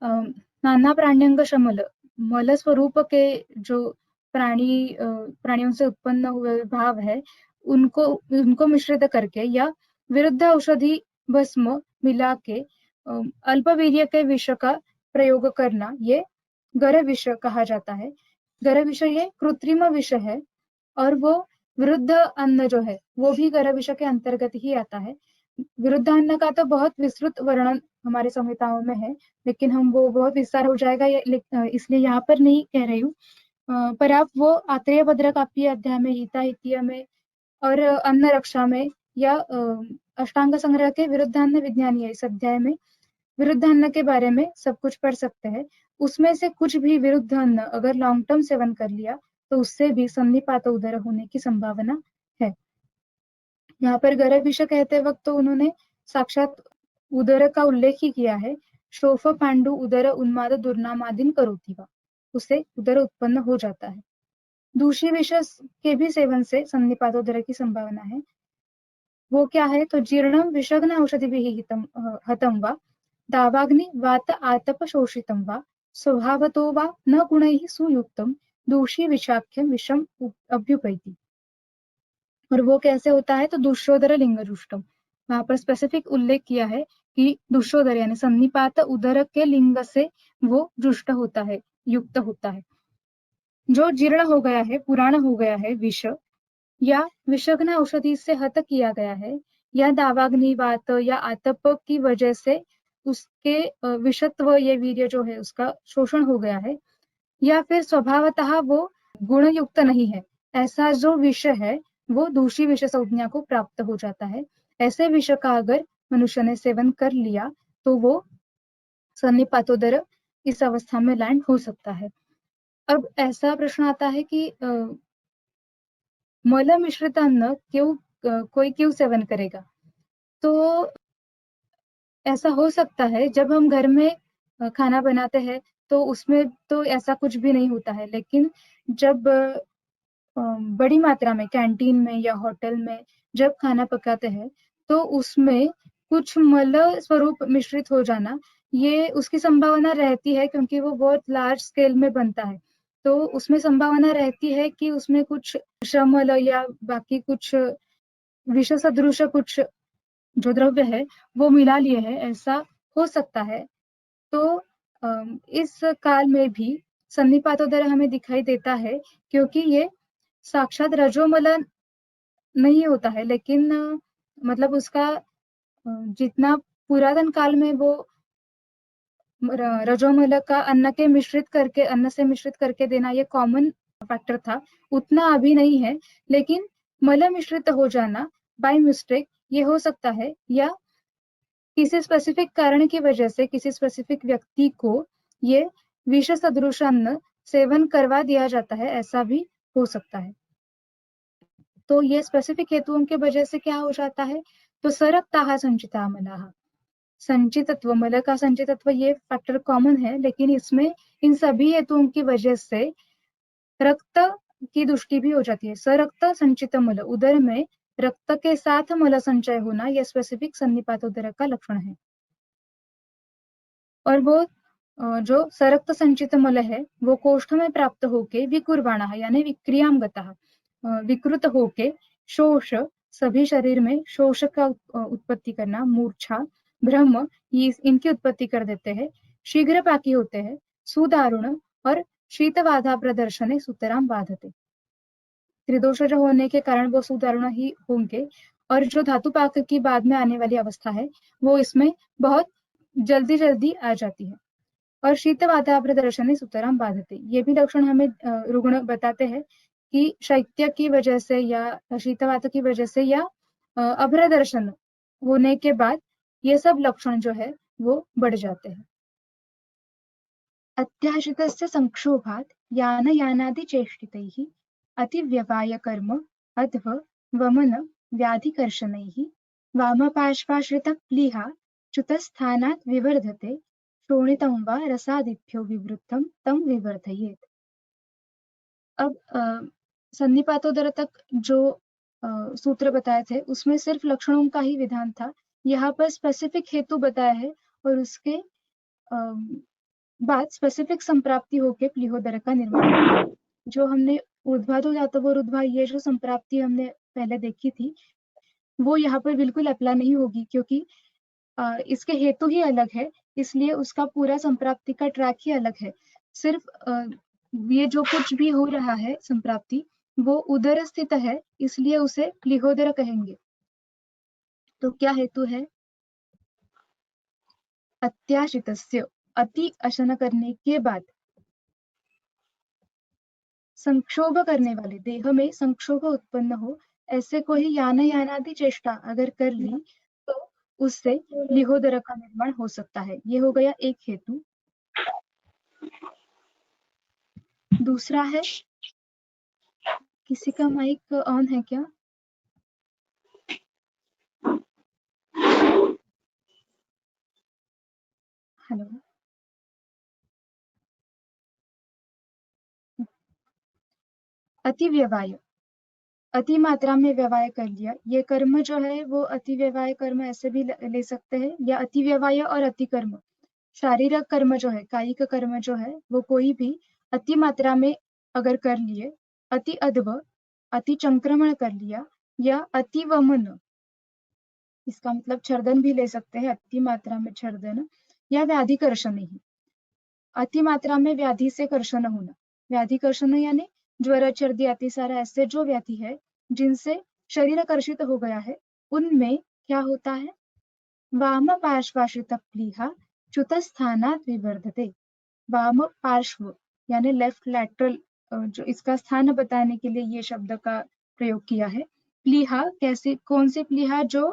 नाना प्राण्यंग शमल, मल स्वरूप के जो प्राणियों से उत्पन्न हुए भाव है, उनको उनको मिश्रित करके या विरुद्ध औषधि भस्म मिला के अल्पवीर्य के विष का प्रयोग करना, ये गर विष कहा जाता है। गर विष ये कृत्रिम विष है, और वो विरुद्ध अन्न जो है वो भी गर विष के अंतर्गत ही आता है। विरुद्ध अन्न का तो बहुत विस्तृत वर्णन हमारे संहिताओं में है, लेकिन हम वो बहुत विस्तार हो जाएगा इसलिए यहाँ पर नहीं कह रही हूँ। पर आप वो आत्रेय भद्र काप्य अध्याय में, हिता हितीय में और अन्न रक्षा में, या अष्टांग संग्रह के विरुद्धान्न विज्ञानी है इस अध्याय में विरुद्धान्न के बारे में सब कुछ पढ़ सकते हैं। उसमें से कुछ भी विरुद्ध अन्न अगर लॉन्ग टर्म सेवन कर लिया तो उससे भी संधिपात उदर होने की संभावना है। यहाँ पर गर्भ विषय कहते वक्त तो उन्होंने साक्षात उदर का उल्लेख ही किया है। शोफ पांडु उदर उन्माद दुर्नामादिन करोति वा, उससे उदर उत्पन्न हो जाता है। दूषी विषय के भी सेवन से संधिपात उदर की संभावना है। वो क्या है, तो जीर्णम विषग्न औषधि भी हतम वा दावाग्नि वात आतप शोषितम वा स्वभावतो वा न गुणैः सुयुक्तम दूषी विषाख्यम विषम अभ्युपैति। और वो कैसे होता है, तो दुष्योदर लिंग जुष्टम, वहां पर स्पेसिफिक उल्लेख किया है कि दुष्योदर यानी सन्निपात उदर के लिंग से वो जुष्ट होता है, युक्त होता है। जो जीर्ण हो गया है, पुराण हो गया है विष, या विषग्न औषधि से हत किया गया है, या दावाग्नि वात या आतप की वजह से उसके विषत्व ये वीर्य जो है उसका शोषण हो गया है, या फिर स्वभावतः वो गुण युक्त नहीं है, ऐसा जो विष है वो दूषी विष संज्ञा को प्राप्त हो जाता है। ऐसे विष का अगर मनुष्य ने सेवन कर लिया तो वो सन्निपातोदर इस अवस्था में लैंड हो सकता है। अब ऐसा प्रश्न आता है कि मल मिश्रित अन्न कोई क्यों सेवन करेगा? तो ऐसा हो सकता है जब हम घर में खाना बनाते हैं तो उसमें तो ऐसा कुछ भी नहीं होता है, लेकिन जब बड़ी मात्रा में कैंटीन में या होटल में जब खाना पकाते हैं तो उसमें कुछ मल स्वरूप मिश्रित हो जाना, ये उसकी संभावना रहती है क्योंकि वो बहुत लार्ज स्केल में बनता है। तो उसमें संभावना रहती है कि उसमें कुछ श्रमल या बाकी कुछ विष सदृश कुछ जो द्रव्य है वो मिला लिए है, ऐसा हो सकता है। तो इस काल में भी सन्निपातोदर हमें दिखाई देता है क्योंकि ये साक्षात रजोमल नहीं होता है, लेकिन मतलब उसका जितना पुरातन काल में वो रजोमल का अन्न से मिश्रित करके देना ये कॉमन फैक्टर था, उतना अभी नहीं है। लेकिन मल मिश्रित हो जाना बाय मिस्टेक ये हो सकता है, या किसी स्पेसिफिक कारण की वजह से किसी स्पेसिफिक व्यक्ति को ये विष सदृश अन्न सेवन करवा दिया जाता है, ऐसा भी हो सकता है। तो ये स्पेसिफिक हेतुओं की वजह से क्या हो जाता है, तो सरक्ताः संचिता मलाः, संचितत्व मल का संचितत्व ये फैक्टर कॉमन है, लेकिन इसमें इन सभी हेतुओं की वजह से रक्त की दृष्टि भी हो जाती है। सरक्त संचित मल, उदर में रक्त के साथ मल संचय होना यह स्पेसिफिक सन्निपात उदर का लक्षण है। और वो जो सरक्त संचित मल है वो कोष्ठ में प्राप्त होके विकुर्वाणः यानी विक्रियाम गतः, विकृत होके शोष, सभी शरीर में शोष का उत्पत्ति करना, मूर्छा, भ्रम, ये इनकी उत्पत्ति कर देते हैं। शीघ्र पाकी होते हैं, सुदारुण और शीतबाधा प्रदर्शने सुतराम बाधते, त्रिदोष जो होने के कारण वो सुदारुण ही होंगे। और जो धातु पाक की बाद में आने वाली अवस्था है वो इसमें बहुत जल्दी जल्दी आ जाती है। और शीतबाधा प्रदर्शने सुतराम बाधते, ये भी लक्षण हमें रुग्ण बताते हैं कि शैत्य की वजह से या शीतवात की वजह से या अभ्रदर्शन होने के बाद ये सब लक्षण जो है वो बढ़ जाते हैं। अत्याश्रितस्य संक्षोभात् यानादिचेष्टितैः अतिव्यवाय कर्म अध्व वमन व्याधिकर्षणैः वामपार्श्वाश्रितः प्लीहा च्युतस्थानात् विवर्धते शोणितं वा रसादिभ्यो विवृद्धं तं विवर्धयेत्। अब सन्निपातोदर तक जो सूत्र बताए थे उसमें सिर्फ लक्षणों का ही विधान था। यहाँ पर स्पेसिफिक हेतु बताया है और उसके बाद स्पेसिफिक संप्राप्ति होके प्लीहोदर का निर्माण होता है। जो हमने ऊर्ध्वाधो धातुवोरुध्वा ये जो संप्राप्ति हमने पहले देखी थी वो यहाँ पर बिल्कुल अप्लाई नहीं होगी, क्योंकि इसके हेतु ही अलग है, इसलिए उसका पूरा संप्राप्ति का ट्रैक ही अलग है। सिर्फ ये जो कुछ भी हो रहा है संप्राप्ति वो उदर स्थित है, इसलिए उसे प्लीहोदर कहेंगे। तो क्या हेतु है? अत्याश्रितस्य, अति अशन करने के बाद संक्षोभ करने वाले, देह में संक्षोभ उत्पन्न हो ऐसे कोई यान यानादि चेष्टा अगर कर ली तो उससे प्लीहोदर का निर्माण हो सकता है। ये हो गया एक हेतु। दूसरा है, किसी का माइक ऑन है क्या? हेलो, अति व्यवाय, अति मात्रा में व्यवाय कर लिया। ये कर्म जो है वो अति व्यवाय कर्म ऐसे भी ले सकते हैं, या अति व्यवाय और अति कर्म, शारीरिक कर्म जो है, कायिक कर्म जो है वो कोई भी अति मात्रा में अगर कर लिए, अति अध्व, अति चंक्रमण कर लिया, या अति वमन, इसका मतलब छर्दन भी ले सकते हैं, अति मात्रा में छर्दन, या व्याधि कर्षण ही, अति मात्रा में व्याधि से कर्षण होना। व्याधि कर्षण यानी ज्वर, सर्दी, अतिसार ऐसे जो व्याधि है जिनसे शरीर कर्षित हो गया है, उनमें क्या होता है? वाम पार्श्वाश्रित प्लीहा च्युतस्थानात् विवर्धते। वाम पार्श्व यानी लेफ्ट लैटरल, जो इसका स्थान बताने के लिए ये शब्द का प्रयोग किया है। प्लीहा कैसे, कौन सी प्लीहा? जो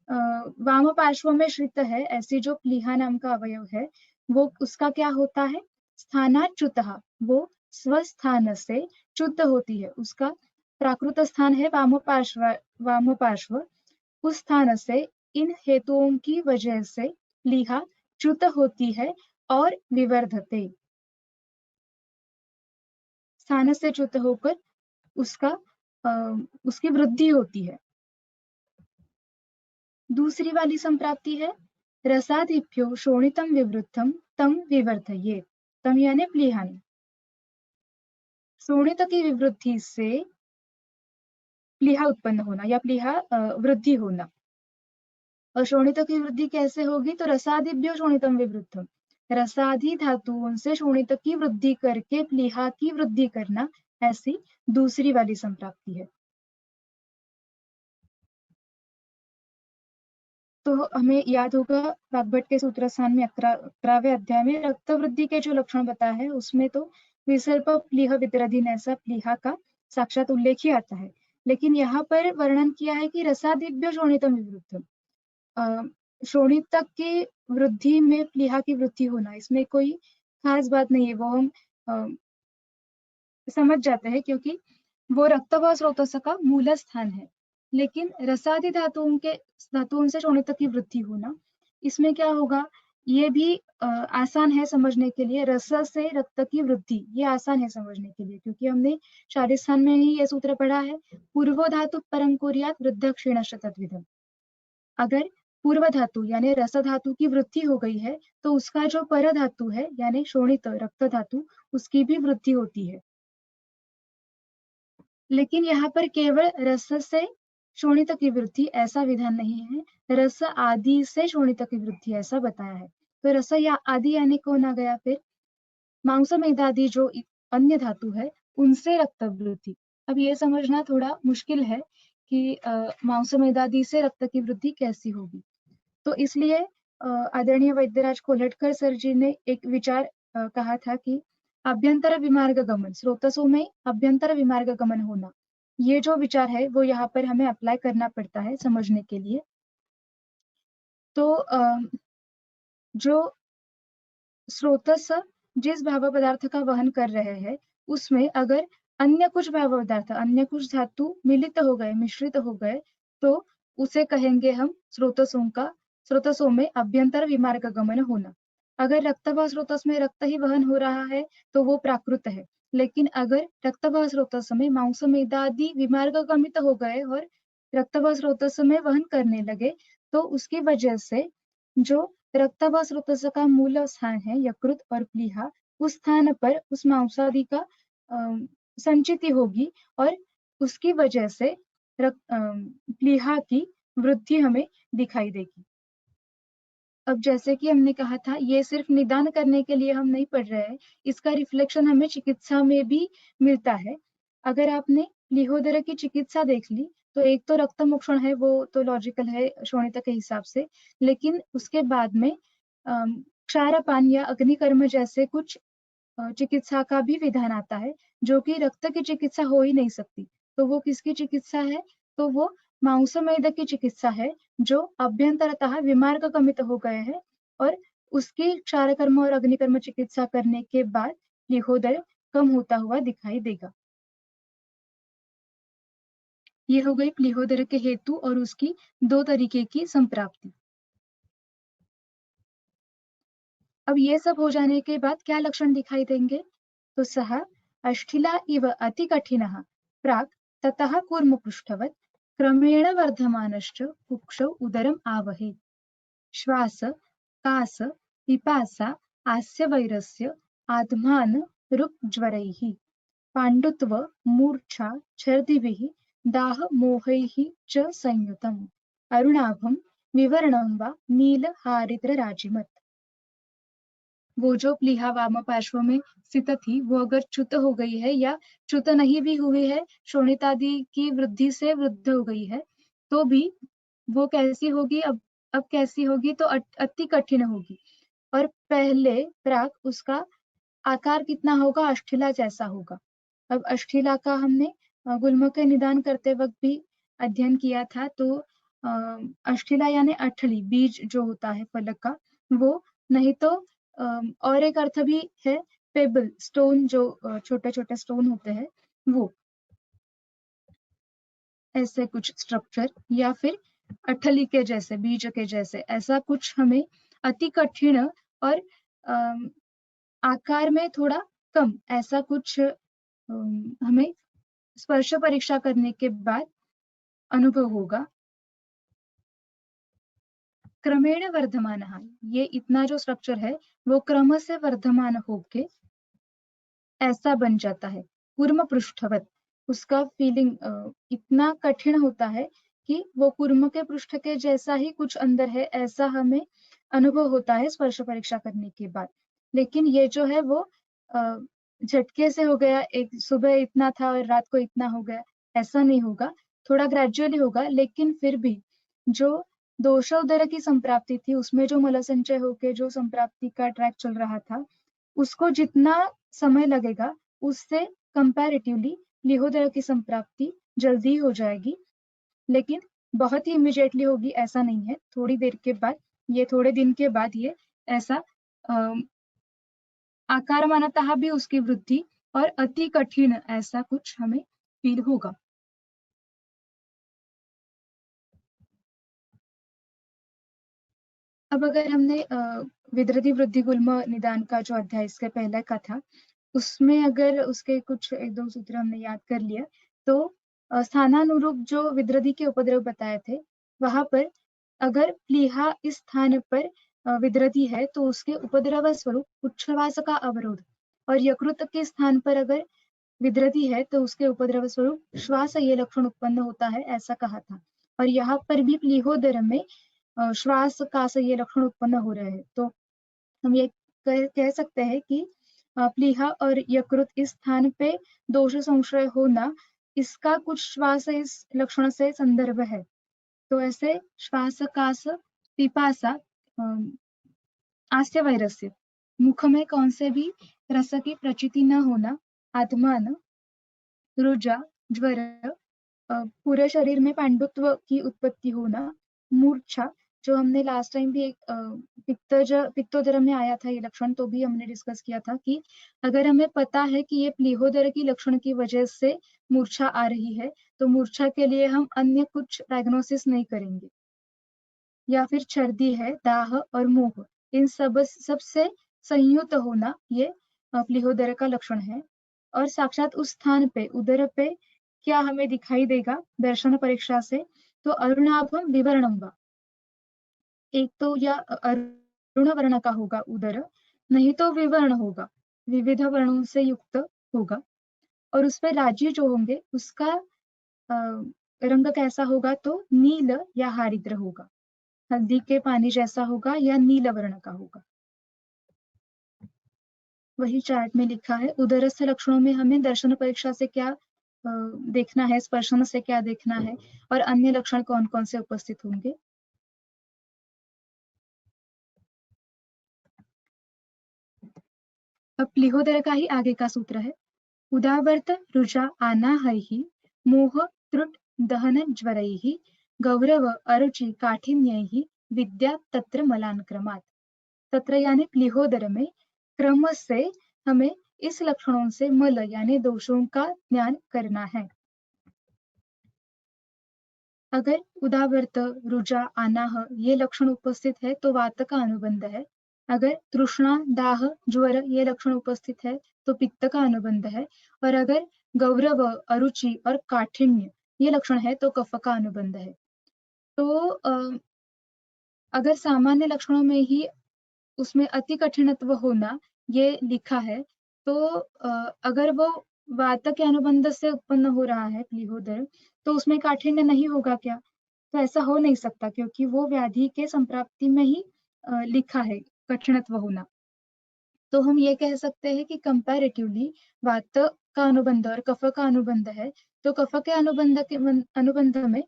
वाम पार्श्व में श्रित है, ऐसी जो प्लीहा नाम का अवयव है वो उसका क्या होता है? स्थानात् च्युतः, वो स्वस्थान से च्युत होती है। उसका प्राकृत स्थान है वाम पार्श्व, वाम पार्श्व, उस स्थान से इन हेतुओं की वजह से प्लीहा च्युत होती है और विवर्धते, स्थान से च्युत होकर उसका उसकी वृद्धि होती है। दूसरी वाली संप्राप्ति है रसादिभ्यो शोणितम विवृद्धम तम विवर्धयेत्। तम यानी प्लीहानि, शोणित की विवृद्धि से प्लीहा उत्पन्न होना या प्लीहा वृद्धि होना। और शोणित की वृद्धि कैसे होगी? तो रसादिभ्यो शोणितम विवृद्धम, रसादि धातुओं से शोणित की वृद्धि करके प्लीहा की वृद्धि करना, ऐसी दूसरी वाली संप्राप्ति है। तो हमें याद होगा वाग्भट के सूत्र स्थान में 11वें अध्याय में रक्त वृद्धि के जो लक्षण बताया है उसमें तो विसर्प प्लीह वितरधीन ऐसा प्लीहा का साक्षात उल्लेख ही आता है, लेकिन यहाँ पर वर्णन किया है कि रसादिभ्यो शोणितम विवृद्धम, शोणित की वृद्धि में प्लीहा की वृद्धि होना, इसमें कोई खास बात नहीं है, वो हम समझ जाते हैं क्योंकि वो रक्त व स्रोतस का मूल स्थान है। लेकिन रसादि धातुओं से शोणित की वृद्धि होना, इसमें क्या होगा? ये भी आसान है समझने के लिए। रस से रक्त की वृद्धि, ये आसान है समझने के लिए क्योंकि हमने शारीर स्थान में ही ये सूत्र पढ़ा है, पूर्वो धातु परं कुर्यात् वृद्ध क्षीणश्च तद्विधम्। अगर पूर्व धातु यानी रस धातु की वृद्धि हो गई है तो उसका जो पर धातु है यानी शोणित रक्त धातु, उसकी भी वृद्धि होती है। लेकिन यहाँ पर केवल रस से शोणित की वृद्धि ऐसा विधान नहीं है, रस आदि से शोणित की वृद्धि ऐसा बताया है। तो रस या आदि यानी कौन आ गया फिर? मांस मेदादि जो अन्य धातु है उनसे रक्त वृद्धि। अब ये समझना थोड़ा मुश्किल है कि मांस मेदादि से रक्त की वृद्धि कैसी होगी। तो इसलिए आदरणीय वैद्यराज कोल्हटकर सर जी ने एक विचार कहा था कि अभ्यंतर विमार्ग गमन, स्रोतसों में अभ्यंतर विमार्ग गमन होना, ये जो विचार है वो यहाँ पर हमें अप्लाई करना पड़ता है समझने के लिए। तो जो स्रोतस जिस भाव पदार्थ का वहन कर रहे हैं उसमें अगर अन्य कुछ भाव पदार्थ, अन्य कुछ धातु मिलित हो गए, मिश्रित हो गए, तो उसे कहेंगे हम स्रोतसों में अभ्यंतर विमार्ग गमन होना। अगर रक्तवाह स्रोतस में रक्त ही वहन हो रहा है तो वो प्राकृत है, लेकिन अगर रक्तवाह स्रोतस में मांस मेदादि विमार्ग गमित हो गए और रक्तवाह स्रोतस में वहन करने लगे तो उसकी वजह से जो रक्तवाह स्रोतस का मूल स्थान है यकृत और प्लीहा, उस स्थान पर उस मांसादि का संचिति होगी और उसकी वजह से प्लीहा की वृद्धि हमें दिखाई देगी। अब जैसे कि हमने कहा था, ये सिर्फ निदान करने के लिए हम नहीं पढ़ रहे हैं, इसका रिफ्लेक्शन हमें चिकित्सा में भी मिलता है। अगर आपने प्लीहोदर की चिकित्सा देख ली तो एक तो रक्त मोक्षण है, वो तो लॉजिकल है शोणित के हिसाब से, लेकिन उसके बाद में क्षारपान या अग्निकर्म जैसे कुछ चिकित्सा का भी विधान आता है, जो कि रक्त की चिकित्सा हो ही नहीं सकती। तो वो किसकी चिकित्सा है? तो वो मांसमेद की चिकित्सा है, जो अभ्यंतरतः विमार्ग कमित हो गए हैं और उसकी क्षारकर्म और अग्निकर्म चिकित्सा करने के बाद प्लीहोदर कम होता हुआ दिखाई देगा। ये हो गई प्लीहोदर के हेतु और उसकी दो तरीके की संप्राप्ति। अब ये सब हो जाने के बाद क्या लक्षण दिखाई देंगे? तो सह अष्ठिला इव अति कठिनः प्राक् ततः कूर्मपृष्ठवत् क्रमेण वर्धमानश्च कुक्षौ उदरम् आवहेत्। श्वास कास पिपासा आस्यवैरस्य आत्मान ऋक्ज्वरैः पाण्डुत्व मूर्छा छर्दिभिः दाह मोहैः च संयुतम् अरुणाभं विवर्णं वा नील हारिद्र राजिमत्। वो जो प्लीहा वाम पार्श्व में स्थित थी वो अगर च्युत हो गई है या च्युत नहीं भी हुई है, शोणितादि की वृद्धि से वृद्ध हो गई है, तो भी वो कैसी होगी? अब कैसी होगी? तो अति कठिन होगी। और पहले प्राक उसका आकार कितना होगा? अष्ठिला जैसा होगा। अब अष्ठिला का हमने गुल्म के निदान करते वक्त भी अध्ययन किया था। तो अष्ठिला यानी अठली, बीज जो होता है फलक का, वो नहीं तो और एक अर्थ भी है पेबल, स्टोन, जो छोटे छोटे स्टोन होते हैं वो, ऐसे कुछ स्ट्रक्चर, या फिर अठली के जैसे, बीज के जैसे, ऐसा कुछ हमें अति कठिन और आकार में थोड़ा कम, ऐसा कुछ हमें स्पर्श परीक्षा करने के बाद अनुभव होगा। क्रमेण वर्धमान, ये इतना जो स्ट्रक्चर है वो क्रम से वर्धमान होके ऐसा बन जाता है। कूर्म पृष्ठवत, उसका फीलिंग इतना कठिन होता है कि वो कूर्म के पृष्ठ के जैसा ही कुछ अंदर है, ऐसा हमें अनुभव होता है स्पर्श परीक्षा करने के बाद। लेकिन ये जो है वो झटके से हो गया, एक सुबह इतना था और रात को इतना हो गया, ऐसा नहीं होगा, थोड़ा ग्रेजुअली होगा। लेकिन फिर भी जो दोषोदर की संप्राप्ति थी, उसमें जो मल संचय होके जो संप्राप्ति का ट्रैक चल रहा था, उसको जितना समय लगेगा उससे कंपैरेटिवली प्लीहोदर की संप्राप्ति जल्दी हो जाएगी। लेकिन बहुत ही इमीडिएटली होगी ऐसा नहीं है, थोड़ी देर के बाद, ये थोड़े दिन के बाद ये ऐसा आकार मानतः भी उसकी वृद्धि और अति कठिन ऐसा कुछ हमें फील होगा। अब अगर हमने विद्रति वृद्धि गुल्म निदान का जो अध्याय इसके पहले का था, उसमें अगर उसके कुछ एक दो सूत्र हमने याद कर लिया, तो स्थानानुरूप जो विद्रति के उपद्रव बताए थे, वहां पर अगर प्लीहा इस स्थान पर विद्रति है तो उसके उपद्रव स्वरूप उच्छ्वास का अवरोध, और यकृत के स्थान पर अगर विद्रति है तो उसके उपद्रव स्वरूप श्वास ये लक्षण उत्पन्न होता है, ऐसा कहा था। और यहाँ पर भी प्लीहोदर में श्वास का ये लक्षण उत्पन्न हो रहे हैं। तो हम ये कह सकते हैं कि प्लीहा और यकृत इस स्थान पे दोष संशय होना, इसका कुछ श्वास इस लक्षण से संदर्भ है। तो ऐसे श्वास कास पिपासा आस्य वैरस्य, मुख में कौन से भी रस की प्रचिति न होना, आत्मान रुजा ज्वर, पूरे शरीर में पांडुत्व की उत्पत्ति होना, मूर्छा, जो हमने लास्ट टाइम भी एक पित्तोदर में आया था ये लक्षण, तो भी हमने डिस्कस किया था कि अगर हमें पता है कि ये प्लीहोदर की लक्षण की वजह से मूर्छा आ रही है तो मूर्छा के लिए हम अन्य कुछ डायग्नोसिस नहीं करेंगे। या फिर छर्दी है, दाह और मोह, इन सबसे संयुक्त होना ये प्लीहोदर का लक्षण है। और साक्षात उस स्थान पे, उदर पे क्या हमें दिखाई देगा दर्शन परीक्षा से, तो अरुणाभम विवर्णम वा, एक तो या अरुण वर्ण का होगा उदर, नहीं तो विवर्ण होगा, विविध वर्णों से युक्त होगा। और उसपे राज्य जो होंगे उसका अ, रंग कैसा होगा, तो नील या हरिद्र होगा, हल्दी के पानी जैसा होगा या नील वर्ण का होगा। वही चार्ट में लिखा है। उदरस्थ लक्षणों में हमें दर्शन परीक्षा से क्या देखना है, स्पर्शन से क्या देखना है, और अन्य लक्षण कौन कौन से उपस्थित होंगे। अब प्लीहोदर का ही आगे का सूत्र है। उदावर्त रुचा आनाहैः मोह त्रुट दहन ज्वरैः गौरव अरुचि काठिन्यैः विद्या तत्र मलानक्रमात्। तत्र यानी प्लीहोदर में क्रम से हमें इस लक्षणों से मल यानी दोषों का ज्ञान करना है। अगर उदावर्त रुजा आनाह ये लक्षण उपस्थित है तो वात का अनुबंध है। अगर तृष्णा दाह ज्वर ये लक्षण उपस्थित है तो पित्त का अनुबंध है। और अगर गौरव अरुचि और काठिन्य ये लक्षण है तो कफ का अनुबंध है। तो अगर सामान्य लक्षणों में ही उसमें अति कठिनत्व होना ये लिखा है, तो अगर वो वात के अनुबंध से उत्पन्न हो रहा है प्लीहोदर, तो उसमें काठिन्य नहीं होगा क्या? तो ऐसा हो नहीं सकता, क्योंकि वो व्याधि के संप्राप्ति में ही लिखा है कठिनत्व होना। तो हम ये कह सकते हैं कि कंपैरेटिवली वात का अनुबंध और कफ का अनुबंध है, तो कफ के अनुबंध में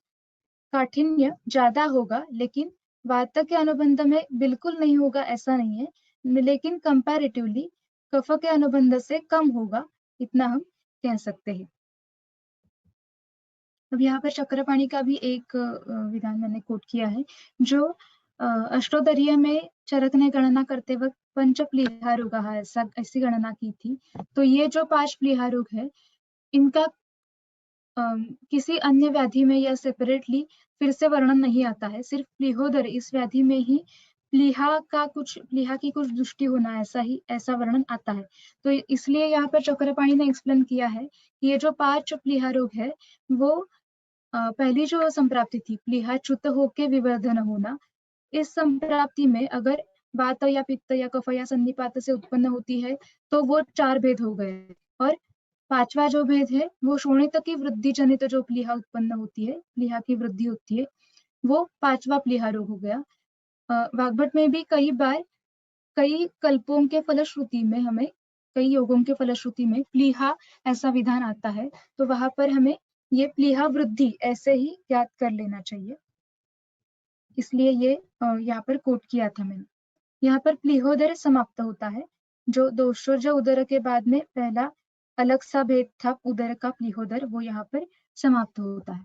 काठिन्य ज्यादा होगा, लेकिन वात के अनुबंध में बिल्कुल नहीं होगा ऐसा नहीं है, लेकिन कंपैरेटिवली कफ के अनुबंध से कम होगा, इतना हम कह सकते हैं। अब यहाँ पर चक्रपाणी का भी एक विधान मैंने कोट किया है, जो अष्टोदरीय में चरक ने गणना करते वक्त पंच प्लीहा रोग ऐसी गणना की थी। तो ये जो 5 प्लीहा रोग है, इनका किसी अन्य व्याधि में या सेपरेटली फिर से वर्णन नहीं आता है। सिर्फ प्लीहोदर इस व्याधि में ही प्लीहा की कुछ दृष्टि होना ऐसा वर्णन आता है। तो इसलिए यहाँ पर चक्रपाणी ने एक्सप्लेन किया है कि ये जो 5 प्लीहा रोग है, वो पहली जो संप्राप्ति थी प्लीहा च्युत होके विवर्धन होना, इस संप्राप्ति में अगर वात या पित्त या कफ या संधिपात से उत्पन्न होती है तो वो 4 भेद हो गए। और 5वां जो भेद है वो शोणित की वृद्धि जनित जो प्लीहा उत्पन्न होती है, प्लीहा की वृद्धि होती है, वो 5वां प्लीहा रोग हो गया। वाग्भट में भी कई बार कई कल्पों के फलश्रुति में हमें, कई योगों के फलश्रुति में प्लीहा ऐसा विधान आता है, तो वहां पर हमें ये प्लीहा वृद्धि ऐसे ही याद कर लेना चाहिए। इसलिए ये यहाँ पर कोट किया था मैंने। यहाँ पर प्लीहोदर समाप्त होता है। जो दोषोज उदर के बाद में पहला अलग सा भेद था उदर का प्लीहोदर, वो यहाँ पर समाप्त होता है।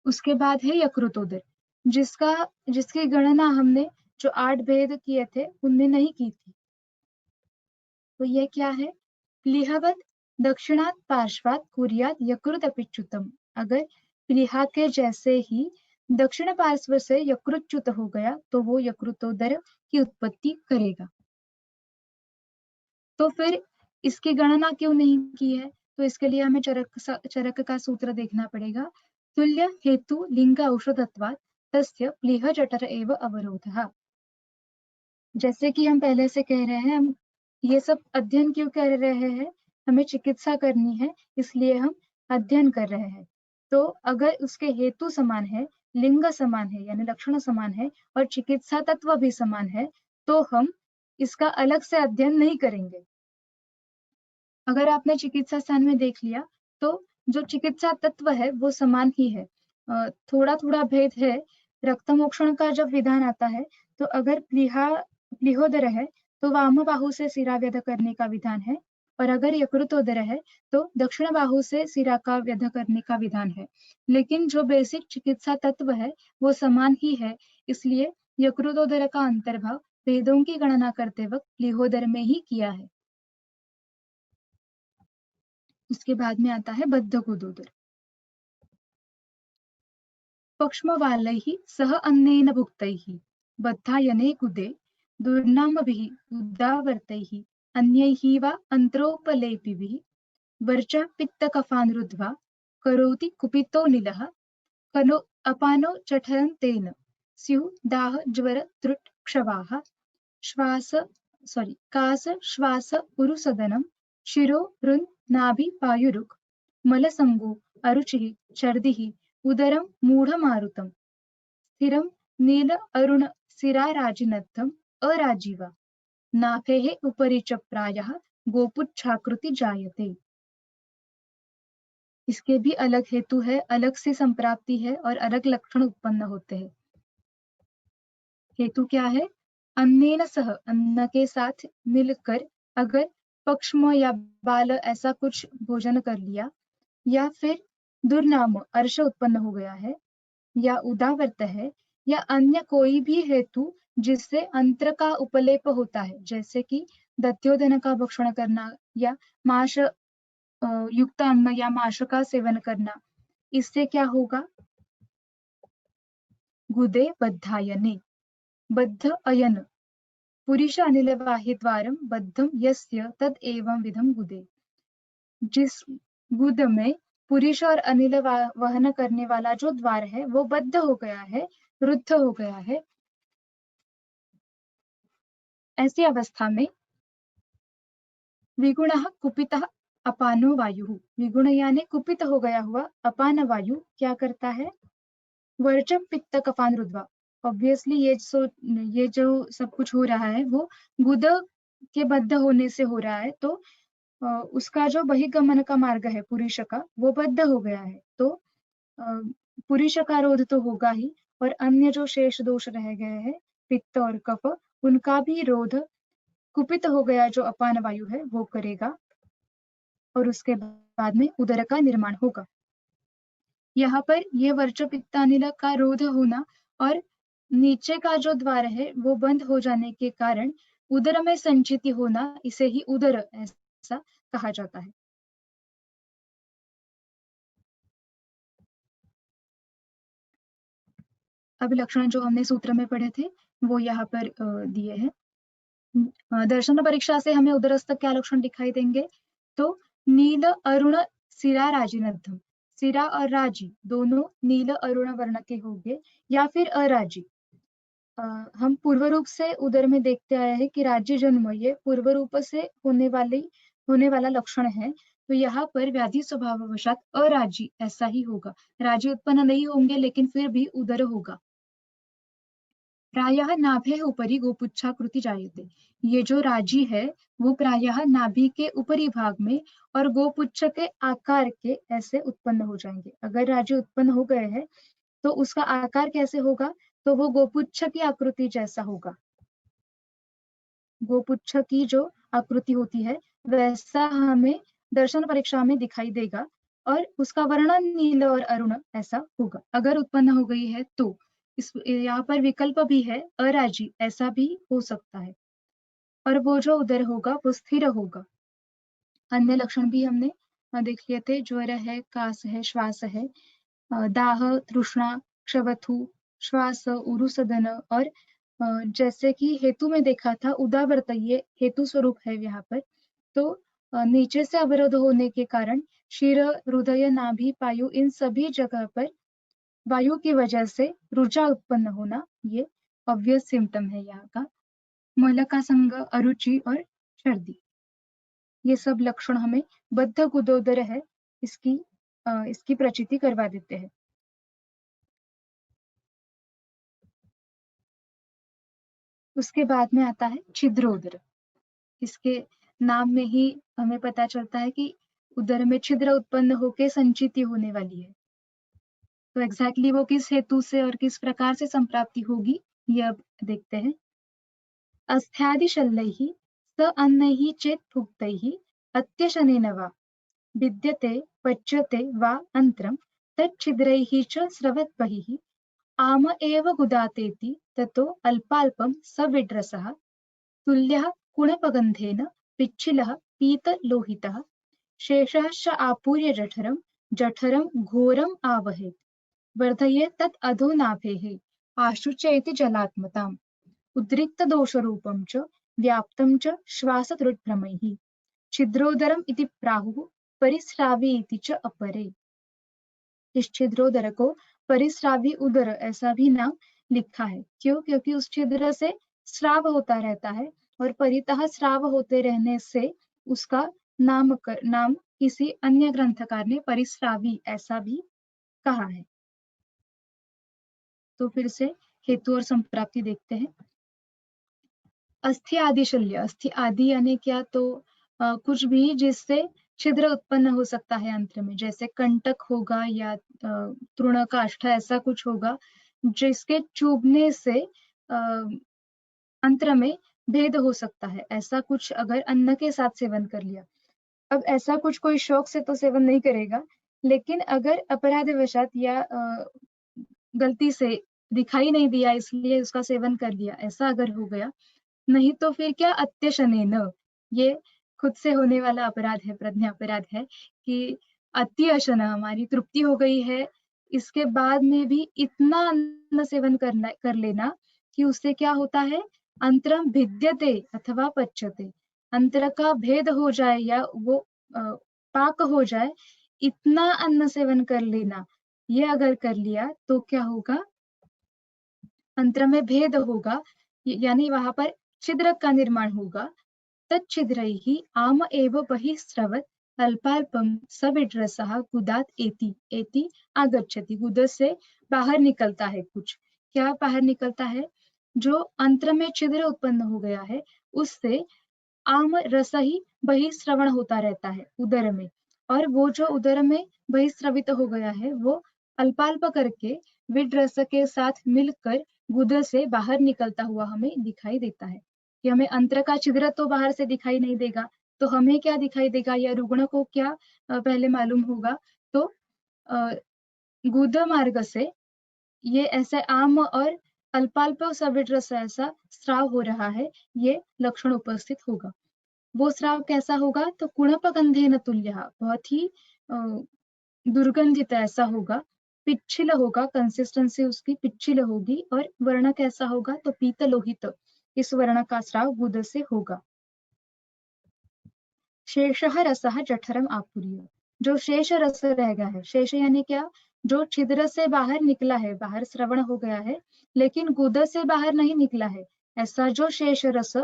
उसके बाद है यकृतोदर, जिसकी गणना हमने जो 8 भेद किए थे उनमें नहीं की थी। तो ये क्या है? प्लीहवत दक्षिणात पार्श्वात कुर्यात यकृत अपिच्युतम। अगर प्लीहा के जैसे ही दक्षिण पार्श्व से यकृतच्युत हो गया तो वो यकृतोदर की उत्पत्ति करेगा। तो फिर इसकी गणना क्यों नहीं की है? तो इसके लिए हमें चरक का सूत्र देखना पड़ेगा। तुल्य हेतु लिंग औषधत्वात् तस्य प्लीह जठर एव अवरोधः। जैसे कि हम पहले से कह रहे हैं, हम ये सब अध्ययन क्यों कर रहे हैं? हमें चिकित्सा करनी है, इसलिए हम अध्ययन कर रहे हैं। तो अगर उसके हेतु समान है, लिंग समान है यानी लक्षण समान है, और चिकित्सा तत्व भी समान है, तो हम इसका अलग से अध्ययन नहीं करेंगे। अगर आपने चिकित्सा स्थान में देख लिया तो जो चिकित्सा तत्व है वो समान ही है। थोड़ा थोड़ा भेद है। रक्तमोक्षण का जब विधान आता है तो अगर प्लीहोदर है तो वाम बाहु से सिरा व्यध करने का विधान है, और अगर यकृतोदर है तो दक्षिण बाहु से सिरा का व्यध करने का विधान है। लेकिन जो बेसिक चिकित्सा तत्व है वो समान ही है, इसलिए यकृतोदर का अंतर्भाव भेदों की गणना करते वक्त प्लीहोदर में ही किया है। उसके बाद में आता है बद्धकोदोदर। पक्ष्मवालैः सह अन्नेन भुक्तैः बद्धायने कुदे दुर्नामभिः उदावर्तैः अन्यैः वा अन्त्रोपलेपिभिः वर्चा पित्तकफान् रुद्ध्वा करोति कुपितो नीलः कनो अपानो जठरं तेन स्युः दाह ज्वर त्रुट् क्षवाः श्वास कास श्वास उरुसदनं शिरो रुन् नाभि पायुरुक् मलसंगो अरुचिः छर्दिः उदरं मूढमारुतम् स्थिरं नील अरुण सिराराजिनद्धम् अराजीव नाभेः उपरि च प्रायः गोपुच्छाकृति जायते। इसके भी अलग हेतु है, अलग से संप्राप्ति है और अलग लक्षण उत्पन्न होते हैं। हेतु क्या है? अन्नेन सह, अन्न के साथ मिलकर अगर पक्ष्म या बाल ऐसा कुछ भोजन कर लिया, या फिर दुर्नाम अर्श उत्पन्न हो गया है, या उदावर्त है, या अन्य कोई भी हेतु जिससे अंत्र का उपलेप होता है, जैसे कि दत्योदन का भक्षण करना या मांस युक्त अन्न या मांस का सेवन करना, इससे क्या होगा? गुदे बद्धायने, बद्ध अयन पुरुष अनिल वाहिद्वारम बद्धम यस्य तद एवं विधम गुदे। जिस गुद में पुरुष और अनिल वहन करने वाला जो द्वार है वो बद्ध हो गया है, रुद्ध हो गया है, ऐसी अवस्था में विगुणः कुपितः अपानो वायु, विगुण यानी कुपित हो गया हुआ अपान वायु क्या करता है? वर्चम पित्त कफान रुद्वा। ऑब्वियसली ये जो सब कुछ हो रहा है वो गुद के बद्ध होने से हो रहा है, तो उसका जो बहिर्गमन का मार्ग है पुरुष का वो बद्ध हो गया है, तो पुरुष का रोध तो होगा ही, और अन्य जो शेष दोष रह गए हैं पित्त और कफ, उनका भी रोध कुपित हो गया जो अपान वायु है वो करेगा, और उसके बाद में उदर का निर्माण होगा। यहाँ पर ये वर्च पित्तानिल का रोध होना और नीचे का जो द्वार है वो बंद हो जाने के कारण उदर में संचिति होना, इसे ही उदर ऐसा कहा जाता है। अब लक्षण जो हमने सूत्र में पढ़े थे वो यहाँ पर दिए हैं। दर्शन परीक्षा से हमें उदरस्थ क्या लक्षण दिखाई देंगे? तो नील अरुण सिरा राजिनद्धम, सिरा और राजी दोनों नील अरुण वर्ण के होंगे, या फिर अराजी। हम पूर्व रूप से उदर में देखते आए हैं कि राज्य जन्म ये पूर्व रूप से होने वाला लक्षण है, तो यहाँ पर व्याधि स्वभाववशात अराजी ऐसा ही होगा। राजी उत्पन्न नहीं होंगे लेकिन फिर भी उदर होगा। प्रायः नाभे ऊपरी गोपुच्छाकृति जायते, ये जो राजी है वो प्रायः नाभि के ऊपरी भाग में और गोपुच्छ के आकार के ऐसे उत्पन्न हो जाएंगे। अगर राजी उत्पन्न हो गए हैं तो उसका आकार कैसे होगा? तो वो गोपुच्छ की आकृति जैसा होगा। गोपुच्छ की जो आकृति होती है वैसा हमें दर्शन परीक्षा में दिखाई देगा, और उसका वर्णन नील और अरुण ऐसा होगा। अगर उत्पन्न हो गई है तो इस यहाँ पर विकल्प भी है, अराजी ऐसा भी हो सकता है, और वो जो उदर होगा वो स्थिर होगा। अन्य लक्षण भी हमने देख लिए थे, ज्वर है, कास है, श्वास है, दाह, तृष्णा, क्षवथु, श्वास, उरुसदन, और जैसे कि हेतु में देखा था उदावर्त, ये हेतु स्वरूप है यहाँ पर, तो नीचे से अवरोध होने के कारण शिर, हृदय, नाभि, पायु इन सभी जगह पर वायु की वजह से रुचा उत्पन्न होना, ये ऑब्वियस सिम्टम है यहाँ का। मल का संग, अरुचि और सर्दी, ये सब लक्षण हमें बद्ध गुदोदर है इसकी प्रचिति करवा देते हैं। उसके बाद में आता है छिद्रोदर। इसके नाम में ही हमें पता चलता है कि उदर में छिद्र उत्पन्न होकर संचिति होने वाली है। तो एग्जैक्टली वो किस हेतु से और किस प्रकार से संप्राप्ति होगी ये अब देखते हैं। अस्थ्यादि शल्लैः स अन्नैः चेत् भुक्तैः अत्यशनेन वा विद्यते पच्यते वा अन्त्रं तच्छिद्रैः च स्रवद्बहिः आम एव गुदातेति ततो अल्पाल्पं सविड्रसः तुल्यः कुणपगन्धेन पिच्छिलः पीतलोहितः शेषश्च आपूर्य जठरं घोरम् आवहेत् वर्धये तत् अधो नाभेः आशु चेति जलात्मताम् उद्रिक्त दोषरूपं च व्याप्तं च श्वासदृग्भ्रमैः छिद्रोदरम इति प्राहुः परिस्रावी इति च अपरे। इस छिद्रोदर को परिस्रावी उदर ऐसा भी नाम लिखा है। क्यों? क्योंकि उस छिद्र से स्राव होता रहता है और परितः स्राव होते रहने से उसका नाम किसी अन्य ग्रंथकार ने परिस्रावी ऐसा भी कहा है। तो फिर से हेतु और संप्राप्ति देखते हैं। अस्थि आदि शल्य, अस्थि आदि यानी क्या? तो कुछ भी जिससे छिद्र उत्पन्न हो सकता है अंत्र में, जैसे कंटक होगा या तृणकाष्ठ ऐसा कुछ होगा जिसके चुभने से अंत्र में भेद हो सकता है। ऐसा कुछ अगर अन्न के साथ सेवन कर लिया, अब ऐसा कुछ कोई शौक से तो सेवन नहीं करेगा, लेकिन अगर अपराधवशात या गलती से दिखाई नहीं दिया इसलिए उसका सेवन कर लिया, ऐसा अगर हो गया, नहीं तो फिर क्या? अत्यशनेन, ये खुद से होने वाला अपराध है, प्रज्ञा अपराध है कि अति अशन, हमारी तृप्ति हो गई है, इसके बाद में भी इतना अन्न सेवन कर लेना कि उससे क्या होता है? अंतरम भिद्यते अथवा पच्यते, अंतर का भेद हो जाए या वो पाक हो जाए, इतना अन्न सेवन कर लेना, ये अगर कर लिया तो क्या होगा? अंतर में भेद होगा, यानी वहां पर छिद्र का निर्माण होगा। तच्छिद्रैः आम एव बहिः स्रवत् अल्पाल्पं सविड्रसः गुदात् एति एति आगच्छति। गुद से बाहर निकलता है कुछ। क्या बाहर निकलता है? जो अंत्र में छिद्र उत्पन्न हो गया है उससे आम रस ही बहिस्रवण होता रहता है उदर में, और वो जो उदर में बहिस्रवित हो गया है वो अल्पाल्प करके विड रस के साथ मिलकर गुद से बाहर निकलता हुआ हमें दिखाई देता है। कि हमें अंत्र का छिद्र तो बाहर से दिखाई नहीं देगा, तो हमें क्या दिखाई देगा या रुग्ण को क्या पहले मालूम होगा? तो गुद मार्ग से ये ऐसे आम और अल्पाल्प सविड रस ऐसा स्राव हो रहा है, ये लक्षण उपस्थित होगा। वो स्राव कैसा होगा? तो कुणपगंधेन तुल्यः, बहुत ही दुर्गंधित ऐसा होगा, पिच्छिल होगा, कंसिस्टेंसी उसकी पिच्छिल होगी, और वर्ण कैसा होगा? तो पीत लोहित, इस वर्ण का स्राव गुद से होगा। शेषः रसः जठरम आपूर्य, जो शेष रस रह गया है, शेष यानी क्या? जो छिद्र से बाहर निकला है, बाहर श्रवण हो गया है लेकिन गुद से बाहर नहीं निकला है, ऐसा जो शेष रस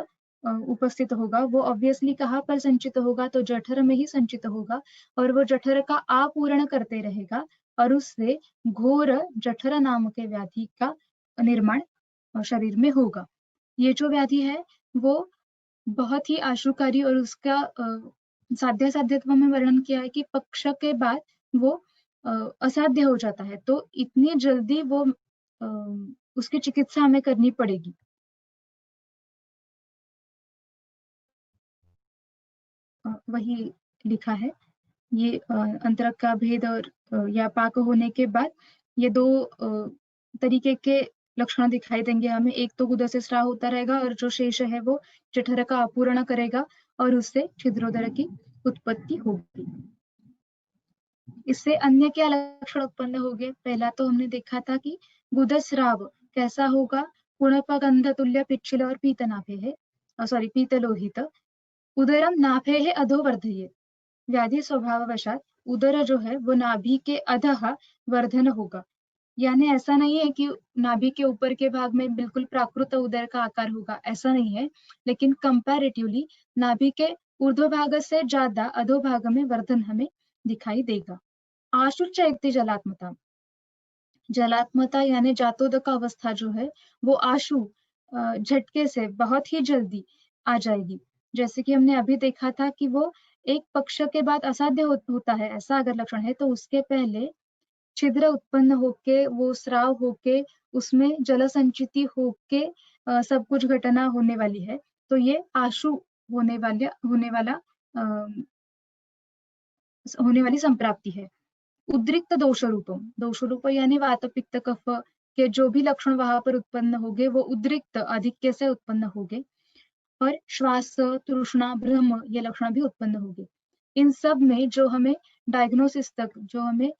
उपस्थित होगा वो ऑब्वियसली कहाँ पर संचित होगा? तो जठर में ही संचित होगा, और वो जठर का आपूर्ण करते रहेगा और उससे घोर जठर नाम के व्याधि का निर्माण शरीर में होगा। ये जो व्याधि है वो बहुत ही आशुकारी, और उसका साध्यत्व में वर्णन किया है कि पक्ष के बाद वो असाध्य हो जाता है, तो इतनी जल्दी वो उसकी चिकित्सा हमें करनी पड़ेगी। वही लिखा है, ये अंतरक का भेद और या पाक होने के बाद ये दो तरीके के लक्षण दिखाई देंगे हमें। एक तो गुदा से स्राव होता रहेगा और जो शेष है वो जठर का अपूर्ण करेगा और उससे छिद्रोदर की उत्पत्ति होगी। इससे अन्य क्या लक्षण उत्पन्न हो गए? पहला तो हमने देखा था कि गुदस्राव कैसा होगा? पुणपगंध तुल्य पिच्छिल और पीतनाभे है, सॉरी पीतलोहित। उदरम नाभे है अधो वर्धये, व्याधि स्वभाववशात उदर जो है वो नाभि के अधः वर्धन होगा। यानी ऐसा नहीं है कि नाभि के ऊपर के भाग में बिल्कुल प्राकृत उदर का आकार होगा, ऐसा नहीं है, लेकिन कंपैरेटिवली नाभि के ऊर्ध्व भाग से ज्यादा अधो भाग में वर्धन हमें दिखाई देगा। आशु चैत्य जलात्मता, जलात्मता यानी जातोदक अवस्था जो है वो आशु झटके से बहुत ही जल्दी आ जाएगी। जैसे कि हमने अभी देखा था कि वो एक पक्ष के बाद असाध्य होता है, ऐसा अगर लक्षण है तो उसके पहले छिद्र उत्पन्न होके वो स्राव होके उसमें जल संचिति होके सब कुछ घटना होने वाली है। तो ये आशु होने वाली संप्राप्ति है। उद्रिक्त दोष रूपम, दोष रूप यानी वात पित्त कफ के जो भी लक्षण वहां पर उत्पन्न होंगे वो उद्रिक्त आधिक्य से उत्पन्न होंगे, और श्वास तृष्णा भ्रम ये लक्षण भी उत्पन्न होंगे। इन सब में जो हमें डायग्नोसिस तक, जो हमें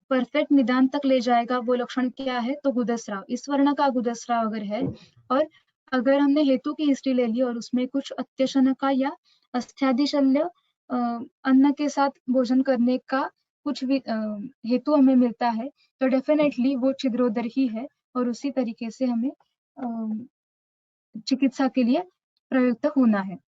परफेक्ट निदान तक ले जाएगा वो लक्षण क्या है, तो गुदस्राव, इस वर्ण का गुदस्राव अगर है, और अगर हमने हेतु की हिस्ट्री ले ली और उसमें कुछ अत्यशन का या अस्थ्यादि शल्य अन्न के साथ भोजन करने का कुछ भी हेतु हमें मिलता है, तो डेफिनेटली वो छिद्रोदर ही है, और उसी तरीके से हमें चिकित्सा के लिए प्रयुक्त होना है।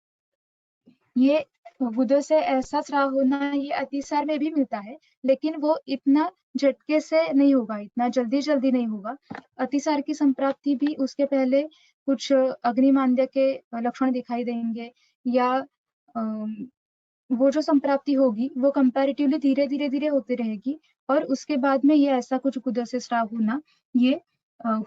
ये गुदे से ऐसा स्राव होना, ये अतिसार में भी मिलता है, लेकिन वो इतना झटके से नहीं होगा, इतना जल्दी जल्दी नहीं होगा। अतिसार की संप्राप्ति भी उसके पहले कुछ अग्निमांद्य के लक्षण दिखाई देंगे, या वो जो संप्राप्ति होगी वो कंपैरेटिवली धीरे धीरे धीरे होती रहेगी, और उसके बाद में ये ऐसा कुछ गुदा से स्राव होना ये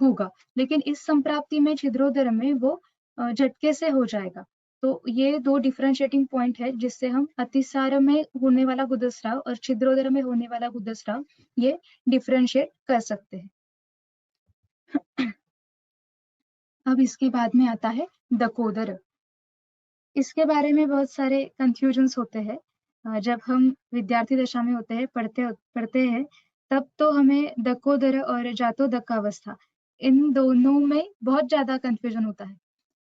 होगा। लेकिन इस संप्राप्ति में छिद्रोदर में वो झटके से हो जाएगा। तो ये दो डिफरेंशिएटिंग पॉइंट है जिससे हम अतिसार में होने वाला गुदस्राव और छिद्रोदर में होने वाला गुदस्राव ये डिफरेंशिएट कर सकते हैं। अब इसके बाद में आता है दकोदर। इसके बारे में बहुत सारे कंफ्यूजन्स होते हैं। जब हम विद्यार्थी दशा में होते हैं, पढ़ते हैं, तब तो हमें दकोदर और जातोदक अवस्था, इन दोनों में बहुत ज्यादा कंफ्यूजन होता है।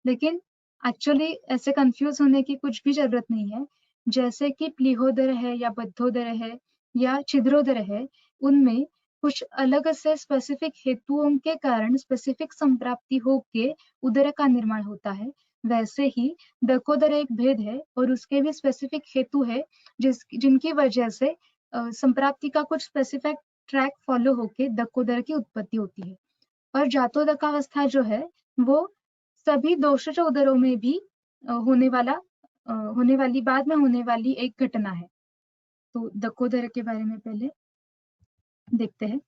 लेकिन एक्चुअली ऐसे कंफ्यूज होने की कुछ भी जरूरत नहीं है। जैसे कि प्लीहोदर है या बद्धोदर है या छिद्रोदर है, उनमें कुछ अलग से स्पेसिफिक हेतुओं के कारण स्पेसिफिक संप्राप्ति होके उदर का निर्माण होता है। वैसे ही दकोदर एक भेद है और उसके भी स्पेसिफिक हेतु है जिनकी वजह से संप्राप्ति का कुछ स्पेसिफिक ट्रैक फॉलो होके दकोदर की उत्पत्ति होती है। और जातोदकावस्था जो है वो सभी दोषज उदरों में भी होने वाली बाद में होने वाली एक घटना है। तो दकोदर के बारे में पहले देखते हैं।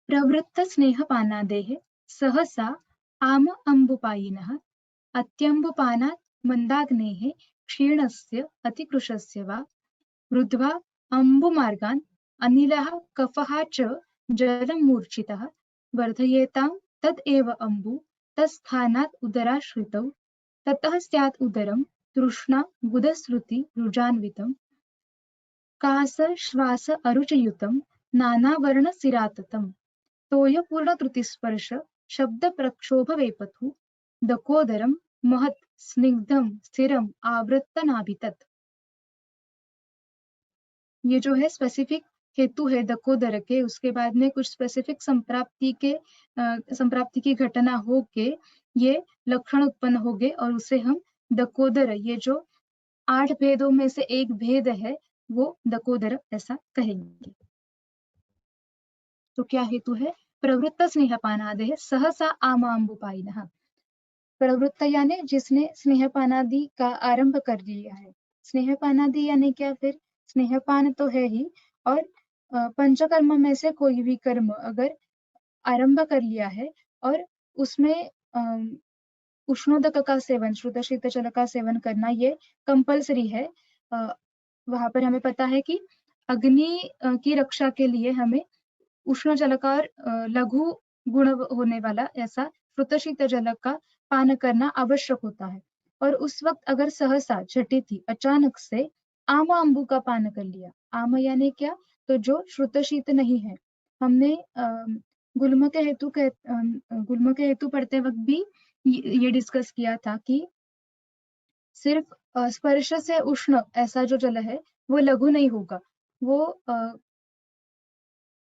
प्रवृत्त स्नेहपानादेः सहसा आम अम्बुपायिनः अत्यम्बुपानात् मन्दाग्नेः क्षीणस्य अतिकृशस्य वा रुद्ध्वा अम्बुमार्गान् अनिलः कफः च जलं मूर्छितः वर्धयेतां तद् एव अम्बु तत्स्थानात् उदराश्रितौ ततः स्यात् उदरं तृष्णा गुदश्रुति रुजान्वितं कास श्वास अरुचयुतं नानावर्ण सिराततम् तोयपूर्णत्रुतिस्पर्श शब्द प्रक्षोभ वेपथु दकोदरम महत् स्निग्धम स्थिरम आवृत्त नाभितत्। ये जो है स्पेसिफिक हेतु है दकोदर के, उसके बाद में कुछ स्पेसिफिक संप्राप्ति की घटना हो के ये लक्षण उत्पन्न हो गए, और उसे हम दकोदर, ये जो 8 भेदों में से एक भेद है, वो दकोदर ऐसा कहेंगे। तो क्या हेतु है? प्रवृत्त स्नेहपानादेः सहसा आमाम्बुपायिनः। प्रवृत्त यानी जिसने स्नेहपानादि का आरंभ कर लिया है। स्नेहपानादि यानी क्या? फिर स्नेहपान तो है ही, और पंचकर्म में से कोई भी कर्म अगर आरंभ कर लिया है और उसमें उष्णोदक का सेवन, श्रुत शीत जल का सेवन करना ये कंपल्सरी है। वहां पर हमें पता है कि अग्नि की रक्षा के लिए हमें उष्ण जल का लघु गुण होने वाला ऐसा श्रुतशीत जल का पान करना आवश्यक होता है। और उस वक्त अगर सहसा झटिति अचानक से आम अम्बु का पान कर लिया, आम यानी क्या? तो जो श्रुतशीत नहीं है। हमने गुल्म के हेतु पढ़ते वक्त भी ये डिस्कस किया था कि सिर्फ स्पर्श से उष्ण ऐसा जो जल है वो लघु नहीं होगा, वो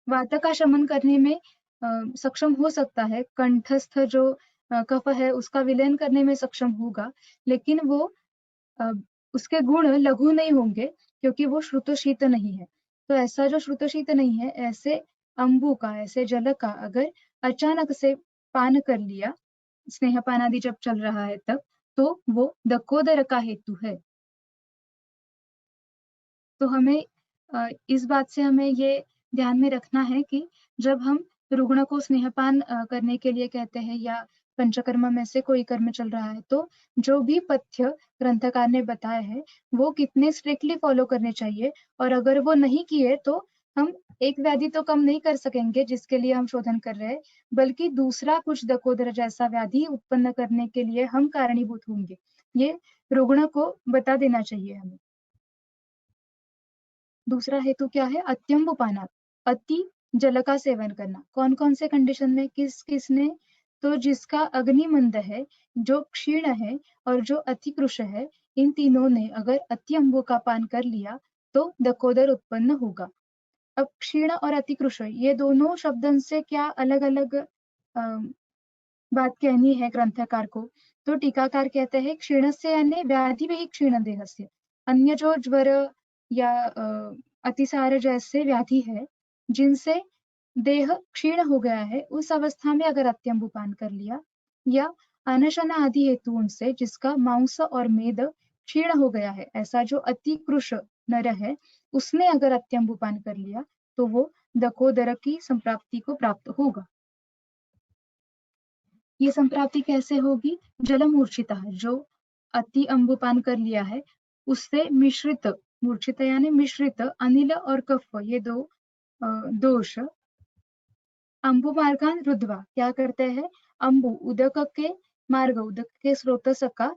वात का शमन करने में सक्षम हो सकता है, कंठस्थ जो कफ है उसका विलयन करने में सक्षम होगा, लेकिन वो उसके गुण लघु नहीं होंगे क्योंकि वो श्रुतशीत नहीं है। तो ऐसा जो श्रुतशीत नहीं है, ऐसे अम्बु का, ऐसे जल का अगर अचानक से पान कर लिया, स्नेहपान आदि जब चल रहा है तब, तो वो दकोदर का हेतु है। तो हमें इस बात से हमें ये ध्यान में रखना है कि जब हम रुग्ण को स्नेहपान करने के लिए कहते हैं या पंचकर्म में से कोई कर्म चल रहा है, तो जो भी पथ्य ग्रंथकार ने बताया है वो कितने स्ट्रिक्टली फॉलो करने चाहिए, और अगर वो नहीं किए तो हम एक व्याधि तो कम नहीं कर सकेंगे जिसके लिए हम शोधन कर रहे हैं, बल्कि दूसरा कुछ दकोदर जैसा व्याधि उत्पन्न करने के लिए हम कारणीभूत होंगे। ये रुग्ण को बता देना चाहिए हमें। दूसरा हेतु क्या है? अत्यंबुपानात्, अति जल का सेवन करना। कौन कौन से कंडीशन में, किस किसने? तो जिसका अग्नि मंद है, जो क्षीण है और जो अतिकृश है, इन तीनों ने अगर अति अम्बु का पान कर लिया तो दकोदर उत्पन्न होगा। अब क्षीण और अतिकृश, ये दोनों शब्दों से क्या अलग अलग बात कहनी है ग्रंथकार को? तो टीकाकार कहते हैं क्षीणस्य यानी व्याधि में ही क्षीण देहस्य, अन्य जो ज्वर या अतिसार जैसे व्याधि है जिनसे देह क्षीण हो गया है, उस अवस्था में अगर अत्यंबुपान कर लिया, या अनशन आदि हेतुओं से जिसका मांस और मेद क्षीण हो गया है, ऐसा जो अतिकृश नर है उसने अगर अत्यंबुपान कर लिया तो वो दकोदर की संप्राप्ति को प्राप्त होगा। ये संप्राप्ति कैसे होगी? जलमूर्छिता, जो अति अम्बुपान कर लिया है उससे मिश्रित, मूर्छित यानी मिश्रित अनिल और कफ, ये दो दोष अम्बु मार्गान रुद्वा क्या करते हैं? अम्बु उदक के मार्ग, उदक के स्रोतस का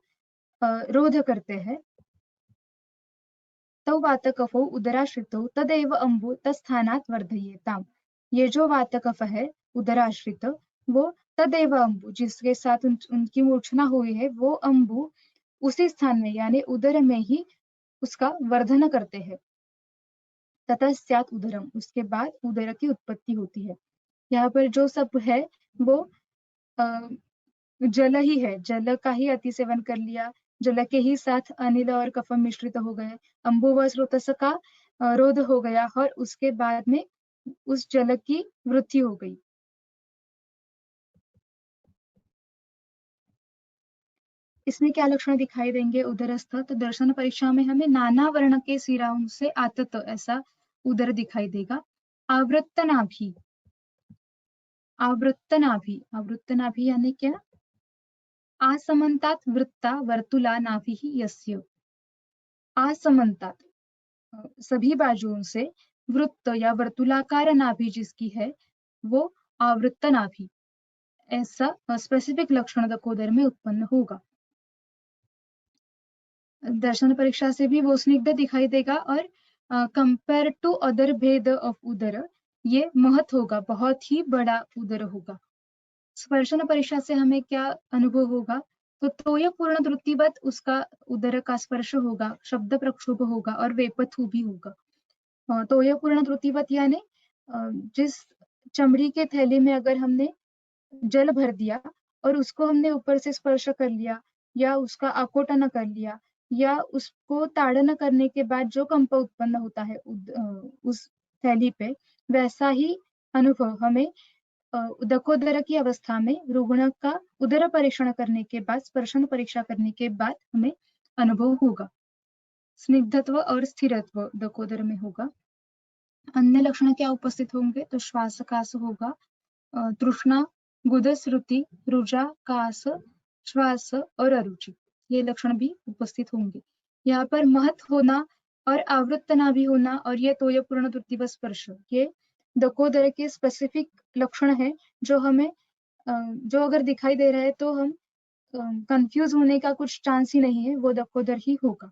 रोध करते हैं। तौ वातकफो उदराश्रितो तदेव अम्बु तत्स्थानात् वर्धयेताम। ये जो वातकफ है उदराश्रित, वो तदेव अम्बु, जिसके साथ उनकी मूर्छना हुई है, वो अम्बु उसी स्थान में यानी उदर में ही उसका वर्धन करते हैं। ततस्यात् उदरम, उसके बाद उदर की उत्पत्ति होती है। यहाँ पर जो सब है वो जल ही है, जल का ही अति सेवन कर लिया, जल के ही साथ अनिल और कफ मिश्रित हो गए, अम्बु व स्रोतस का रोध हो गया और उसके बाद में उस जल की वृद्धि हो गई। इसमें क्या लक्षण दिखाई देंगे उदरस्थ? तो दर्शन परीक्षा में हमें नाना वर्ण के सिराओं से आतत ऐसा उदर दिखाई देगा। आवृत्त नाभि, आवृत्त नाभि, आवृत्त नाभि यानी क्या? आसमन्तात् वृत्ता वर्तुला नाभिः यस्य, आसमन्तात् सभी बाजुओं से, वृत्त या वर्तुलाकार नाभि जिसकी है वो आवृत्त नाभि, ऐसा स्पेसिफिक लक्षण दकोदर में उत्पन्न होगा। दर्शन परीक्षा से भी वो स्निग्ध दिखाई देगा और कंपेयर टू अदर भेद ऑफ उदर ये महत होगा, बहुत ही बड़ा उदर होगा। स्पर्शन परीक्षा से हमें क्या अनुभव होगा? तो तोय पूर्ण द्रुतिवत उसका उदर का स्पर्श होगा, शब्द प्रक्षोभ होगा और वेपथु भी होगा। तोय पूर्ण द्रुतिवत यानी जिस चमड़ी के थैली में अगर हमने जल भर दिया और उसको हमने ऊपर से स्पर्श कर लिया या उसका आकोटन कर लिया या उसको ताड़न करने के बाद जो कंप उत्पन्न होता है उस थैली पे, वैसा ही अनुभव हमें दकोदर की अवस्था में रुग्ण का उदर परीक्षण करने के बाद, स्पर्शन परीक्षा करने के बाद हमें अनुभव होगा। स्निग्धत्व और स्थिरत्व दकोदर में होगा। अन्य लक्षण क्या उपस्थित होंगे? तो श्वासकास होगा, तृष्णा, गुदश्रुति, रुजा, कास, श्वास और अरुचि, ये लक्षण भी उपस्थित होंगे। यहाँ पर महत होना और आवृत्त नाभि होना और ये तोय पूर्ण द्रुतिव स्पर्श, ये दकोदर के स्पेसिफिक लक्षण है जो हमें जो अगर दिखाई दे रहा है तो हम कंफ्यूज होने का कुछ चांस ही नहीं है, वो दकोदर ही होगा।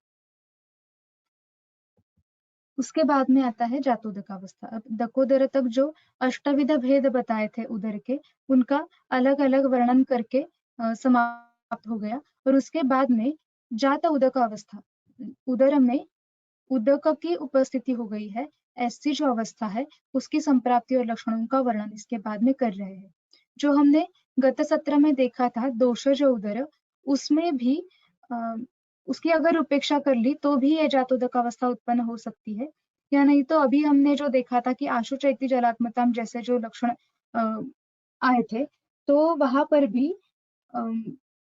उसके बाद में आता है जातोदकावस्था। अब दकोदर तक जो अष्टविध भेद बताए थे उदर के, उनका अलग अलग वर्णन करके समाप्त हो गया और उसके बाद में जात उदक अवस्था, उदर में उदक की उपस्थिति हो गई है, ऐसी जो अवस्था है उसकी संप्राप्ति और लक्षणों का वर्णन इसके बाद में कर रहे हैं। जो हमने गत सत्र में देखा था दोषज उदर, उसमें भी उसकी अगर उपेक्षा कर ली तो भी ये जातोदक अवस्था उत्पन्न हो सकती है, या नहीं तो अभी हमने जो देखा था कि आशु चैती जलात्मताम जैसे जो लक्षण आए थे, तो वहां पर भी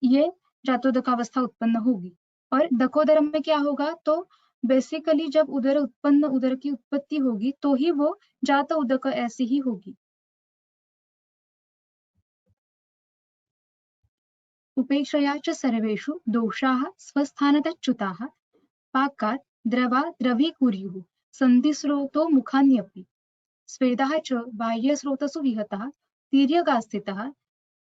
ये जातोदक अवस्था उत्पन्न होगी। और दकोदर में क्या होगा? तो बेसिकली जब उदर की उत्पत्ति होगी तो ही वो जात उदक ऐसी ही होगी। उपेक्षया च सर्वेषु दोषाः स्वस्थानतच्युताः पाकात् द्रवा द्रवीकुर्युः सन्धिस्रोतो मुखान्यपि स्वेदः च बाह्यस्रोतसु विहतः तिर्यगास्थितः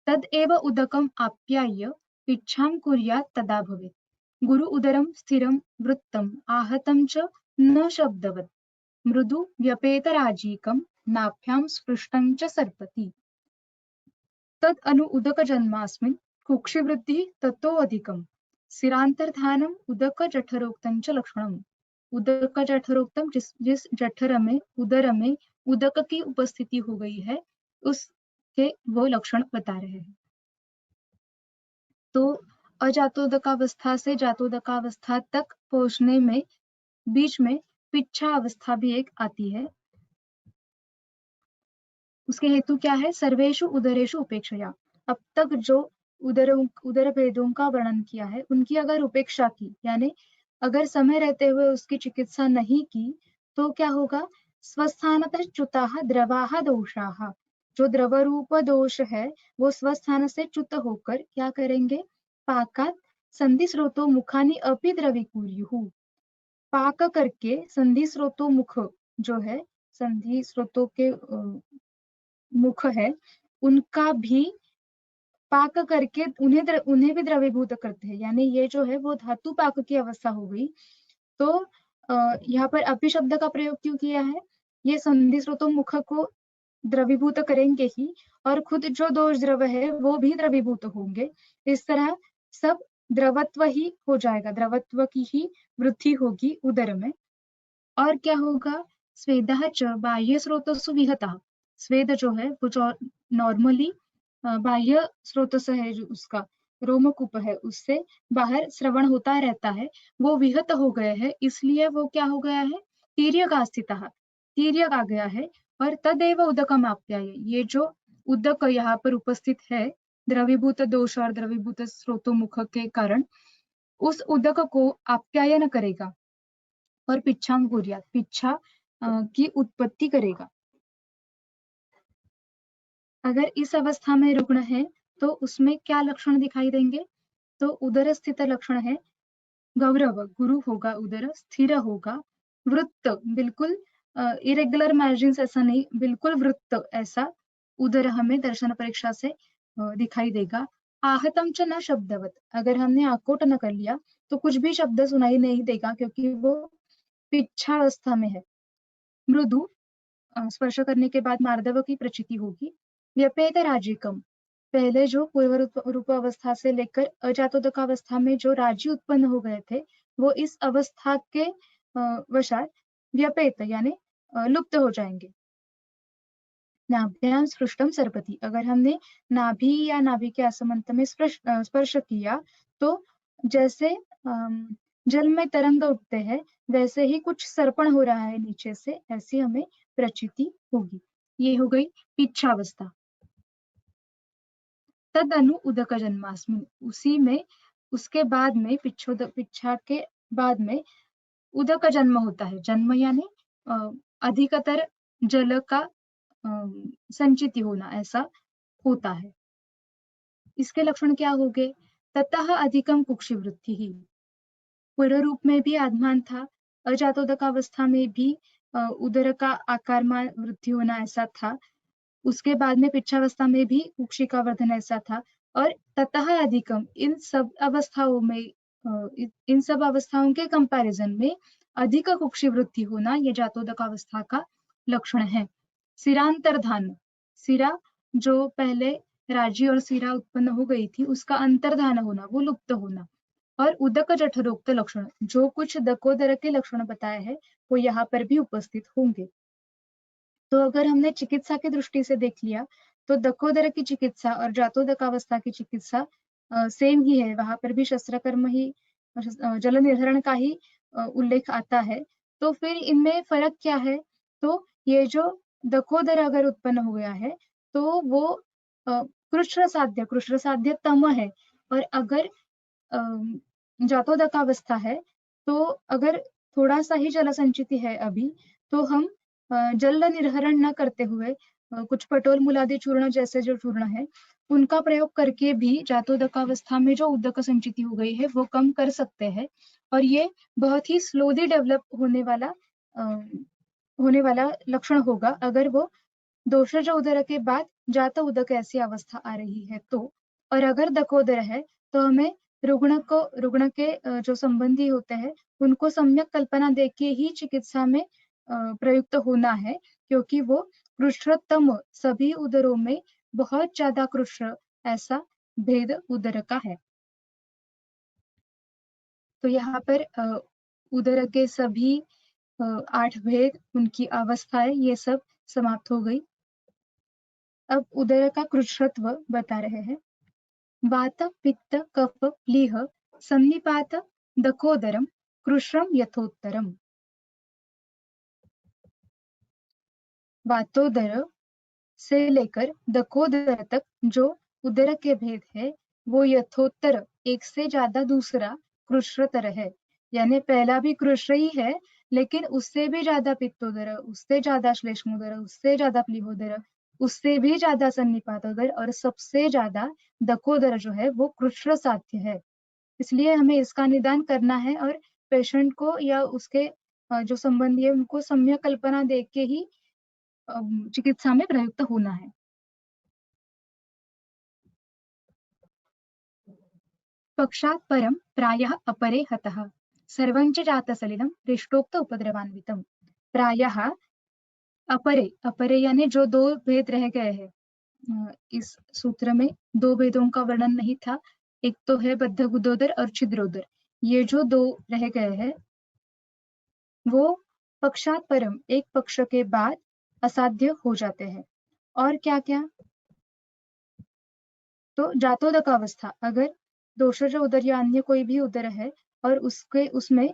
तद एव उदकम् आप्याय्य इच्छां कुर्यात् तदा भवेत्। गुरु उदरं स्थिरं वृत्तम् आहतं च न शब्दवत् मृदु व्यपेतराजीकं नाभ्यां स्पृष्टं च सर्पति तद अनु उदक जन्मास्मिन् कुक्षिवृद्धि ततो अधिकम सिरांतर्धानम उदक जठरोक्तम च लक्षणम उदक जठरोक्तम जिस जठर में उदर में उदक की उपस्थिति हो गई है उसके वो लक्षण बता रहे हैं। तो अजातोदकावस्था से जातोदकावस्था तक पहुंचने में बीच में पिच्छा अवस्था भी एक आती है। उसके हेतु क्या है? सर्वेषु उदरेषु उपेक्षया। अब तक जो उदर भेदों का वर्णन किया है उनकी अगर उपेक्षा की, यानी अगर समय रहते हुए उसकी चिकित्सा नहीं की तो क्या होगा? स्वस्थानतः च्युताः द्रवाः दोषाः। जो द्रव रूप दोष है वो स्वस्थान से च्युत होकर क्या करेंगे? पाकात संधि स्रोतो मुखानि अपि द्रवीकुर्युः। पाक करके संधि स्रोतो मुख जो है, संधि स्रोतों के मुख है उनका भी पाक करके उन्हें भी द्रवीभूत करते हैं। यानी ये जो है वो धातु पाक की अवस्था हो गई। तो यहाँ पर अपि शब्द का प्रयोग क्यों किया है? ये संधि स्रोतों मुख को द्रवीभूत करेंगे ही और खुद जो दोष द्रव है वो भी द्रवीभूत होंगे। इस तरह सब द्रवत्व ही हो जाएगा, द्रवत्व की ही वृद्धि होगी उदर में। और क्या होगा? स्वेदः च बाह्य स्रोतस्सु विहतः। स्वेद जो है वो जो नॉर्मली बाह्य स्रोत से है, जो उसका रोमकूप है उससे बाहर श्रवण होता रहता है, वो विहत हो गए हैं, इसलिए वो क्या हो गया है? तीर्यकास्थितः, तीर्यक आ गया है। और तदेव उदकम आप्याय, ये जो उदक यहाँ पर उपस्थित है द्रवीभूत दोष और द्रवीभूत स्रोतोमुख के कारण, उस उदक को आप्यायन करेगा और पिच्छाम कुर्यात, पिच्छा की उत्पत्ति करेगा। अगर इस अवस्था में रुग्ण है तो उसमें क्या लक्षण दिखाई देंगे? तो उदर स्थित लक्षण है गौरव, गुरु होगा उदर, स्थिर होगा, वृत्त बिल्कुल इरेगुलर मार्जिन्स ऐसा नहीं, बिल्कुल वृत्त ऐसा उदर हमें दर्शन परीक्षा से दिखाई देगा। आहतम च न शब्दवत, अगर हमने आकोट न कर लिया तो कुछ भी शब्द सुनाई नहीं देगा क्योंकि वो पिच्छावस्था में है। मृदु, स्पर्श करने के बाद मार्दव की प्रचिति होगी। व्यपेत राजिकम, पहले जो पूर्व रूप अवस्था से लेकर अजातोदक अवस्था में जो राज्य उत्पन्न हो गए थे वो इस अवस्था के वशात व्यपेत यानी लुप्त हो जाएंगे। नाभ्याम स्पृष्टम सर्पति, अगर हमने नाभि या नाभि के असमंत में स्पर्श किया तो जैसे जल में तरंग उठते हैं वैसे ही कुछ सर्पण हो रहा है नीचे से, ऐसी हमें प्रचिति होगी। ये हो गई पिच्छावस्था। तद अनु उदक जन्मास्मिन, उसी में उसके बाद में पिच्छा के बाद में उदक जन्म होता है। जन्म यानी अधिकतर जल का संचिति होना, ऐसा होता है। इसके लक्षण क्या हो गए? ततः अधिकम कुक्षि वृद्धि ही, पूर्व रूप में भी आधमान था, अजातोदक अवस्था में भी उदर का आकार में वृद्धि होना ऐसा था, उसके बाद में पिच्छावस्था में भी कुक्षि का वर्धन ऐसा था, और ततः अधिकम, इन सब अवस्थाओं में इन सब अवस्थाओं के कंपैरिजन में अधिक कुक्षि वृद्धि होना यह जातोदक अवस्था का लक्षण है। सिरांतर्धान, सिरा जो पहले राज्य और सिरा उत्पन्न हो गई थी उसका अंतर्धान होना, वो लुप्त होना, और उदक जठरोक्त लक्षण, जो कुछ दकोदर के लक्षण बताए हैं वो यहाँ पर भी उपस्थित होंगे। तो अगर हमने चिकित्सा की दृष्टि से देख लिया तो दकोदर की चिकित्सा और जातोदकावस्था की चिकित्सा सेम ही है, वहां पर भी शस्त्रकर्म ही, जल निर्हरण का ही उल्लेख आता है। तो फिर इनमें फर्क क्या है? तो ये जो दकोदर अगर उत्पन्न हो गया है तो वो कृष्ण साध्य तम है, और अगर जातोदकावस्था है तो अगर थोड़ा सा ही जल संचिति है अभी तो हम जल निर्हरण न करते हुए कुछ पटोल मूलादि चूर्ण जैसे जो चूर्ण है उनका प्रयोग करके भी जातोदकावस्था में जो उदक संचिति हो गई है वो कम कर सकते हैं। और ये बहुत ही स्लोली डेवलप होने वाला लक्षण होगा अगर वो दोषज उदर के बाद जात उदक ऐसी अवस्था आ रही है तो। और अगर दकोदर है तो हमें रुग्ण के जो संबंधी होते हैं उनको सम्यक कल्पना देके ही चिकित्सा में प्रयुक्त होना है, क्योंकि वो कृष्णतम सभी उदरों में बहुत ज्यादा कृष्ण ऐसा भेद उदर का है। तो यहाँ पर उदर के सभी 8 भेद, उनकी अवस्थाएं, ये सब समाप्त हो गई। अब उदर का कृच्छ्रत्व बता रहे हैं। वात पित्त कफ प्लीह सन्निपात दकोदरम कृष्णम यथोत्तरम। वातोदर से लेकर दकोदर तक जो उदर के भेद है, वो यथोत्तर, एक से ज्यादा दूसरा कृष्णतर है। यानी पहला भी कृष्ण ही है, लेकिन उससे भी ज्यादा पित्तोदर, उससे ज्यादा श्लेष्मोदर, उससे ज्यादा प्लीहोदर, उससे भी ज्यादा सन्निपातोदर, और सबसे ज्यादा दकोदर जो है वो कृष्ण साध्य है। इसलिए हमें इसका निदान करना है, और पेशेंट को या उसके जो संबंधी है उनको सम्यक कल्पना देख के ही चिकित्सा में प्रयुक्त होना है। पक्षात् परं प्रायः अपरे हतः सर्वञ्च जातसलिलं हृष्टोक्त उपद्रवान्वितम्। प्रायः अपरे, अपरे यानी जो 2 भेद रह गए हैं। इस सूत्र में 2 भेदों का वर्णन नहीं था, एक तो है बद्धगुदोदर और छिद्रोदर। ये जो 2 रह गए हैं, वो पक्षात् परम, एक पक्ष के बाद असाध्य हो जाते हैं। और क्या क्या? तो जातोदक अवस्था, अगर दोषज उदर या अन्य कोई भी उदर है और उसमें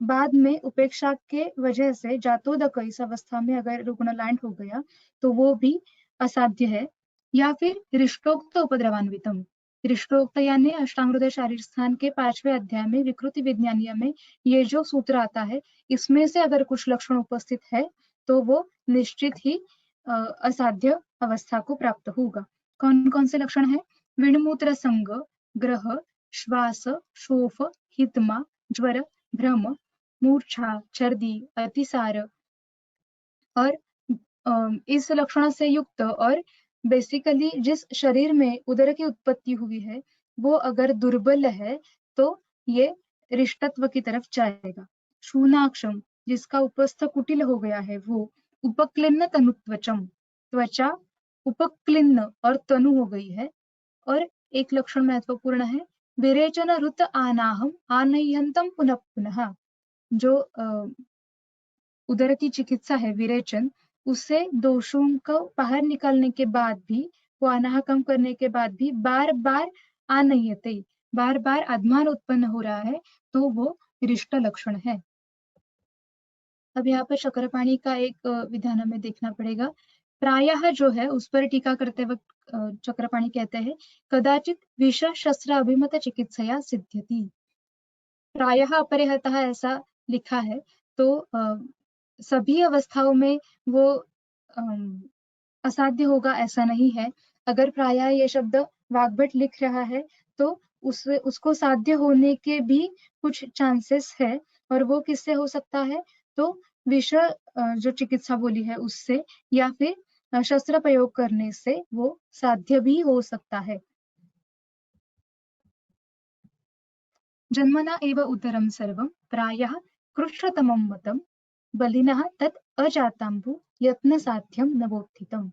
बाद में उपेक्षा के वजह से जातोदक, इस अवस्था में अगर रुग्ण लैंड हो गया, तो वो भी असाध्य है। या फिर रिष्टोक्त उपद्रवान्वितम, रिष्टोक्त यानी अष्टांगहृदय शारीर स्थान के 5वें अध्याय में विकृति विज्ञानीय में ये जो सूत्र आता है, इसमें से अगर कुछ लक्षण उपस्थित है तो वो निश्चित ही असाध्य अवस्था को प्राप्त होगा। कौन कौन से लक्षण है? विणमूत्र संग, ग्रह, श्वास, शोफ, हितमा, ज्वर, भ्रम, मूर्छा, छर्दी, अतिसार, और इस लक्षण से युक्त, और बेसिकली जिस शरीर में उदर की उत्पत्ति हुई है वो अगर दुर्बल है, तो ये रिष्टत्व की तरफ जाएगा। शूनाक्षम, जिसका उपस्थ कुटिल हो गया है, वो उपक्लिन्न तनुत्वचम, त्वचा उपक्लिन्न और तनु हो गई है। और एक लक्षण महत्वपूर्ण है, विरेचन रुत आनाहम आनयंतम पुनः पुनः, जो उदर की चिकित्सा है विरेचन, उससे दोषों को बाहर निकालने के बाद भी, वो अनाह कम करने के बाद भी बार बार आनयते, बार बार अधमान उत्पन्न हो रहा है, तो वो रिष्ट लक्षण है। अब यहाँ पर चक्रपाणी का एक विधान हमें देखना पड़ेगा। प्रायः जो है उस पर टीका करते वक्त चक्रपाणी कहते हैं, कदाचित विष शस्त्र अभिमत चिकित्सया सिद्ध्यति। प्रायः अपरिहतः ऐसा लिखा है, तो सभी अवस्थाओं में वो असाध्य होगा ऐसा नहीं है। अगर प्रायः ये शब्द वाग्भट लिख रहा है, तो उसको साध्य होने के भी कुछ चांसेस है, और वो किससे हो सकता है? तो विष जो चिकित्सा बोली है उससे, या फिर शस्त्र प्रयोग करने से वो साध्य भी हो सकता है। जन्मना एव उदरम सर्वम प्रायः कृष्णतमं मतम बलिनः तत् अजातांबु यत्न साध्यम नवोत्थितम।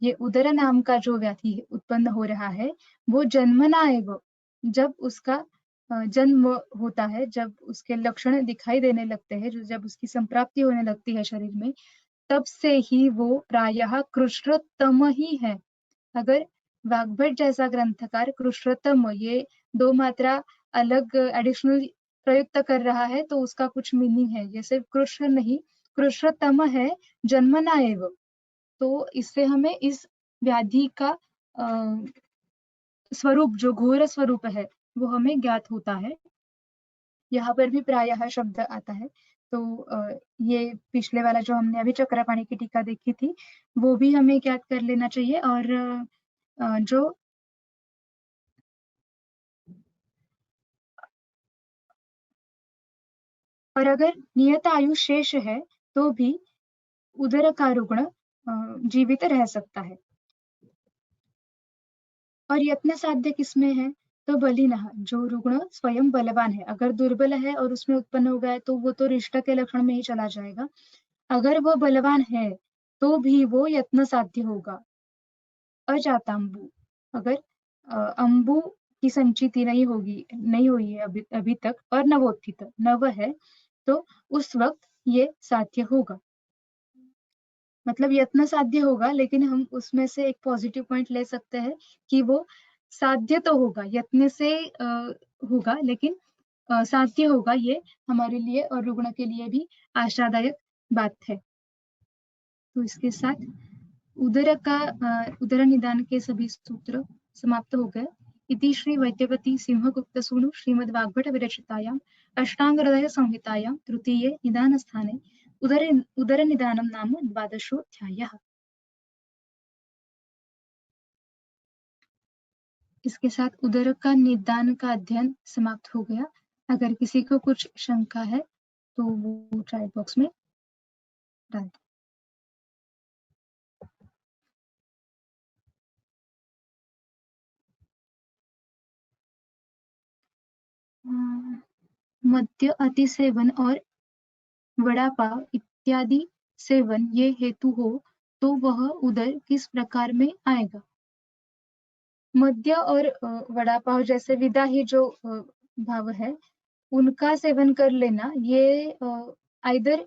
ये उदर नाम का जो व्याधि उत्पन्न हो रहा है, वो जन्मना एव, जब उसका जन्म होता है, जब उसके लक्षण दिखाई देने लगते हैं, जो जब उसकी संप्राप्ति होने लगती है शरीर में, तब से ही वो प्रायः कृष्णतम ही है। अगर वाग्भट जैसा ग्रंथकार कृष्णतम, ये 2 मात्रा अलग एडिशनल प्रयुक्त कर रहा है, तो उसका कुछ मीनिंग है। ये सिर्फ कृष्ण नहीं, कृष्णतम है, जन्मना एव। तो इससे हमें इस व्याधि का स्वरूप, जो घोर स्वरूप है, वो हमें ज्ञात होता है। यहाँ पर भी प्रायः शब्द आता है। तो ये पिछले वाला जो हमने अभी चक्रपाणी की टीका देखी थी, वो भी हमें ज्ञात कर लेना चाहिए। और जो और अगर नियत आयु शेष है, तो भी उदर का रुग्ण जीवित रह सकता है। और यत्न साध्य किसमें है? तो बलिनः, जो रुग्ण स्वयं बलवान है, अगर दुर्बल है और उसमें उत्पन्न हो गया है तो वो तो रिष्ट के लक्षण में ही चला जाएगा। अगर वो बलवान है तो भी वो यत्न साध्य होगा। अजातांबु, अगर अंबु की संचिति नहीं हुई है अभी अभी तक, और नवोत्थित नव है, तो उस वक्त ये साध्य होगा। मतलब यत्न साध्य होगा, लेकिन हम उसमें से एक पॉजिटिव पॉइंट ले सकते हैं कि वो साध्य तो होगा, यत्न से होगा, लेकिन साध्य होगा, ये हमारे लिए और रुग्ण के लिए भी आशादायक बात है। तो इसके साथ उदर निदान के सभी सूत्र समाप्त हो गए। इति श्री वैद्यवती सिंहगुप्त सूनु श्रीमद् वाग्भट विरचितायां अष्टांग हृदय संहितायां तृतीये निदान स्थाने उदर निदानम नाम 12वां। इसके साथ उदर का निदान का अध्ययन समाप्त हो गया। अगर किसी को कुछ शंका है तो वो चैट बॉक्स में डाल दो। मद्य अति सेवन और वड़ा पाव इत्यादि सेवन ये हेतु हो तो वह उदर किस प्रकार में आएगा? मद्य और वड़ा पाव जैसे विदाही जो भाव है, उनका सेवन कर लेना, ये आइदर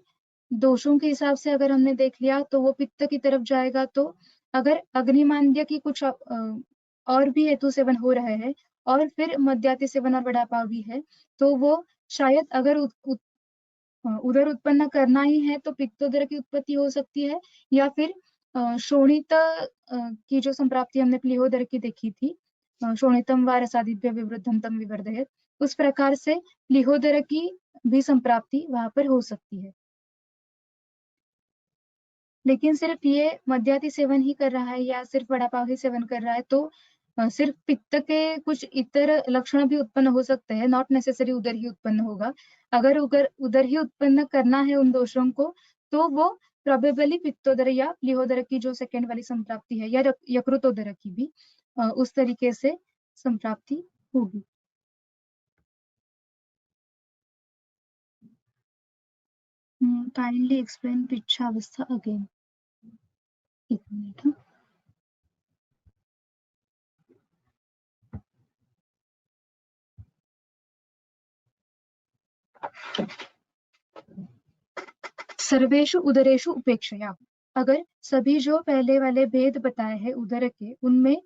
दोषों के हिसाब से अगर हमने देख लिया तो वो पित्त की तरफ जाएगा, तो अगर अग्निमांद्य की कुछ और भी हेतु सेवन हो रहे हैं और फिर मद्याति सेवन और वड़ा पाव भी है, तो वो शायद अगर उदर उत्पन्न करना ही है तो पित्तोदर की उत्पत्ति हो सकती है, या फिर शोणित की जो संप्राप्ति हमने प्लीहोदर की देखी थी, शोणितम व रसादिभ्य विवृद्धम तम विवर्धयेत्, उस प्रकार से प्लीहोदर की भी संप्राप्ति वहां पर हो सकती है। लेकिन सिर्फ ये मद्याति सेवन ही कर रहा है या सिर्फ वड़ा पाव ही सेवन कर रहा है तो सिर्फ पित्त के कुछ इतर लक्षण भी उत्पन्न हो सकते हैं, नॉट नेसेसरी उधर ही उत्पन्न होगा। अगर उधर ही उत्पन्न करना है उन दोषों को, तो वो प्रोबेबली पित्तोदर या प्लीहोदर की जो सेकेंड वाली संप्राप्ति है, या यकृतोदर की भी उस तरीके से संप्राप्ति होगी। काइंडली एक्सप्लेन पिच्छावस्था अगेन। एक मिनट। सर्वेषु उदरेषु उपेक्षया, अगर सभी जो पहले वाले भेद बताए हैं उदर के, उनमें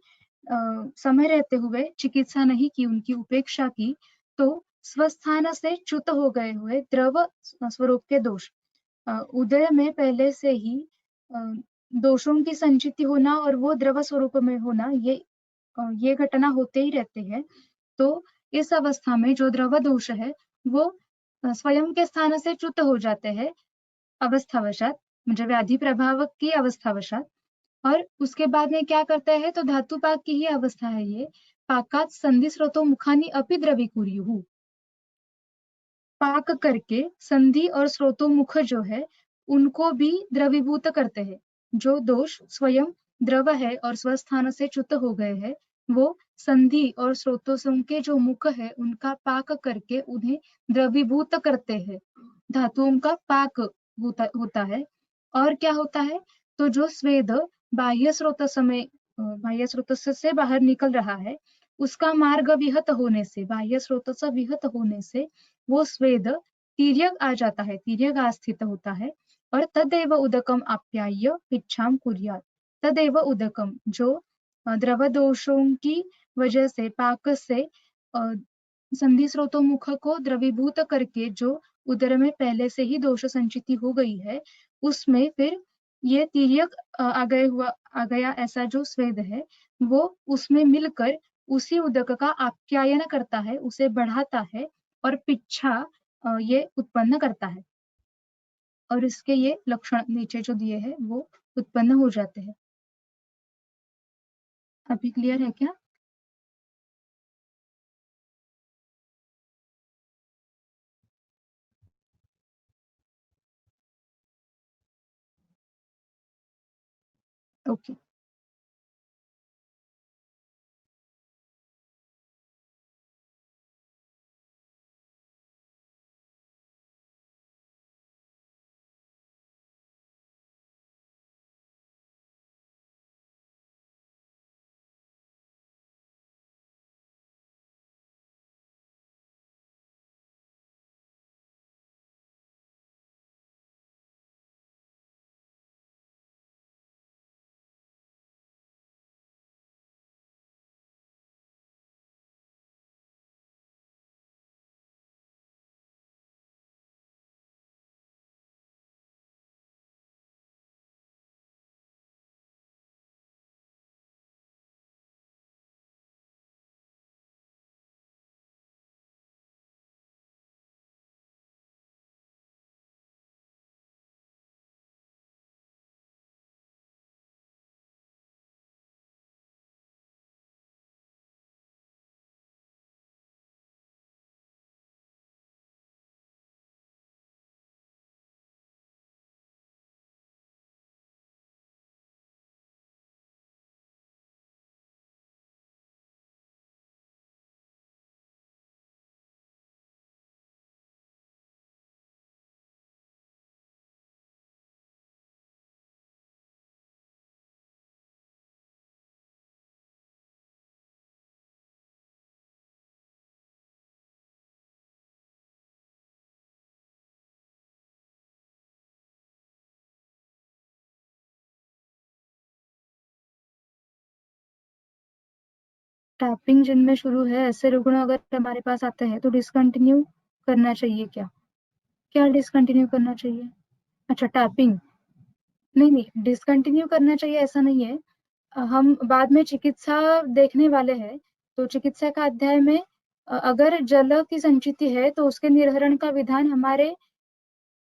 समय रहते हुए चिकित्सा नहीं की, उनकी उपेक्षा की, तो स्वस्थान से च्युत हो गए हुए द्रव स्वरूप के दोष, उदय में पहले से ही दोषों की संचिति होना और वो द्रव स्वरूप में होना, ये घटना होते ही रहते हैं। तो इस अवस्था में जो द्रव दोष है वो स्वयं के स्थान से च्युत हो जाते हैं अवस्थावशात, म्हणजे व्याधि प्रभाव की अवस्थावशात। और उसके बाद में क्या करता है, तो धातु पाक की ही अवस्था है ये। पाकात संधि स्रोतो मुखानी अपि द्रवीकुर्युः, पाक करके संधि और स्रोतो मुख जो है उनको भी द्रवीभूत करते हैं। जो दोष स्वयं द्रव है और स्वस्थान से च्युत हो गए हैं, वो संधि और स्रोतों के जो मुख है उनका पाक करके उन्हें द्रवीभूत करते हैं। धातुओं का पाक होता है। और क्या होता है, तो जो स्वेद बाह्य स्रोत से बाहर निकल रहा है, उसका मार्ग विहत होने से, बाह्य स्रोत से विहत होने से वो स्वेद तिर्यक आ जाता है, तिर्यक आस्थित होता है। और तदेव उदकम आप्याय्य इच्छाम कुर्यात्, तदेव उदकम, जो द्रव दोषों की वजह से पाक से संधि स्रोतों मुख को द्रवीभूत करके जो उदर में पहले से ही दोष संचिति हो गई है, उसमें फिर ये तिर्यक आ गया ऐसा जो स्वेद है, वो उसमें मिलकर उसी उदक का आप्यायन करता है, उसे बढ़ाता है और पिच्छा ये उत्पन्न करता है। और इसके ये लक्षण नीचे जो दिए हैं वो उत्पन्न हो जाते हैं। अभी क्लियर है क्या? ओके। टैपिंग जिनमें शुरू है ऐसे रुग्ण अगर हमारे पास आते हैं तो डिसकंटिन्यू करना चाहिए क्या? क्या डिसकंटिन्यू करना चाहिए? अच्छा, टैपिंग। नहीं नहीं, डिसकंटिन्यू करना चाहिए ऐसा नहीं है। हम बाद में चिकित्सा देखने वाले हैं, तो चिकित्सा का अध्याय में अगर जल की संचिति है तो उसके निर्हरण का विधान हमारे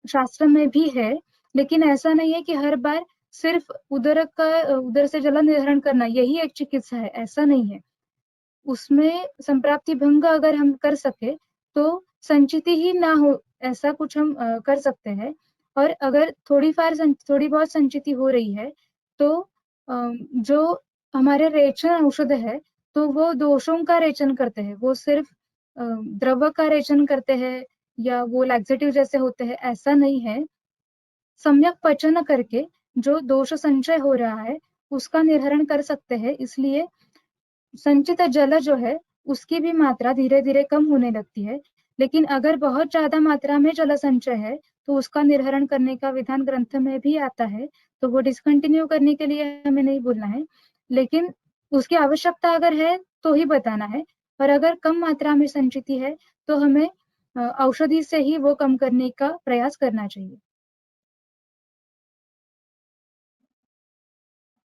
शास्त्र में भी है, लेकिन ऐसा नहीं है कि हर बार सिर्फ उदर से जल निर्हरण करना यही एक चिकित्सा है, ऐसा नहीं है। उसमें संप्राप्ति भंग अगर हम कर सके तो संचिति ही ना हो ऐसा कुछ हम कर सकते हैं। और अगर थोड़ी बहुत संचिति हो रही है तो जो हमारे रेचन औषध है तो वो दोषों का रेचन करते हैं, वो सिर्फ द्रव का रेचन करते हैं या वो लैक्सेटिव जैसे होते हैं, ऐसा नहीं है। सम्यक पचन करके जो दोष संचय हो रहा है उसका निर्हरण कर सकते हैं, इसलिए संचित जल जो है उसकी भी मात्रा धीरे धीरे कम होने लगती है। लेकिन अगर बहुत ज्यादा मात्रा में जल संचय है तो उसका निर्हरण करने का विधान ग्रंथ में भी आता है, तो वो डिसकंटिन्यू करने के लिए हमें नहीं बोलना है, लेकिन उसकी आवश्यकता अगर है तो ही बताना है। और अगर कम मात्रा में संचिति है तो हमें औषधि से ही वो कम करने का प्रयास करना चाहिए।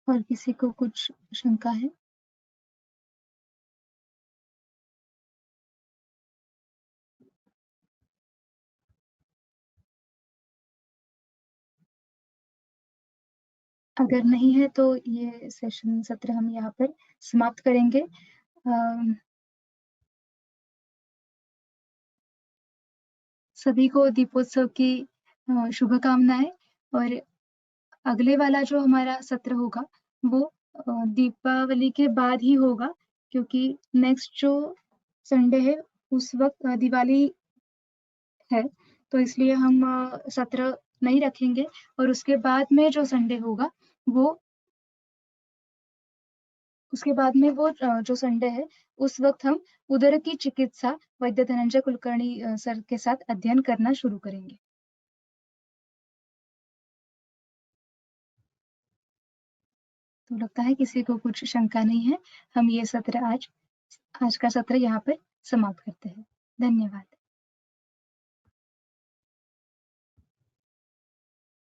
और किसी को कुछ शंका है? अगर नहीं है तो ये सेशन सत्र हम यहाँ पर समाप्त करेंगे। सभी को दीपोत्सव की शुभकामनाएं। और अगले वाला जो हमारा सत्र होगा वो दीपावली के बाद ही होगा, क्योंकि नेक्स्ट जो संडे है उस वक्त दिवाली है, तो इसलिए हम सत्र नहीं रखेंगे। और उसके बाद में वो जो संडे है उस वक्त हम उदर की चिकित्सा वैद्य धनंजय कुलकर्णी सर के साथ अध्ययन करना शुरू करेंगे। तो लगता है किसी को कुछ शंका नहीं है। हम ये सत्र आज का सत्र यहाँ पर समाप्त करते हैं। धन्यवाद।